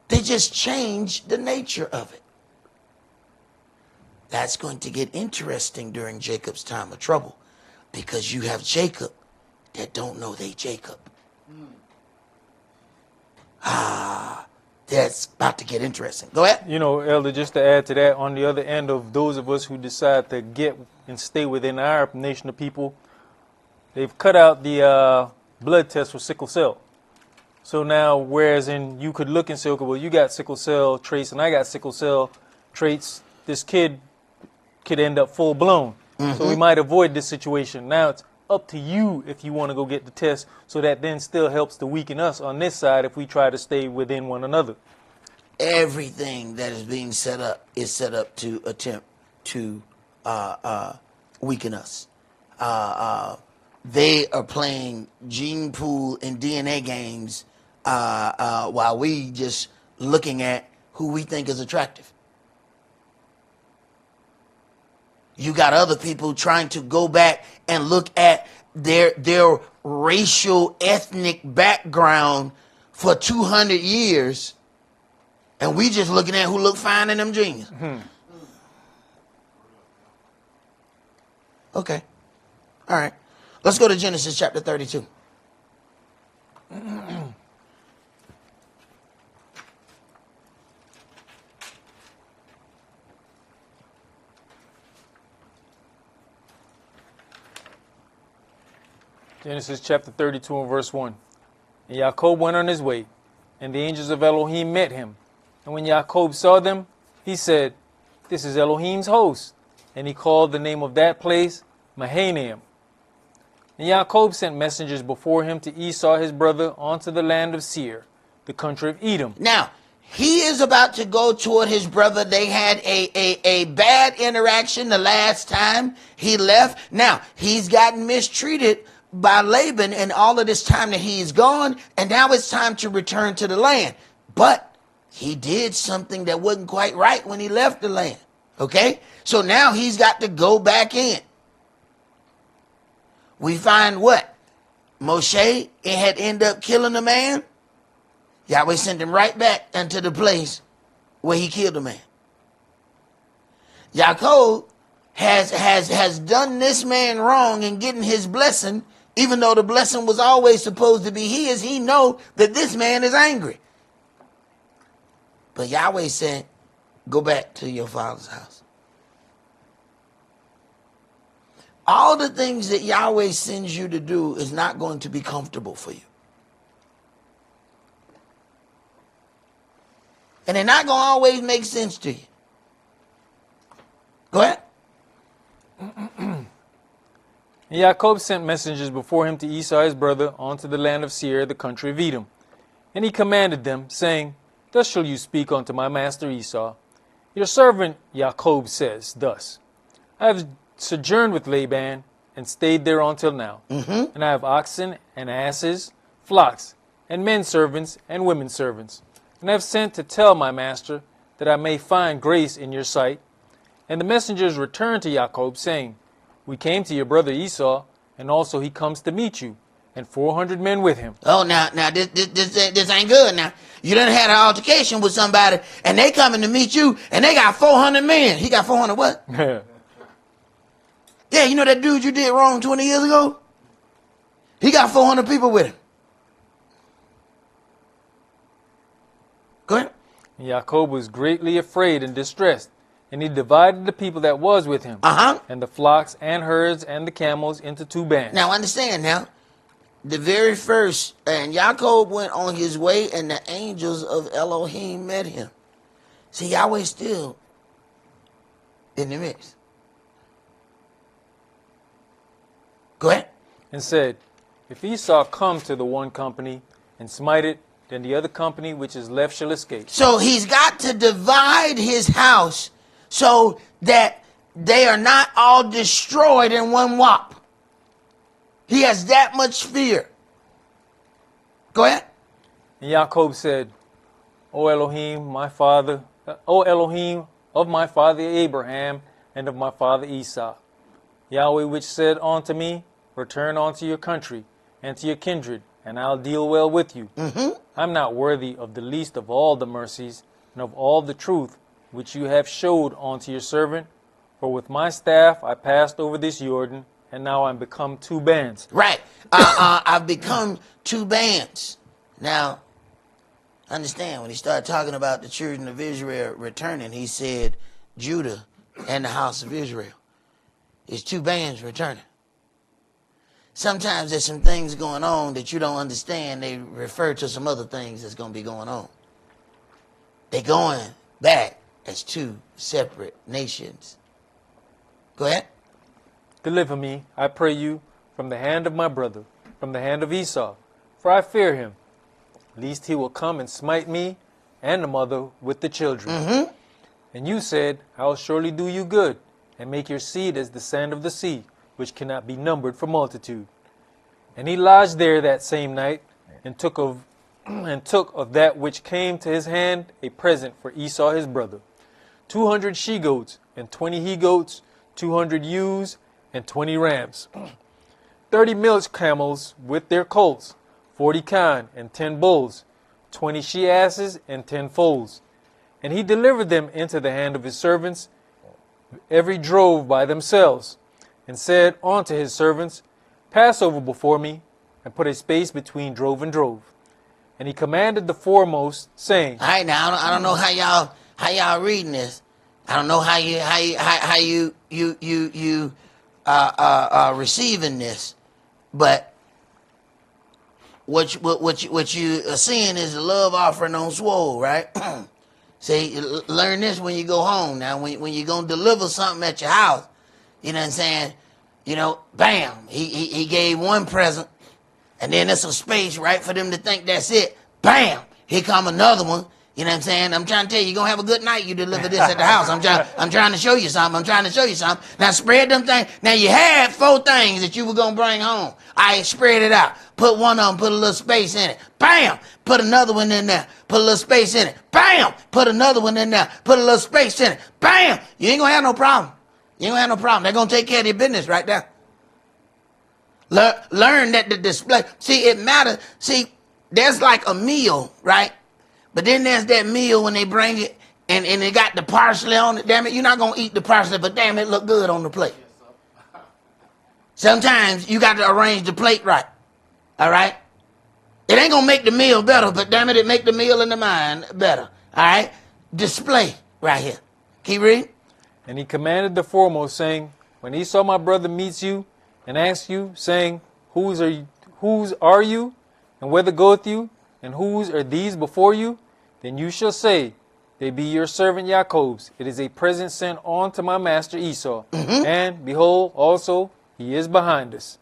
They just changed the nature of it. That's going to get interesting during Jacob's time of trouble, because you have Jacob that don't know they Jacob. That's about to get interesting. Go ahead. You know, Elder, just to add to that, on the other end of those of us who decide to get and stay within our nation of people, they've cut out the blood test for sickle cell. So now, whereas you could look and say, okay, well, you got sickle cell traits and I got sickle cell traits, this kid could end up full blown. So we might avoid this situation. Now it's up to you if you want to go get the test, so that then still helps to weaken us on this side if we try to stay within one another. Everything that is being set up is set up to attempt to weaken us. They are playing gene pool and DNA games while we just looking at who we think is attractive. You got other people trying to go back and look at their racial, ethnic background for 200 years, and we just looking at who look fine in them jeans. Okay. All right. Let's go to Genesis chapter 32. Genesis chapter 32 and verse 1. And Jacob went on his way, and the angels of Elohim met him. And when Jacob saw them, he said, "This is Elohim's host." And he called the name of that place Mahanaim. And Jacob sent messengers before him to Esau his brother onto the land of Seir, the country of Edom. Now, he is about to go toward his brother. They had a bad interaction the last time he left. Now, he's gotten mistreated by Laban and all of this time that he's gone, and now it's time to return to the land. But he did something that wasn't quite right when he left the land. Okay? So now he's got to go back in. We find what? Moshe had ended up killing a man. Yahweh sent him right back into the place where he killed a man. Yaakov has done this man wrong and getting his blessing, even though the blessing was always supposed to be his. He know that this man is angry. But Yahweh said, go back to your father's house. All the things that Yahweh sends you to do is not going to be comfortable for you. And they're not going to always make sense to you. Go ahead. And Jacob sent messengers before him to Esau his brother onto the land of Seir, the country of Edom. And he commanded them, saying, "Thus shall you speak unto my master Esau. Your servant Jacob says thus, I have sojourned with Laban and stayed there until now. And I have oxen and asses, flocks, and men servants and women servants. And I have sent to tell my master that I may find grace in your sight." And the messengers returned to Jacob, saying, "We came to your brother Esau, and also he comes to meet you, and 400 men with him." Oh, now this ain't good now. You done had an altercation with somebody, and they coming to meet you, and they got 400 men. He got 400 what? Yeah, you know that dude you did wrong 20 years ago? He got 400 people with him. Go ahead. And Jacob was greatly afraid and distressed, and he divided the people that was with him, and the flocks and herds and the camels into two bands. Now understand now, the very first, and Jacob went on his way, and the angels of Elohim met him. See, Yahweh's still in the mix. Go ahead. And said, "If Esau come to the one company and smite it, then the other company which is left shall escape." So he's got to divide his house so that they are not all destroyed in one whop. He has that much fear. Go ahead. And Jacob said, "O Elohim, my father, O Elohim of my father Abraham and of my father Esau, Yahweh which said unto me, return unto your country and to your kindred, and I'll deal well with you. I'm not worthy of the least of all the mercies and of all the truth which you have showed unto your servant. For with my staff I passed over this Jordan, and now I'm become two bands. Right. I've become two bands. Now, understand, when he started talking about the children of Israel returning, he said Judah and the house of Israel. It's two bands returning. Sometimes there's some things going on that you don't understand. They refer to some other things that's going to be going on. They're going back as two separate nations. Go ahead. Deliver me, I pray you, from the hand of my brother, from the hand of Esau, for I fear him, lest he will come and smite me and the mother with the children. And you said, I will surely do you good, and make your seed as the sand of the sea, which cannot be numbered for multitude. And he lodged there that same night, and took of that which came to his hand a present for Esau his brother, 200 she-goats, and 20 he-goats, 200 ewes, and 20 rams, 30 milch camels with their colts, 40 kine, and 10 bulls, 20 she-asses, and 10 foals. And he delivered them into the hand of his servants, every drove by themselves, and said unto his servants, Pass over before me, and put a space between drove and drove. And he commanded the foremost, saying, All right, now I don't know how y'all reading this. I don't know how you receiving this, but what you are seeing is a love offering on swole, right? See, learn this when you go home. Now, when you're gonna deliver something at your house, you know what I'm saying? You know, bam, he gave one present, and then there's a space, right, for them to think that's it. Bam, here come another one. You know what I'm saying? I'm trying to tell you, you're going to have a good night. You deliver this at the house. I'm trying to show you something. Now spread them things. Now you had 4 things that you were going to bring home. I spread it out. Put one of them, put a little space in it. Bam! Put another one in there. Put a little space in it. Bam! Put another one in there. Put a little space in it. Bam! You ain't going to have no problem. You ain't going to have no problem. They're going to take care of your business right there. Learn that the display. See, it matters. See, there's like a meal, right? But then there's that meal when they bring it and they got the parsley on it. Damn it, you're not going to eat the parsley, but damn it, look good on the plate. Sometimes you got to arrange the plate right. All right? It ain't going to make the meal better, but damn it make the meal in the mind better. All right? Display right here. Keep reading. And he commanded the foremost, saying, When Esau my brother meets you and asks you, saying, Whose are you, and whither goeth you, and whose are these before you? Then you shall say, They be your servant Jacob's. It is a present sent on to my master Esau. And behold, also he is behind us.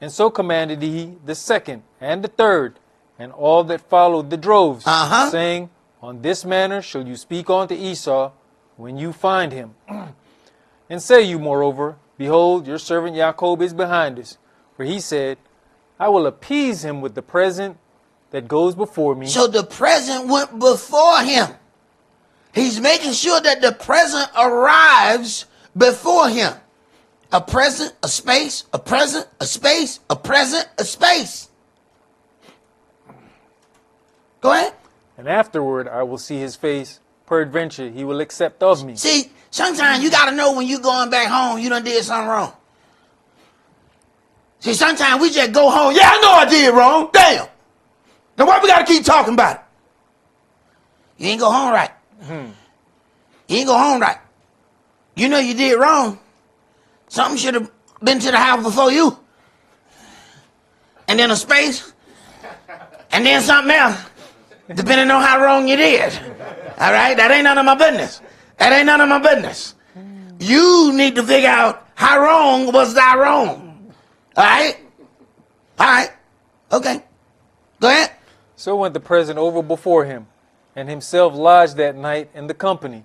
And so commanded he the second and the third, and all that followed the droves, saying, On this manner shall you speak unto Esau when you find him. And say you moreover, Behold, your servant Jacob is behind us. For he said, I will appease him with the present that goes before me. So the present went before him. He's making sure that the present arrives before him. A present, a space, a present, a space, a present, a space. Go ahead. And afterward I will see his face. Peradventure he will accept of me. See, sometimes you got to know when you going back home, you done did something wrong. See, sometimes we just go home. Yeah, I know I did wrong. Damn. Now why we got to keep talking about it? You ain't go home right. You ain't go home right. You know you did wrong. Something should have been to the house before you. And then a space. And then something else. Depending on how wrong you did. All right? That ain't none of my business. That ain't none of my business. You need to figure out how wrong was that wrong. All right? All right. Okay. Go ahead. So went the present over before him, and himself lodged that night in the company.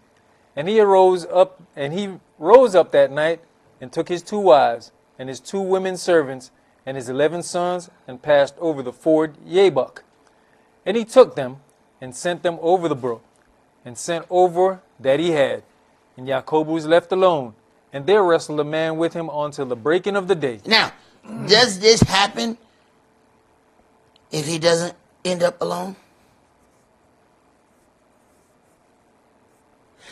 And he rose up that night, and took his 2 wives, and his 2 women servants, and his 11 sons, and passed over the ford Jabbok. And he took them, and sent them over the brook, and sent over that he had. And Jacob was left alone, and there wrestled a man with him until the breaking of the day. Now, Does this happen if he doesn't end up alone?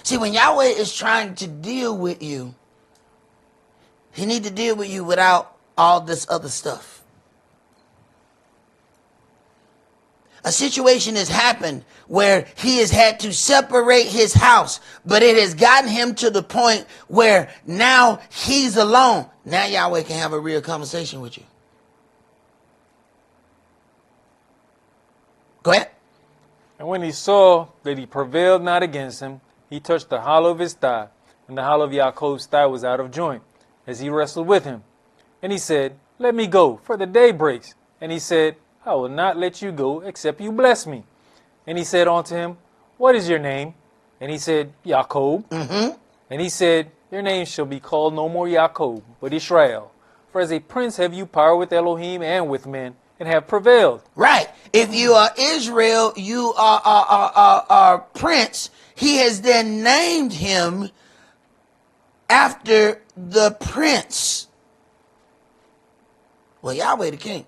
See, when Yahweh is trying to deal with you, he needs to deal with you without all this other stuff. A situation has happened where he has had to separate his house, but it has gotten him to the point where now he's alone. Now Yahweh can have a real conversation with you. Go ahead. And when he saw that he prevailed not against him, he touched the hollow of his thigh, and the hollow of Yaakov's thigh was out of joint, as he wrestled with him. And he said, let me go, for the day breaks. And he said, I will not let you go, except you bless me. And he said unto him, what is your name? And he said, Yaakov. And he said, your name shall be called no more Yaakov, but Israel. For as a prince have you power with Elohim and with men, and have prevailed. Right. If you are Israel, you are prince. He has then named him after the prince. Well, Yahweh the king.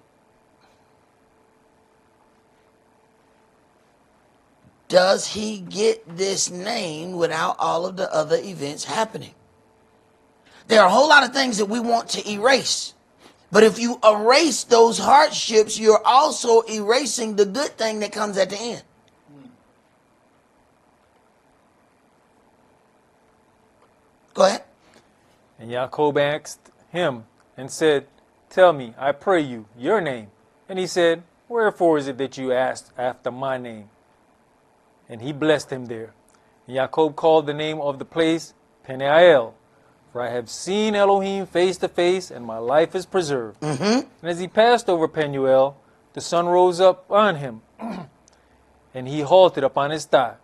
Does he get this name without all of the other events happening? There are a whole lot of things that we want to erase. But if you erase those hardships, you're also erasing the good thing that comes at the end. Go ahead. And Yaakov asked him and said, tell me, I pray you, your name. And he said, wherefore is it that you asked after my name? And he blessed him there. And Yaakov called the name of the place Peniel, for I have seen Elohim face to face, and my life is preserved. And as he passed over Peniel, the sun rose up on him, and he halted upon his thigh.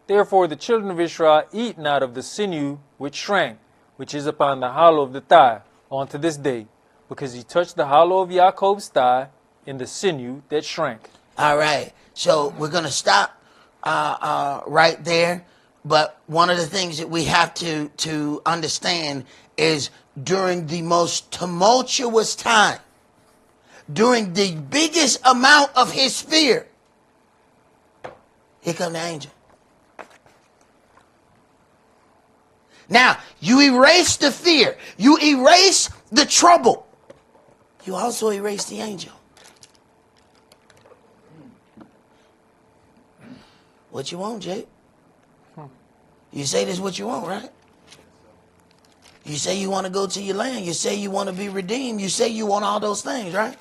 Therefore the children of Israel eat not of the sinew which shrank, which is upon the hollow of the thigh, unto this day, because he touched the hollow of Yaakov's thigh in the sinew that shrank. All right. So we're going to stop right there. But one of the things that we have to understand is during the most tumultuous time, during the biggest amount of his fear, here come the angel. Now, you erase the fear. You erase the trouble. You also erase the angel. What you want, Jake? You say this is what you want, right? You say you want to go to your land. You say you want to be redeemed. You say you want all those things, right?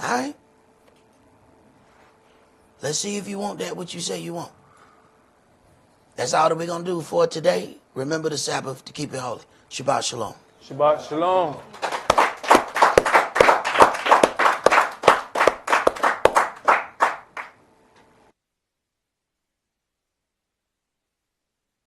All right. Let's see if you want that, what you say you want. That's all that we're going to do for today. Remember the Sabbath to keep it holy. Shabbat shalom. Shabbat shalom.